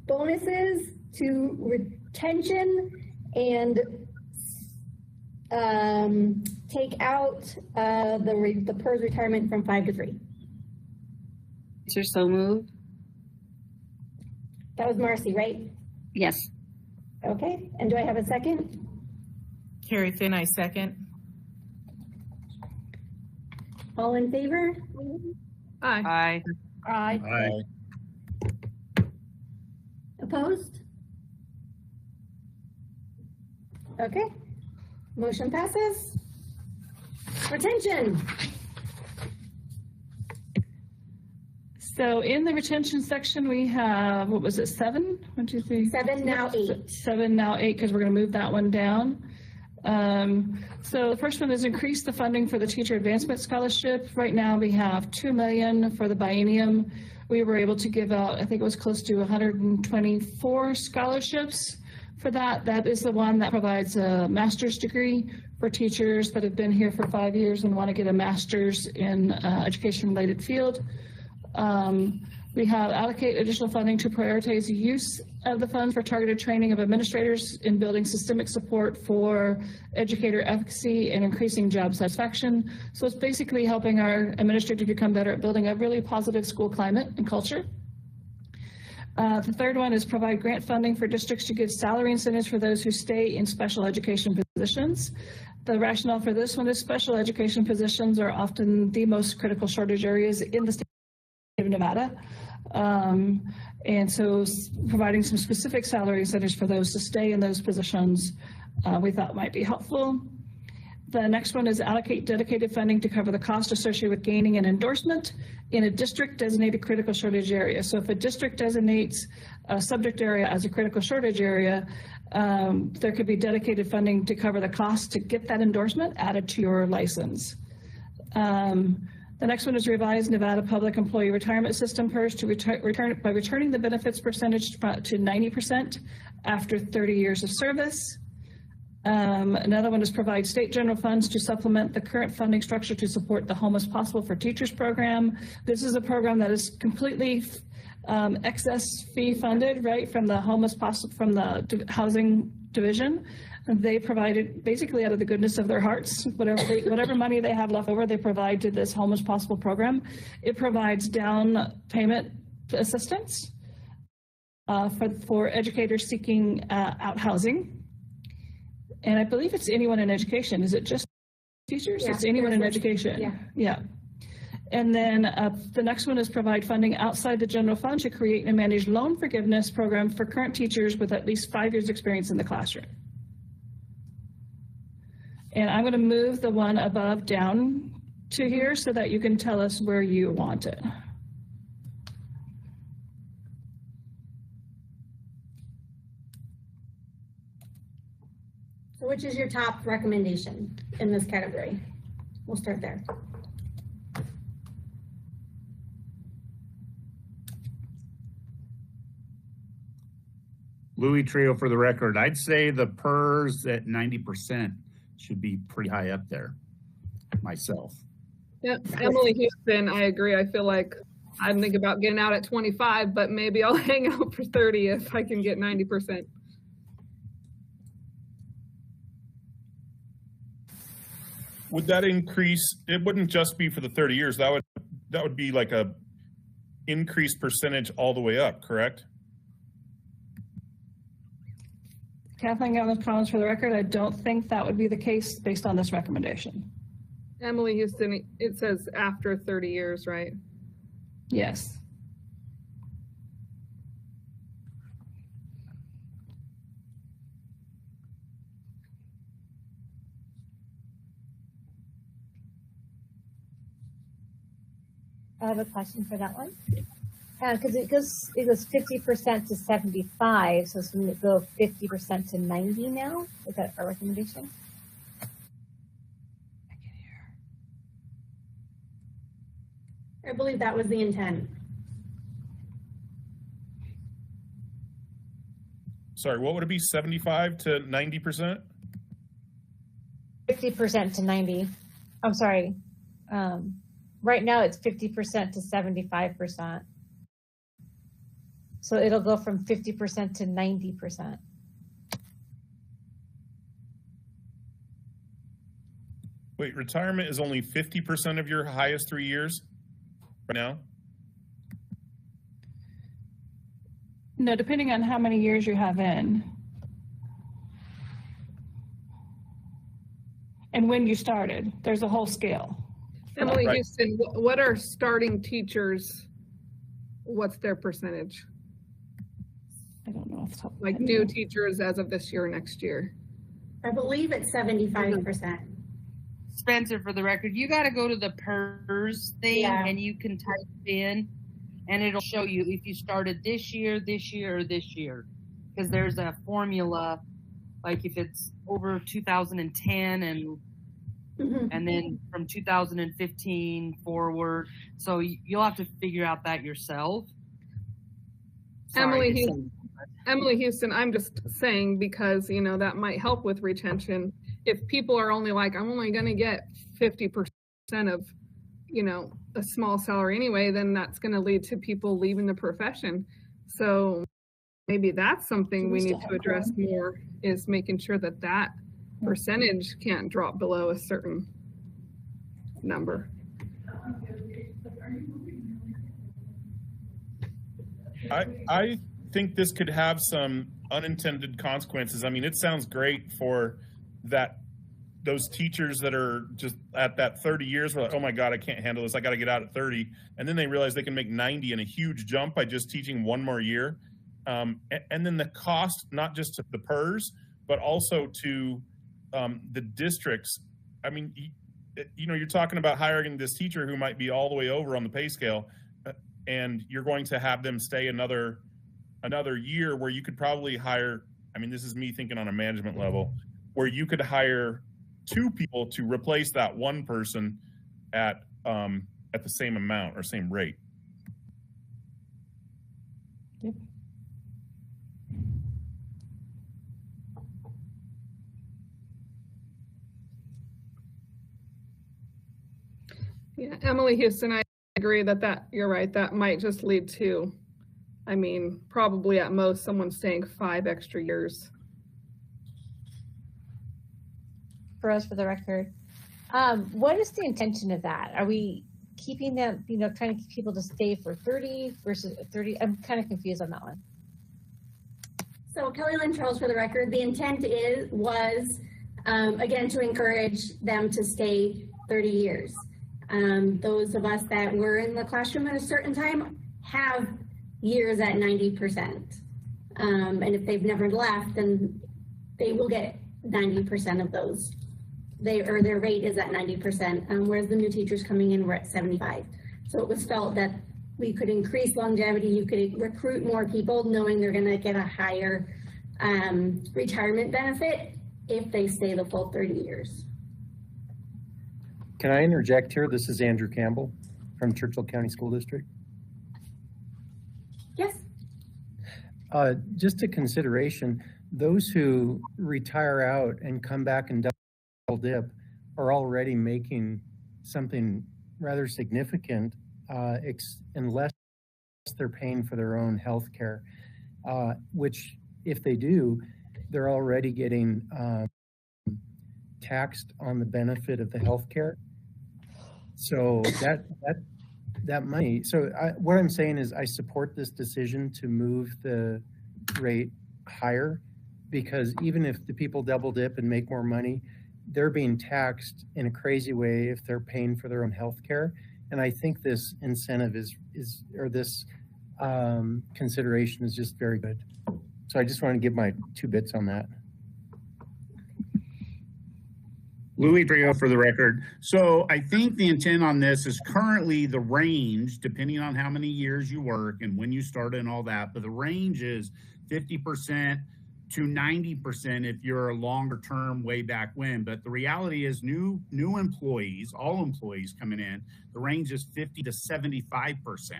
bonuses to retention and take out the PERS retirement from 5 to 3. Teacher, so moved. That was Marcy, right? Yes. Okay, and do I have a second? Carrie Finn, I second. All in favor? Aye. Aye. Aye. Opposed? Okay, motion passes. Retention. So in the retention section, we have, what was it, 7? 1, 2, 3. 7, now 8. 7, now 8, because we're going to move that one down. So the first one is increase the funding for the Teacher Advancement Scholarship. Right now we have $2 million for the biennium. We were able to give out, I think it was close to 124 scholarships for that. That is the one that provides a master's degree for teachers that have been here for 5 years and want to get a master's in education-related field. We have allocate additional funding to prioritize the use of the funds for targeted training of administrators in building systemic support for educator efficacy and increasing job satisfaction. So it's basically helping our administrators become better at building a really positive school climate and culture. The third one is provide grant funding for districts to give salary incentives for those who stay in special education positions. The rationale for this one is special education positions are often the most critical shortage areas in the state of Nevada. And so providing some specific salary incentives for those to stay in those positions we thought might be helpful. The next one is allocate dedicated funding to cover the cost associated with gaining an endorsement in a district designated critical shortage area. So if a district designates a subject area as a critical shortage area, there could be dedicated funding to cover the cost to get that endorsement added to your license. The next one is revise Nevada Public Employee Retirement System PERS to returning the benefits percentage to 90% after 30 years of service. Another one is provide state general funds to supplement the current funding structure to support the Home as Possible for Teachers program. This is a program that is completely excess fee funded, right, from the Home as Possible, from the housing division. They provided basically out of the goodness of their hearts, whatever money they have left over, they provide to this Home as Possible program. It provides down payment assistance for educators seeking out housing. And I believe it's anyone in education. Is it just teachers? Yeah, it's anyone in education. Yeah. And then the next one is provide funding outside the general fund to create and manage loan forgiveness program for current teachers with at least 5 years experience in the classroom. And I'm going to move the one above down to here so that you can tell us where you want it. So which is your top recommendation in this category? We'll start there. Louis Trio for the record. I'd say the PERS at 90% should be pretty high up there myself. Yep, Emily Houston, I agree. I feel like I'm thinking about getting out at 25, but maybe I'll hang out for 30 if I can get 90%. Would that increase? It wouldn't just be for the 30 years. That would be like a increased percentage all the way up, correct? Kathleen Collins for the record, I don't think that would be the case based on this recommendation. Emily Houston, it says after 30 years, right? Yes. I have a question for that one. Because it goes 50% to 75, so it's going to go 50% to 90 now. Is that our recommendation? I believe that was the intent. Sorry, what would it be? 75 to 90%? 50% to 90. I'm sorry. Right now it's 50% to 75%. So it'll go from 50% to 90%. Wait, retirement is only 50% of your highest 3 years right now? No, depending on how many years you have in. And when you started, there's a whole scale. Emily Right. Houston, what are starting teachers? What's their percentage? I don't know off the top of my Like head. new teachers as of this year, next year? I believe it's 75%. Spencer, for the record, you got to go to the PERS thing Yeah. and you can type in and it'll show you if you started this year, or this year. Because there's a formula, like if it's over 2010 and then from 2015 forward. So you'll have to figure out that yourself. Emily Houston, I'm just saying because, you know, that might help with retention. If people are only like, I'm only going to get 50% of, you know, a small salary anyway, then that's going to lead to people leaving the profession. So maybe that's something we need to address more, is making sure that that percentage can't drop below a certain number. I think this could have some unintended consequences. I mean, it sounds great for those teachers that are just at that 30 years were like, oh my God, I can't handle this. I got to get out at 30. And then they realize they can make 90 in a huge jump by just teaching one more year. And then the cost, not just to the PERS, but also to the districts. I mean, you know, you're talking about hiring this teacher who might be all the way over on the pay scale, and you're going to have them stay another year where you could probably hire, I mean, this is me thinking on a management level, where you could hire 2 people to replace that one person at the same amount or same rate. Yep. Yeah, Emily Houston, I agree that you're right. That might just lead to, I mean, probably at most someone staying 5 extra years. For us, for the record, what is the intention of that? Are we keeping them, you know, trying to keep people to stay for 30 versus 30? I'm kind of confused on that one. So Kelly Lynn Charles, for the record, the intent was again, to encourage them to stay 30 years. Those of us that were in the classroom at a certain time have years at 90%. And if they've never left, then they will get 90% of those. Their rate is at 90%, whereas the new teachers coming in were at 75. So it was felt that we could increase longevity, you could recruit more people knowing they're gonna get a higher retirement benefit if they stay the full 30 years. Can I interject here? This is Andrew Campbell from Churchill County School District. Yes. Just a consideration, those who retire out and come back and double dip are already making something rather significant unless they're paying for their own health care, which if they do, they're already getting taxed on the benefit of the health care. So that money, so what I'm saying is I support this decision to move the rate higher, because even if the people double dip and make more money, they're being taxed in a crazy way if they're paying for their own health care. And I think this incentive or this consideration is just very good. So I just want to give my 2 bits on that. Louis Trio for the record. So I think the intent on this is currently the range, depending on how many years you work and when you started and all that, but the range is 50% to 90% if you're a longer term way back when. But the reality is new employees, all employees coming in, the range is 50 to 75%.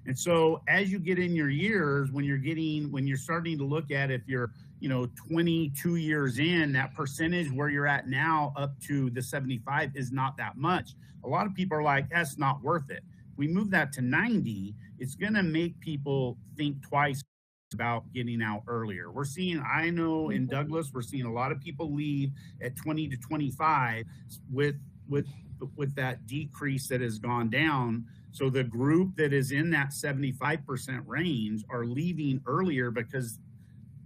And so as you get in your years, when you're starting to look at if you're 22 years in, that percentage where you're at now up to the 75 is not that much. A lot of people are like, that's not worth it. We move that to 90, it's going to make people think twice about getting out earlier. I know in Douglas, we're seeing a lot of people leave at 20 to 25 with that decrease that has gone down. So the group that is in that 75% range are leaving earlier because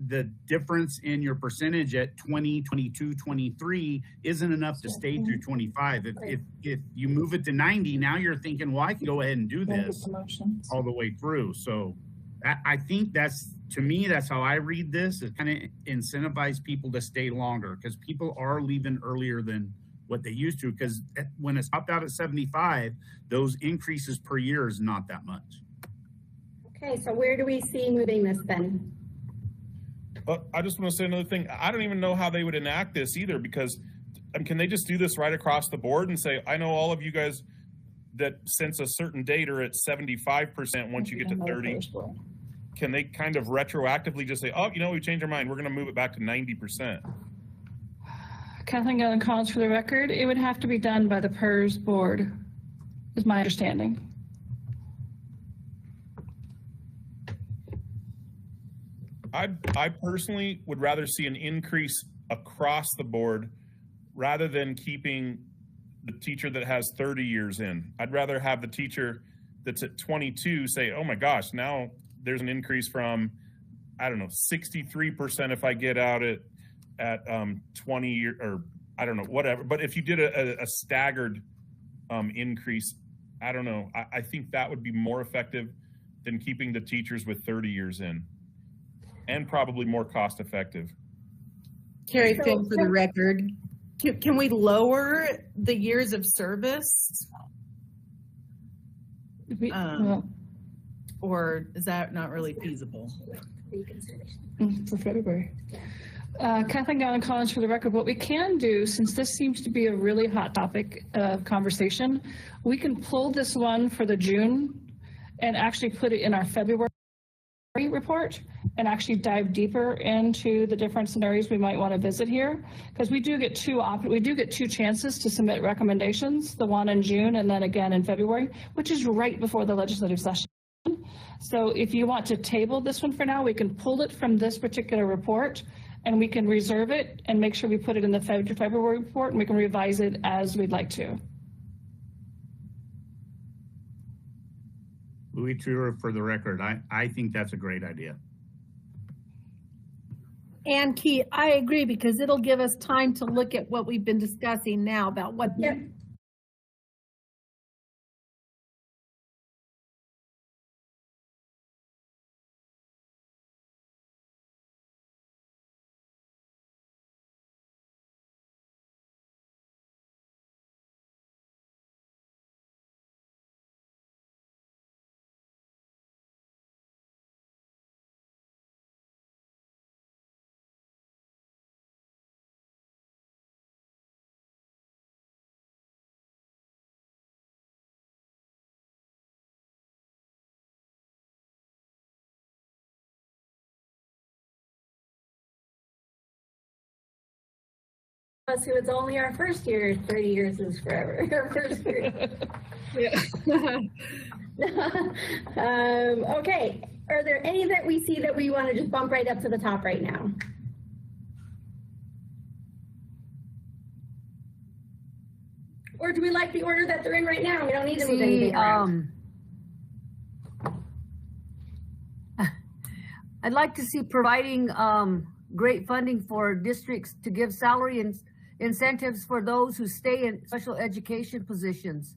the difference in your percentage at 20, 22, 23 isn't enough to stay through 25. If you move it to 90, now you're thinking, well, I can go ahead and do this all the way through. So I think to me, that's how I read this. It kind of incentivizes people to stay longer because people are leaving earlier than what they used to, because when it's topped out at 75, those increases per year is not that much. Okay, so where do we see moving this then? I just want to say another thing. I don't even know how they would enact this either, because can they just do this right across the board and say, I know all of you guys that since a certain date are at 75% once you get to 30. Can they kind of retroactively just say, oh, we changed our mind, we're going to move it back to 90%? Kathleen Gallon-Collins, for the record, it would have to be done by the PERS board, is my understanding. I personally would rather see an increase across the board rather than keeping the teacher that has 30 years in. I'd rather have the teacher that's at 22 say, oh my gosh, now there's an increase from, I don't know, 63% if I get out at 20 or I don't know, whatever. But if you did a staggered increase, I don't know. I think that would be more effective than keeping the teachers with 30 years in, and probably more cost effective. Carrie Finn, for the record, can we lower the years of service? Or is that not really feasible? For February. Kathleen Gallon-Collins, for the record, what we can do, since this seems to be a really hot topic of conversation, we can pull this one for the June and actually put it in our February report and actually dive deeper into the different scenarios we might want to visit here, because we do get two chances to submit recommendations, the one in June and then again in February, which is right before the legislative session. So if you want to table this one for now, we can pull it from this particular report and we can reserve it and make sure we put it in the February report, and we can revise it as we'd like to. Louis Truer, for the record, I think that's a great idea. And Key, I agree, because it'll give us time to look at what we've been discussing now about what Us who it's only our first year, 30 years is forever. Our first year. Okay, are there any that we see that we want to just bump right up to the top right now? Or do we like the order that they're in right now? We don't need to move anything around. I'd like to see providing great funding for districts to give salary and incentives for those who stay in special education positions.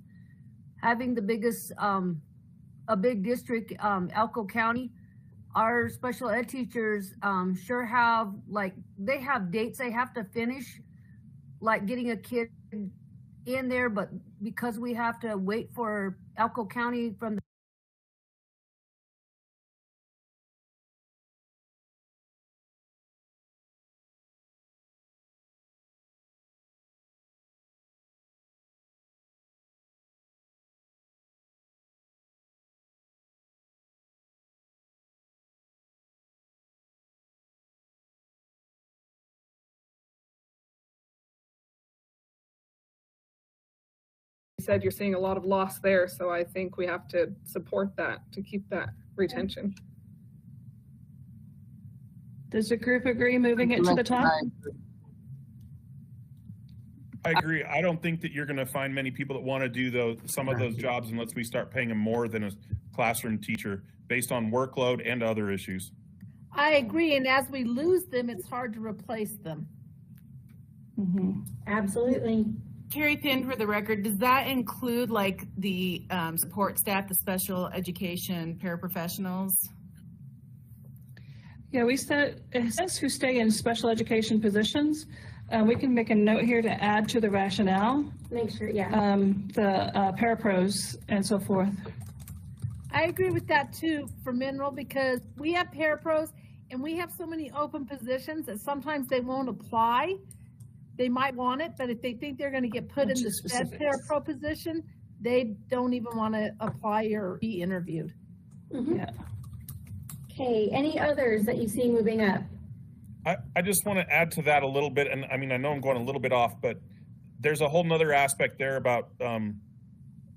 Having the biggest, a big district, Elko County, our special ed teachers sure have, like, they have dates they have to finish, like getting a kid in there, but because we have to wait for Elko County from the said, you're seeing a lot of loss there. So I think we have to support that to keep that retention. Does the group agree moving it to the top? I agree. I don't think that you're going to find many people that want to do some of those jobs unless we start paying them more than a classroom teacher based on workload and other issues. I agree, and as we lose them, it's hard to replace them. Absolutely. Carrie Finn, for the record, does that include like the support staff, the special education paraprofessionals? Yeah, it says who stay in special education positions. We can make a note here to add to the rationale. Make sure, yeah. The parapros and so forth. I agree with that too for mineral, because we have parapros and we have so many open positions that sometimes they won't apply. They might want it, but if they think they're going to get put in the sped parapro position, they don't even want to apply or be interviewed. Yeah. Okay, any others that you see moving up? I just want to add to that a little bit, and I mean, I know I'm going a little bit off, but there's a whole nother aspect there about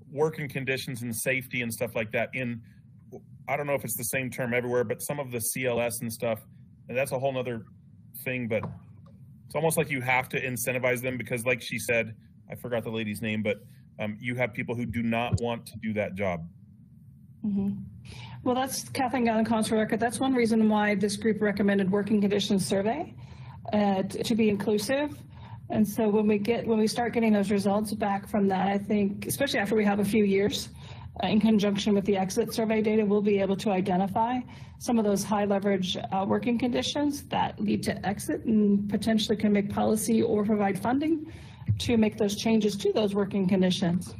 working conditions and safety and stuff like that in, I don't know if it's the same term everywhere, but some of the CLS and stuff, and that's a whole nother thing, but it's almost like you have to incentivize them because like she said, I forgot the lady's name, but you have people who do not want to do that job. Well, that's Kathleen Gallincons for record. That's one reason why this group recommended working conditions survey to be inclusive. And so when we start getting those results back from that, I think, especially after we have a few years, in conjunction with the exit survey data, we'll be able to identify some of those high leverage working conditions that lead to exit and potentially can make policy or provide funding to make those changes to those working conditions.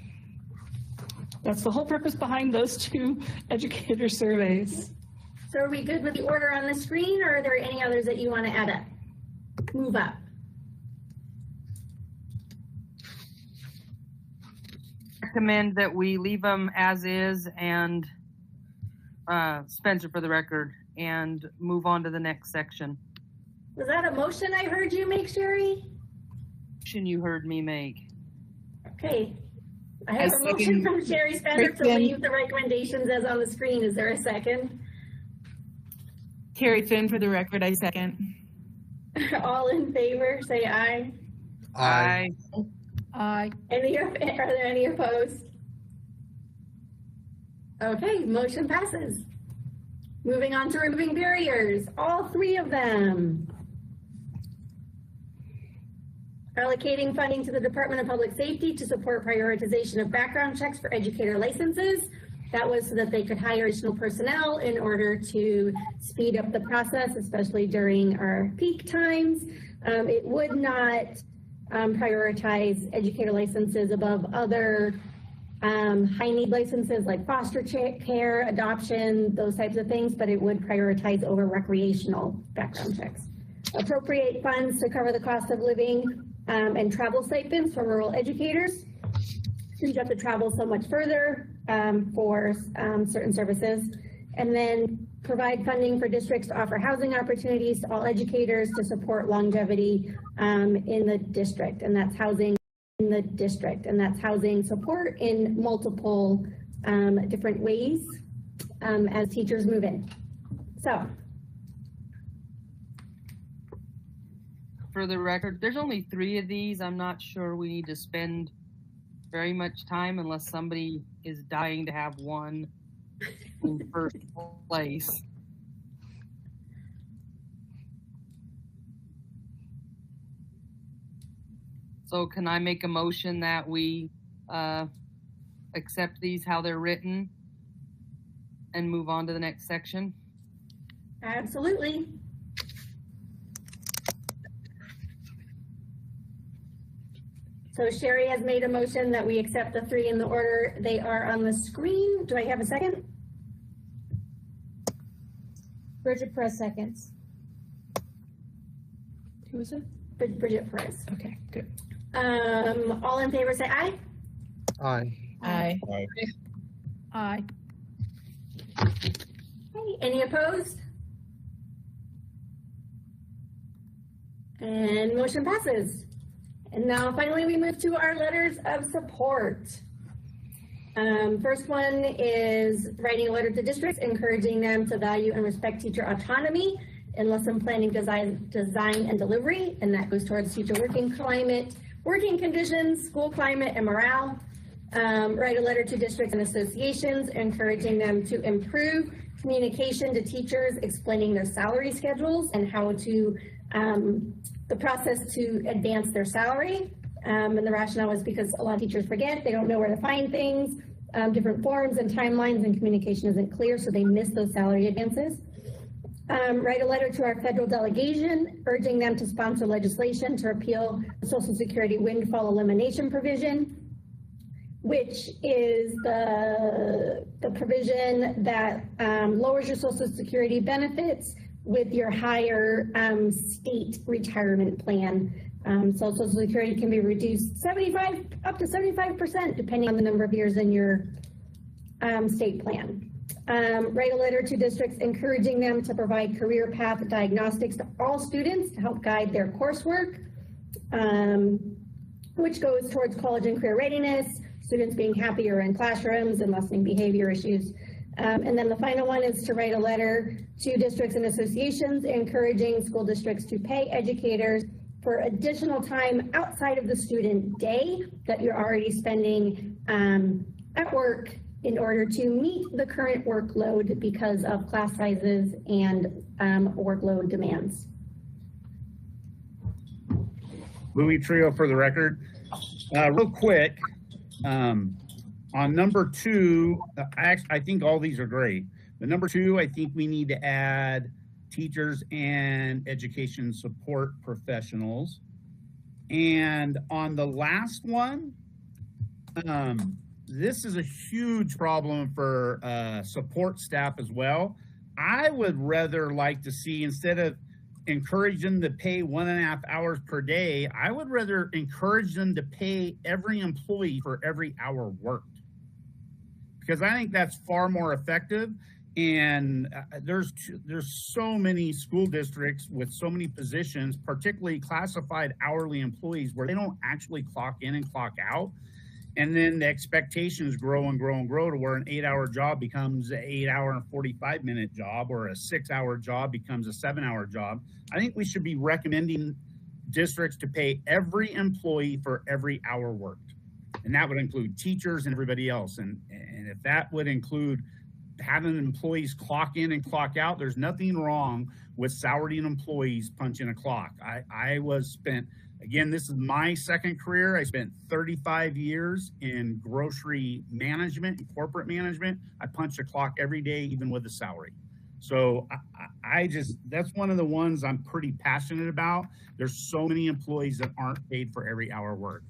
That's the whole purpose behind those two educator surveys. So are we good with the order on the screen, or are there any others that you want to add up? Move up. Recommend that we leave them as is and Spencer for the record and move on to the next section. Was that a motion I heard you make, Sherry? Motion you heard me make. Okay. I have a motion from Sherry Spencer to leave the recommendations as on the screen. Is there a second? Carrie Finn, for the record, I second. All in favor, say aye. Aye. Aye. Are there any opposed? Okay, motion passes. Moving on to removing barriers, all three of them. Allocating funding to the Department of Public Safety to support prioritization of background checks for educator licenses. That was so that they could hire additional personnel in order to speed up the process, especially during our peak times. It would not prioritize educator licenses above other high need licenses like foster care, adoption, those types of things, but it would prioritize over recreational background checks. Appropriate funds to cover the cost of living and travel stipends for rural educators, since you have to travel so much further for certain services. And then provide funding for districts to offer housing opportunities to all educators to support longevity in the district. And that's housing in the district. And that's housing support in multiple different ways as teachers move in. So. For the record, there's only 3 of these. I'm not sure we need to spend very much time unless somebody is dying to have one in first place. So can I make a motion that we accept these how they're written and move on to the next section? Absolutely. So Sherry has made a motion that we accept the 3 in the order they are on the screen. Do I have a second? Bridget Press seconds. Who is it? Bridget Perez. Okay, good. All in favor say aye. Aye. Aye. Aye. Aye. Okay, any opposed? And motion passes. And now finally we move to our letters of support. First one is writing a letter to districts encouraging them to value and respect teacher autonomy in lesson planning, design and delivery, and that goes towards teacher working climate, working conditions, school climate, and morale. Write a letter to districts and associations encouraging them to improve communication to teachers, explaining their salary schedules and how to, the process to advance their salary. And the rationale is because a lot of teachers forget, they don't know where to find things, different forms and timelines, and communication isn't clear, so they miss those salary advances. Write a letter to our federal delegation, urging them to sponsor legislation to repeal the Social Security windfall elimination provision, which is the provision that lowers your Social Security benefits with your higher state retirement plan. So Social Security can be reduced up to 75%, depending on the number of years in your state plan. Write a letter to districts encouraging them to provide career path diagnostics to all students to help guide their coursework, which goes towards college and career readiness, students being happier in classrooms and lessening behavior issues. And then the final one is to write a letter to districts and associations encouraging school districts to pay educators for additional time outside of the student day that you're already spending at work in order to meet the current workload because of class sizes and workload demands. Louis Trio for the record. Real quick, on number 2, I think all these are great. But number 2, I think we need to add teachers and education support professionals. And on the last one, this is a huge problem for support staff as well. I would rather like to see, instead of encourage them to pay 1.5 hours per day, I would rather encourage them to pay every employee for every hour worked, because I think that's far more effective. And there's so many school districts with so many positions, particularly classified hourly employees, where they don't actually clock in and clock out. And then the expectations grow and grow and grow to where an 8-hour job becomes an 8-hour and 45-minute job, or a 6-hour job becomes a 7-hour job. I think we should be recommending districts to pay every employee for every hour worked. And that would include teachers and everybody else. And if that would include having employees clock in and clock out, there's nothing wrong with salaried employees punching a clock. I was spent, again, this is my second career. I spent 35 years in grocery management and corporate management. I punched a clock every day, even with a salary. So that's one of the ones I'm pretty passionate about. There's so many employees that aren't paid for every hour worked.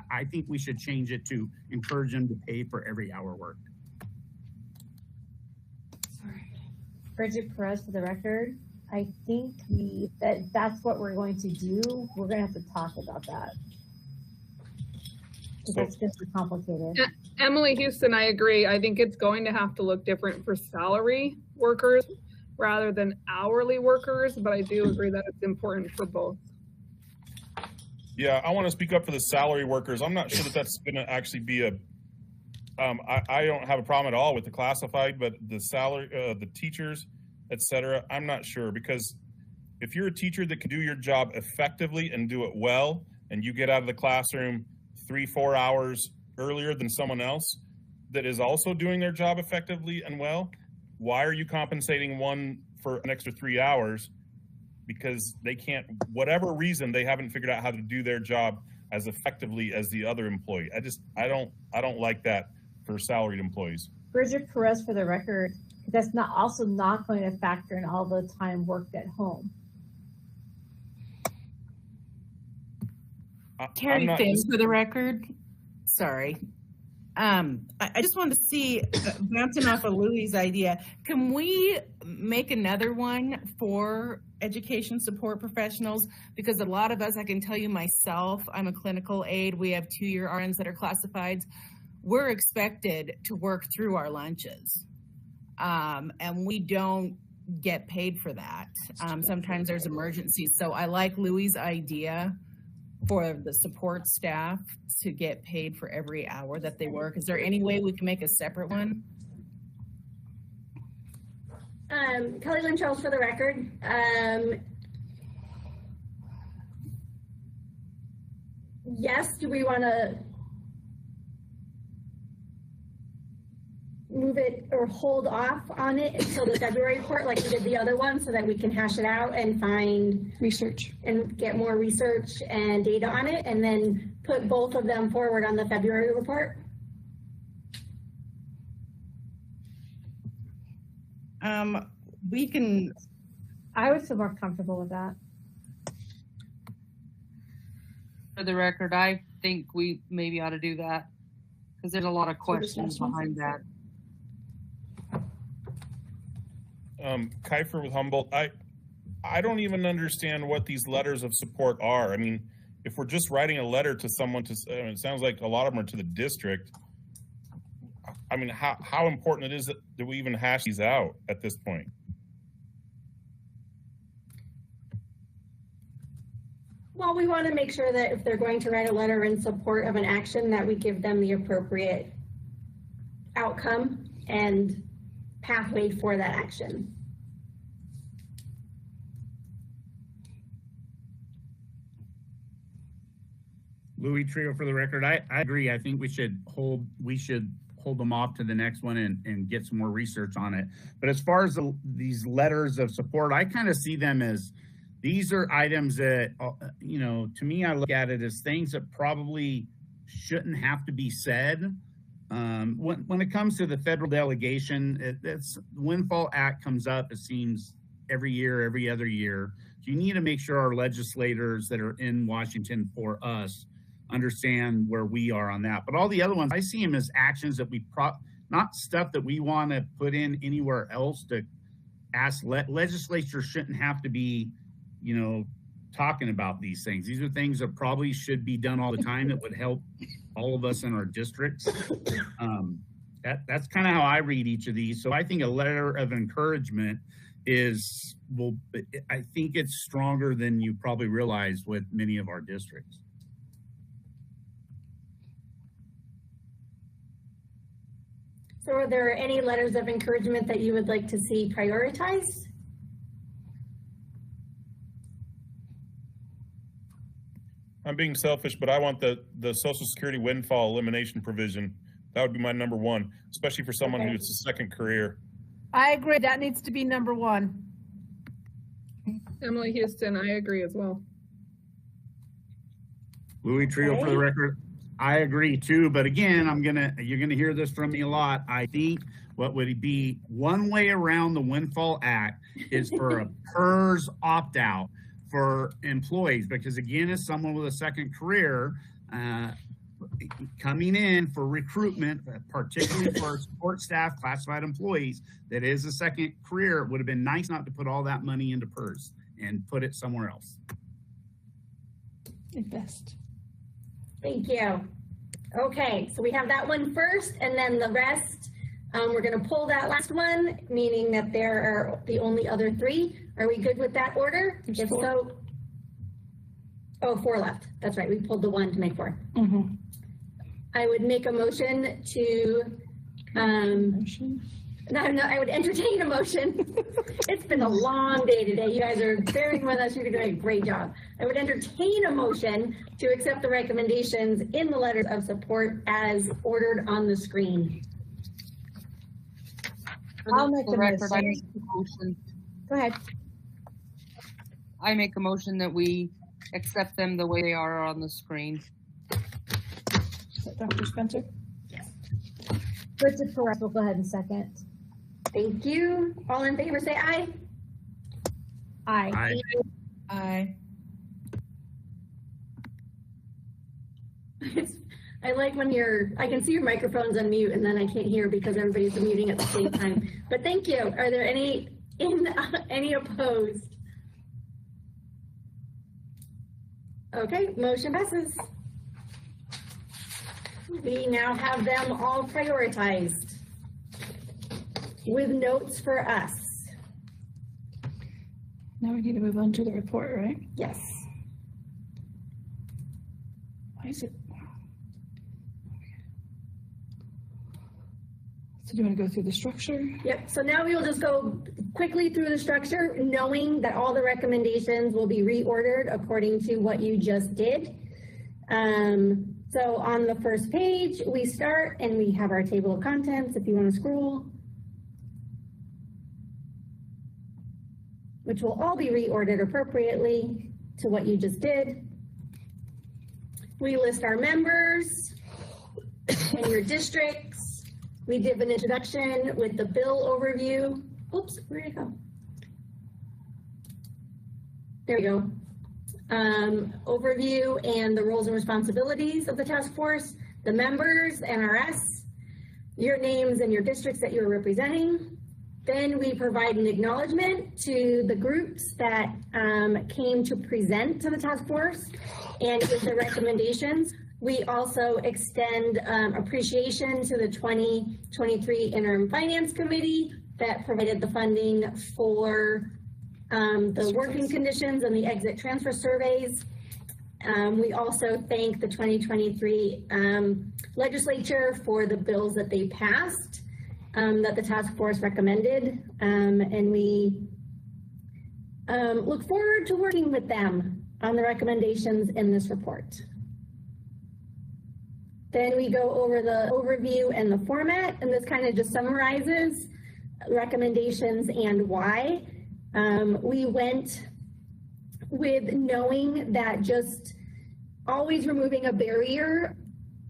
I think we should change it to encourage them to pay for every hour worked. Bridget Perez for the record. I think that's what we're going to do. We're going to have to talk about that. That's just complicated. Emily Houston, I agree. I think it's going to have to look different for salary workers rather than hourly workers, but I do agree that it's important for both. Yeah, I want to speak up for the salary workers. I'm not sure that that's going to actually be I don't have a problem at all with the classified, but the salary, the teachers, etc., I'm not sure, because if you're a teacher that can do your job effectively and do it well, and you get out of the classroom 3-4 hours earlier than someone else that is also doing their job effectively and well, why are you compensating one for an extra 3 hours? Because they can't, whatever reason, they haven't figured out how to do their job as effectively as the other employee. I don't like that for salaried employees. Bridget Perez for the record, that's also not going to factor in all the time worked at home. Carrie Finn for the record. Sorry. I just wanted to see, bouncing off of Louie's idea, can we make another one for education support professionals? Because a lot of us, I can tell you myself, I'm a clinical aide. We have 2-year RNs that are classifieds. We're expected to work through our lunches, and we don't get paid for that. Sometimes there's emergencies. So I like Louie's idea for the support staff to get paid for every hour that they work. Is there any way we can make a separate one? Kelly Lynn Charles for the record. Yes, do we want to move it or hold off on it until the February report like we did the other one so that we can hash it out and find research and get more research and data on it and then put both of them forward on the February report? We can. I would feel more comfortable with that. For the record, I think we maybe ought to do that because there's a lot of questions behind that. Kiefer with Humboldt, I don't even understand what these letters of support are. I mean, if we're just writing a letter to someone it sounds like a lot of them are to the district. I mean, how important it is that we even hash these out at this point? Well, we want to make sure that if they're going to write a letter in support of an action, that we give them the appropriate outcome and pathway for that action. Louis Trio for the record, I agree. I think we should hold them off to the next one and get some more research on it. But as far as these letters of support, I kind of see them as, these are items that, you know, to me, I look at it as things that probably shouldn't have to be said. When it comes to the federal delegation, the Windfall Act comes up, it seems, every year, every other year. So you need to make sure our legislators that are in Washington for us understand where we are on that. But all the other ones, I see them as actions that we not stuff that we want to put in anywhere else to ask. Legislature shouldn't have to be, you know, talking about these things. These are things that probably should be done all the time that would help all of us in our districts. That's kind of how I read each of these. So I think a letter of encouragement is, well, I think it's stronger than you probably realize with many of our districts. So are there any letters of encouragement that you would like to see prioritized? I'm being selfish, but I want the Social Security windfall elimination provision. That would be my number one, especially for someone who's a second career. I agree. That needs to be number one. Emily Houston, I agree as well. Louis Trio for the record, I agree too, but again, you're gonna hear this from me a lot. I think what would be one way around the Windfall Act is for a PERS opt-out for employees, because again, as someone with a second career, coming in for recruitment, particularly for support staff, classified employees, that is a second career, it would have been nice not to put all that money into PERS and put it somewhere else. Invest. Thank you. Okay, so we have that one first, and then the rest, we're going to pull that last one, meaning that there are the only other three. Are we good with that order? If so, oh, 4 left. That's right. We pulled the 1 to make 4. Mm-hmm. I would make a motion to, I would entertain a motion. It's been a long day today. You guys are bearing with us. You're doing a great job. I would entertain a motion to accept the recommendations in the letters of support as ordered on the screen. I'll make the record, I motion. make a motion. Go ahead. I make a motion that we accept them the way they are on the screen. Dr. Spencer? Yes. Bridget Perez will go ahead and second. Thank you. All in favor, say aye. Aye. Aye. Aye. I like when I can see your microphones on mute and then I can't hear because everybody's muting at the same time. But thank you. Are there any opposed? Okay, motion passes. We now have them all prioritized with notes for us. Now we need to move on to the report, right? Yes. Why is it? So do you want to go through the structure? Yep, so now we will just go quickly through the structure, knowing that all the recommendations will be reordered according to what you just did. So on the first page, we start and we have our table of contents if you want to scroll, which will all be reordered appropriately to what you just did. We list our members and your districts. We give an introduction with the bill overview. Oops, where'd it go? There we go. Overview and the roles and responsibilities of the task force, the members, NRS, your names and your districts that you're representing. Then we provide an acknowledgement to the groups that came to present to the task force and give the recommendations. We also extend appreciation to the 2023 Interim Finance Committee that provided the funding for the working conditions and the exit transfer surveys. We also thank the 2023 legislature for the bills that they passed that the task force recommended, and we look forward to working with them on the recommendations in this report. Then we go over the overview and the format, and this kind of just summarizes recommendations and why. We went with knowing that just always removing a barrier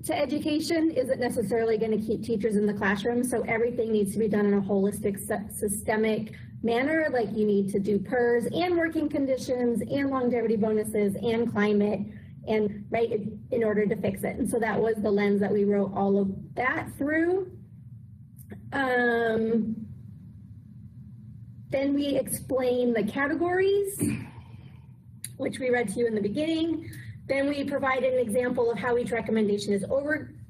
to education isn't necessarily going to keep teachers in the classroom, so everything needs to be done in a holistic, systemic manner, like you need to do PERS and working conditions and longevity bonuses and climate, and right, in order to fix it. And so that was the lens that we wrote all of that through. Then we explain the categories, which we read to you in the beginning. Then we provide an example of how each recommendation is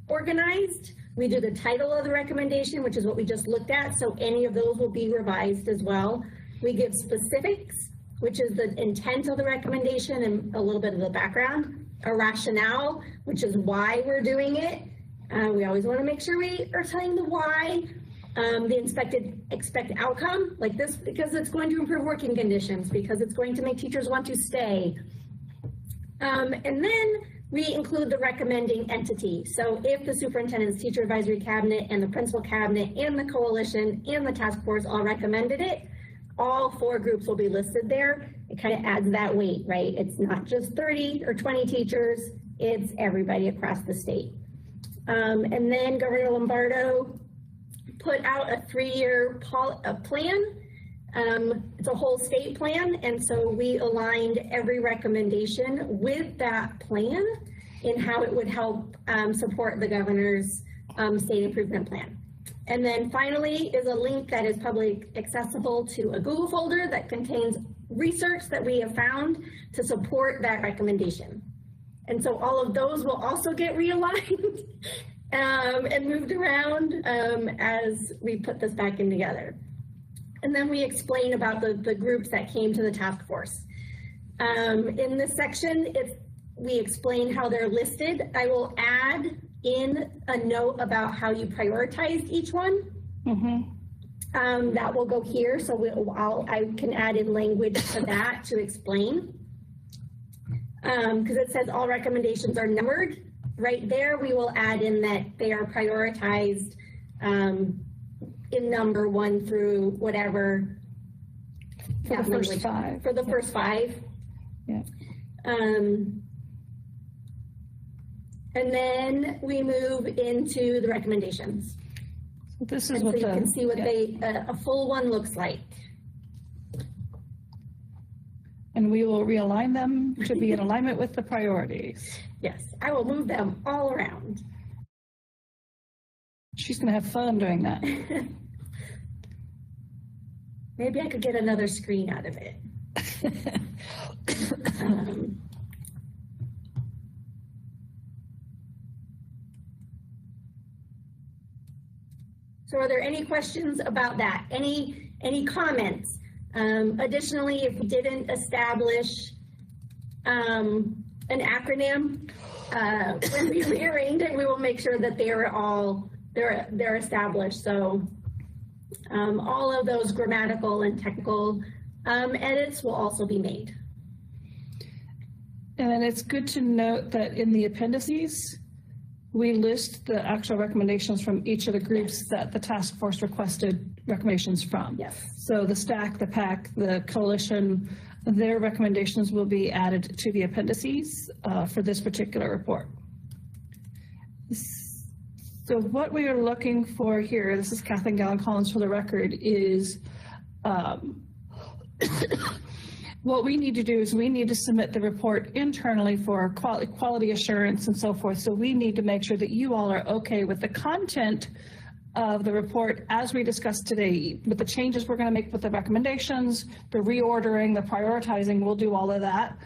organized. We do the title of the recommendation, which is what we just looked at, so any of those will be revised as well. We give specifics, which is the intent of the recommendation and a little bit of the background. A rationale, which is why we're doing it. We always want to make sure we are telling the why. The expected outcome, like this, because it's going to improve working conditions, because it's going to make teachers want to stay. And then we include the recommending entity. So if the superintendent's teacher advisory cabinet and the principal cabinet and the coalition and the task force all recommended it, all 4 groups will be listed there. It kind of adds that weight, right? It's not just 30 or 20 teachers, it's everybody across the state. And then Governor Lombardo put out a 3-year plan. It's a whole state plan, and so we aligned every recommendation with that plan in how it would help support the governor's state improvement plan. And then finally is a link that is publicly accessible to a Google folder that contains research that we have found to support that recommendation. And so all of those will also get realigned and moved around as we put this back in together. And then we explain about the groups that came to the task force. In this section, we explain how they're listed. I will add in a note about how you prioritized each one. That will go here, so I can add in language to that to explain. Because it says all recommendations are numbered. Right there, we will add in that they are prioritized in number 1 through whatever. For the first 5. For the first 5. Yeah. And then we move into the recommendations. So this is and what so you can see what a full one looks like. And we will realign them to be in alignment with the priorities. Yes, I will move them all around. She's going to have fun doing that. Maybe I could get another screen out of it. So are there any questions about that? Any comments? Additionally, if you didn't establish an acronym when we rearrange it, we will make sure that they're established. So all of those grammatical and technical edits will also be made. And then it's good to note that in the appendices, we list the actual recommendations from each of the groups that the task force requested recommendations from. Yes. So the STAC, the PAC, the coalition, their recommendations will be added to the appendices for this particular report. So what we are looking for here, this is Kathleen Gallen-Collins for the record, is what we need to do is we need to submit the report internally for quality assurance and so forth. So we need to make sure that you all are okay with the content of the report as we discussed today, with the changes we're going to make with the recommendations, the reordering, the prioritizing, we'll do all of that.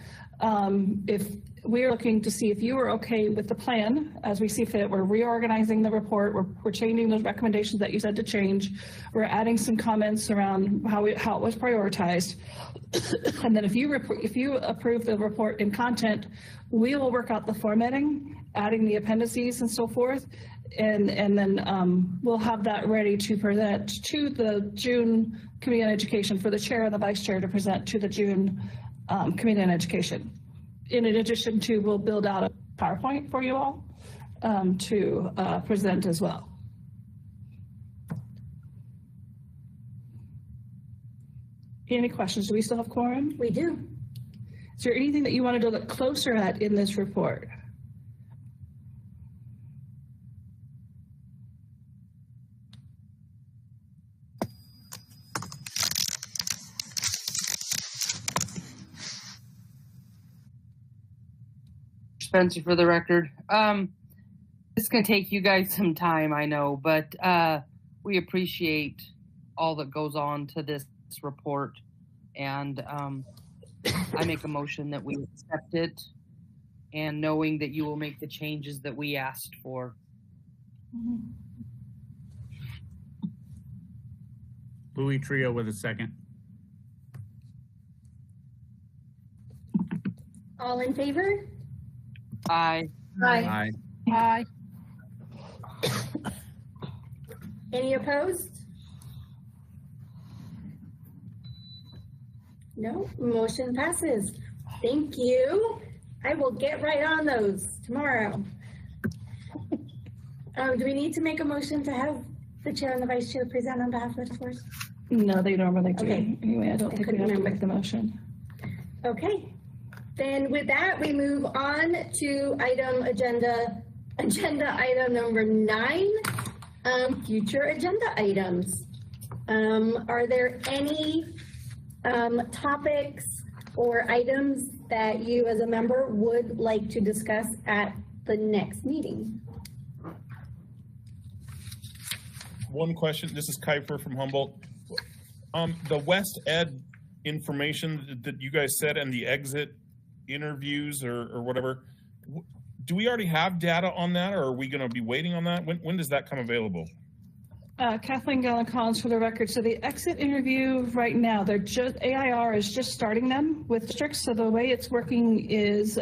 If we're looking to see if you are okay with the plan as we see fit, we're reorganizing the report, we're changing those recommendations that you said to change, we're adding some comments around how it was prioritized. And then if you approve the report in content, we will work out the formatting, adding the appendices and so forth, and then we'll have that ready to present to the June Committee on Education for the chair and the vice chair to present to the June Committee on Education. In addition to, we'll build out a PowerPoint for you all to present as well. Any questions? Do we still have quorum? We do. Is there anything that you wanted to look closer at in this report? Spencer for the record. It's going to take you guys some time, I know, but we appreciate all that goes on to this report, and I make a motion that we accept it, and knowing that you will make the changes that we asked for. Louis Trio with a second. All in favor? Aye. Aye. Aye. Any opposed? No, motion passes. Thank you. I will get right on those tomorrow. Do we need to make a motion to have the chair and the vice chair present on behalf of the force? No, they normally do. Okay. Anyway, I don't think we have to make the motion. Okay. Then with that, we move on to agenda item number 9, future agenda items. Are there any topics or items that you as a member would like to discuss at the next meeting? One question, this is Kiefer from Humboldt. The West Ed information that you guys said and the exit interviews or whatever, do we already have data on that, or are we going to be waiting on that? When does that come available? Kathleen Gallen-Collins for the record. So the exit interview right now, AIR is just starting them with districts. So the way it's working is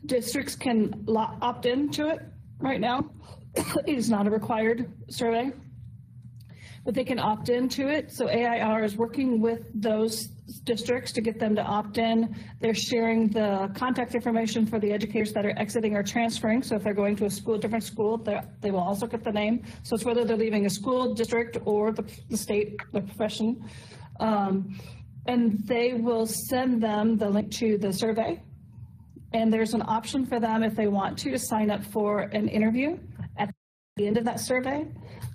districts can opt into it right now. It is not a required survey, but they can opt into it. So AIR is working with those districts to get them to opt in. They're sharing the contact information for the educators that are exiting or transferring. So if they're going to a different school, they will also get the name. So it's whether they're leaving a school, district, or the state, the profession. And they will send them the link to the survey. And there's an option for them if they want to sign up for an interview at the end of that survey.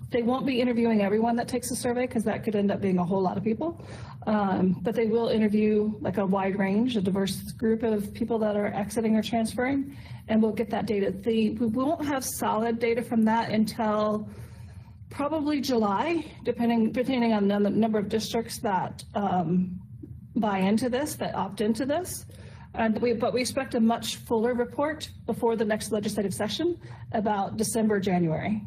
They won't be interviewing everyone that takes the survey because that could end up being a whole lot of people. But they will interview like a wide range, a diverse group of people that are exiting or transferring, and we'll get that data. We won't have solid data from that until probably July, depending on the number of districts that buy into this, that opt into this. But we expect a much fuller report before the next legislative session, about December, January.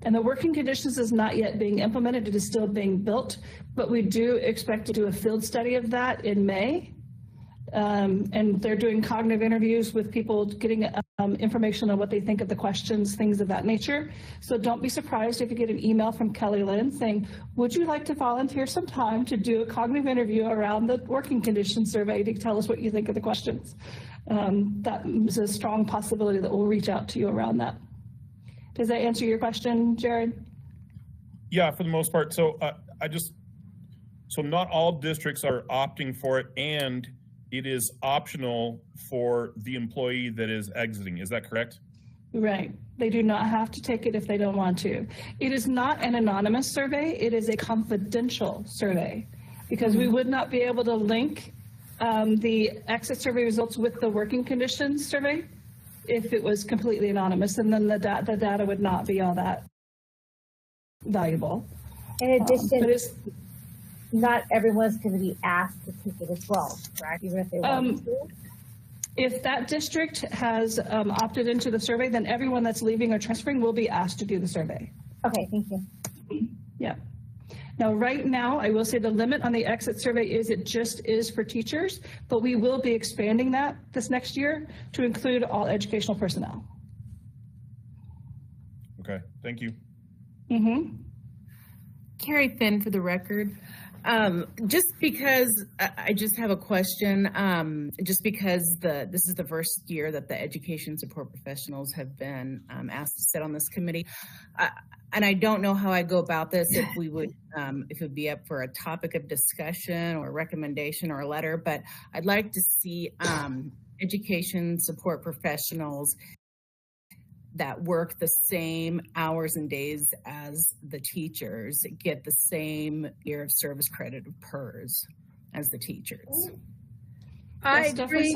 And the working conditions is not yet being implemented. It is still being built, but we do expect to do a field study of that in May And they're doing cognitive interviews with people, getting information on what they think of the questions, things of that nature. So don't be surprised if you get an email from Kelly Lynn saying, would you like to volunteer some time to do a cognitive interview around the working conditions survey to tell us what you think of the questions? That is a strong possibility that we'll reach out to you around that. Does that answer your question, Jared? Yeah, for the most part. So so not all districts are opting for it, and it is optional for the employee that is exiting. Is that correct? Right. They do not have to take it if they don't want to. It is not an anonymous survey. It is a confidential survey, because we would not be able to link the exit survey results with the working conditions survey if it was completely anonymous, and then the data would not be all that valuable. In addition, not everyone's going to be asked to take it as well, correct? Even if they want to. If that district has opted into the survey, then everyone that's leaving or transferring will be asked to do the survey. Okay, thank you. Yeah. Now, right now, I will say the limit on the exit survey is it just is for teachers, but we will be expanding that this next year to include all educational personnel. Okay, thank you. Mm-hmm. Carrie Finn for the record. Just because I just have a question, just because this is the first year that the education support professionals have been asked to sit on this committee, and I don't know how I go about this, if we would, if it would be up for a topic of discussion or a recommendation or a letter, but I'd like to see education support professionals that work the same hours and days as the teachers get the same year of service credit of PERS as the teachers. I agree.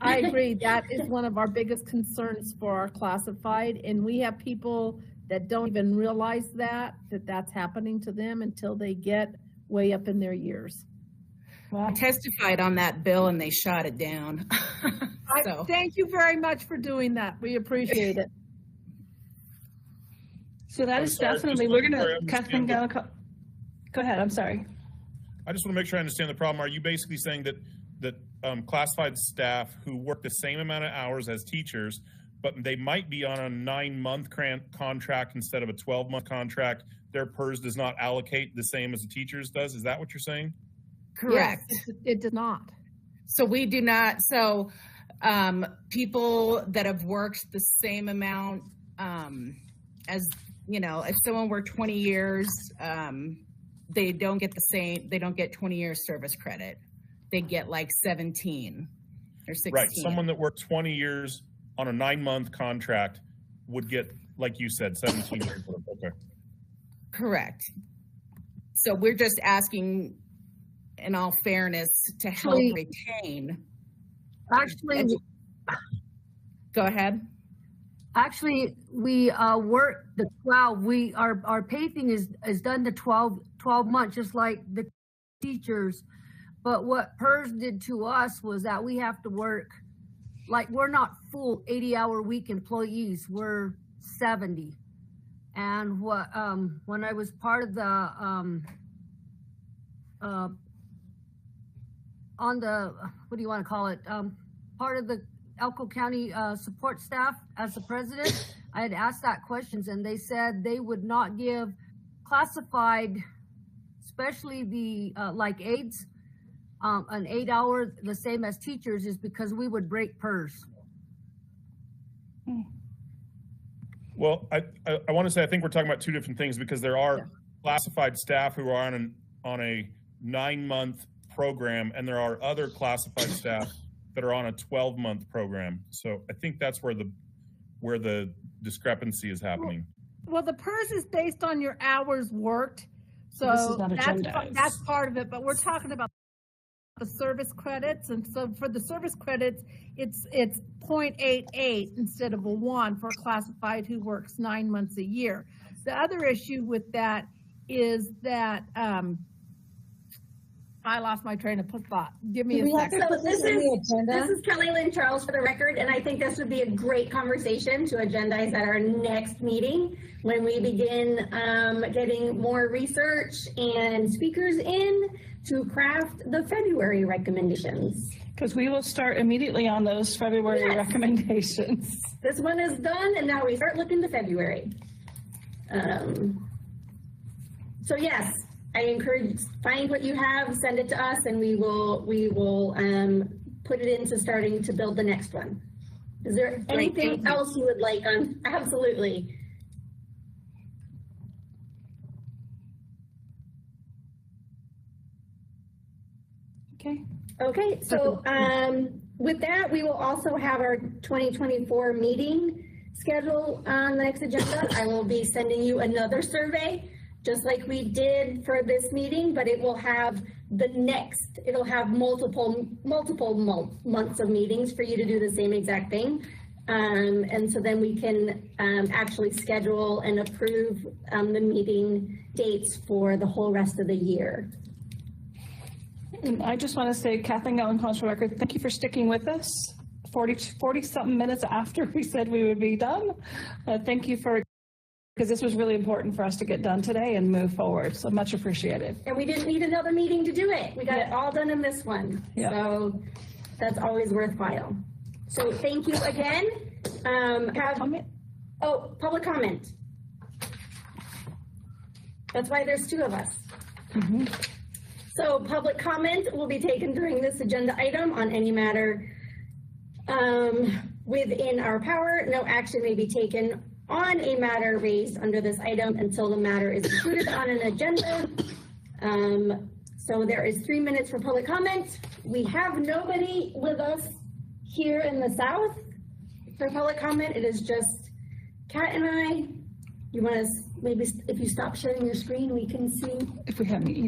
I agree. That is one of our biggest concerns for our classified, and we have people that don't even realize that that's happening to them until they get way up in their years. I testified on that bill and they shot it down. So. Thank you very much for doing that. We appreciate it. So that is definitely, we're going to, Kathleen, go ahead. I'm sorry. I just want to make sure I understand the problem. Are you basically saying that classified staff who work the same amount of hours as teachers, but they might be on a 9-month contract instead of a 12-month contract, their PERS does not allocate the same as the teachers does? Is that what you're saying? Correct. Yes, it does not. So we do not. So people that have worked the same amount as, you know, if someone worked 20 years, they don't get the same, they don't get 20 years service credit. They get like 17 or 16. Right. Someone that worked 20 years on a 9-month contract would get, like you said, 17 years. Okay. Correct. So we're just asking, in all fairness, to help retain. Actually, go ahead. Actually, we work the 12. Our pacing is done to 12 months, just like the teachers. But what PERS did to us was that we have to work, like we're not full 80-hour week employees. We're 70. And what when I was part of the on the, what do you want to call it? Part of the Elko County support staff as the president, I had asked that questions and they said they would not give classified, especially the like aides, an 8-hour, the same as teachers, is because we would break PERS. Well, I want to say I think we're talking about two different things, because there are classified staff who are on a 9-month program, and there are other classified staff that are on a 12-month program. So I think that's where the discrepancy is happening. Well, the PERS is based on your hours worked, so that's part of it. But we're talking about the service credits, and so for the service credits, it's 0.88 instead of a 1 for a classified who works 9 months a year. The other issue with that is that I lost my train of thought. Give me a second. So this is Kelly Lynn Charles for the record, and I think this would be a great conversation to agendize at our next meeting when we begin getting more research and speakers in to craft the February recommendations. Because we will start immediately on those February Yes. recommendations. This one is done, and now we start looking to February. So yes, I encourage, find what you have, send it to us, and we will put it into starting to build the next one. Is there anything else you would like on? Absolutely. Okay. Okay, so with that, we will also have our 2024 meeting schedule on the next agenda. I will be sending you another survey, just like we did for this meeting, but it will have it'll have multiple months of meetings for you to do the same exact thing. And so then we can actually schedule and approve the meeting dates for the whole rest of the year. And I just want to say, Kathleen Ellen Contra Record, thank you for sticking with us 40 something minutes after we said we would be done. Thank you because this was really important for us to get done today and move forward. So much appreciated. And we didn't need another meeting to do it. We got it all done in this one. Yeah. So that's always worthwhile. So thank you again. Public comment. That's why there's two of us. Mm-hmm. So public comment will be taken during this agenda item on any matter within our power. No action may be taken on a matter raised under this item until the matter is included on an agenda. So there is 3 minutes for public comment. We have nobody with us here in the South for public comment. It is just Kat and I. You want to maybe, if you stop sharing your screen, we can see. If we have any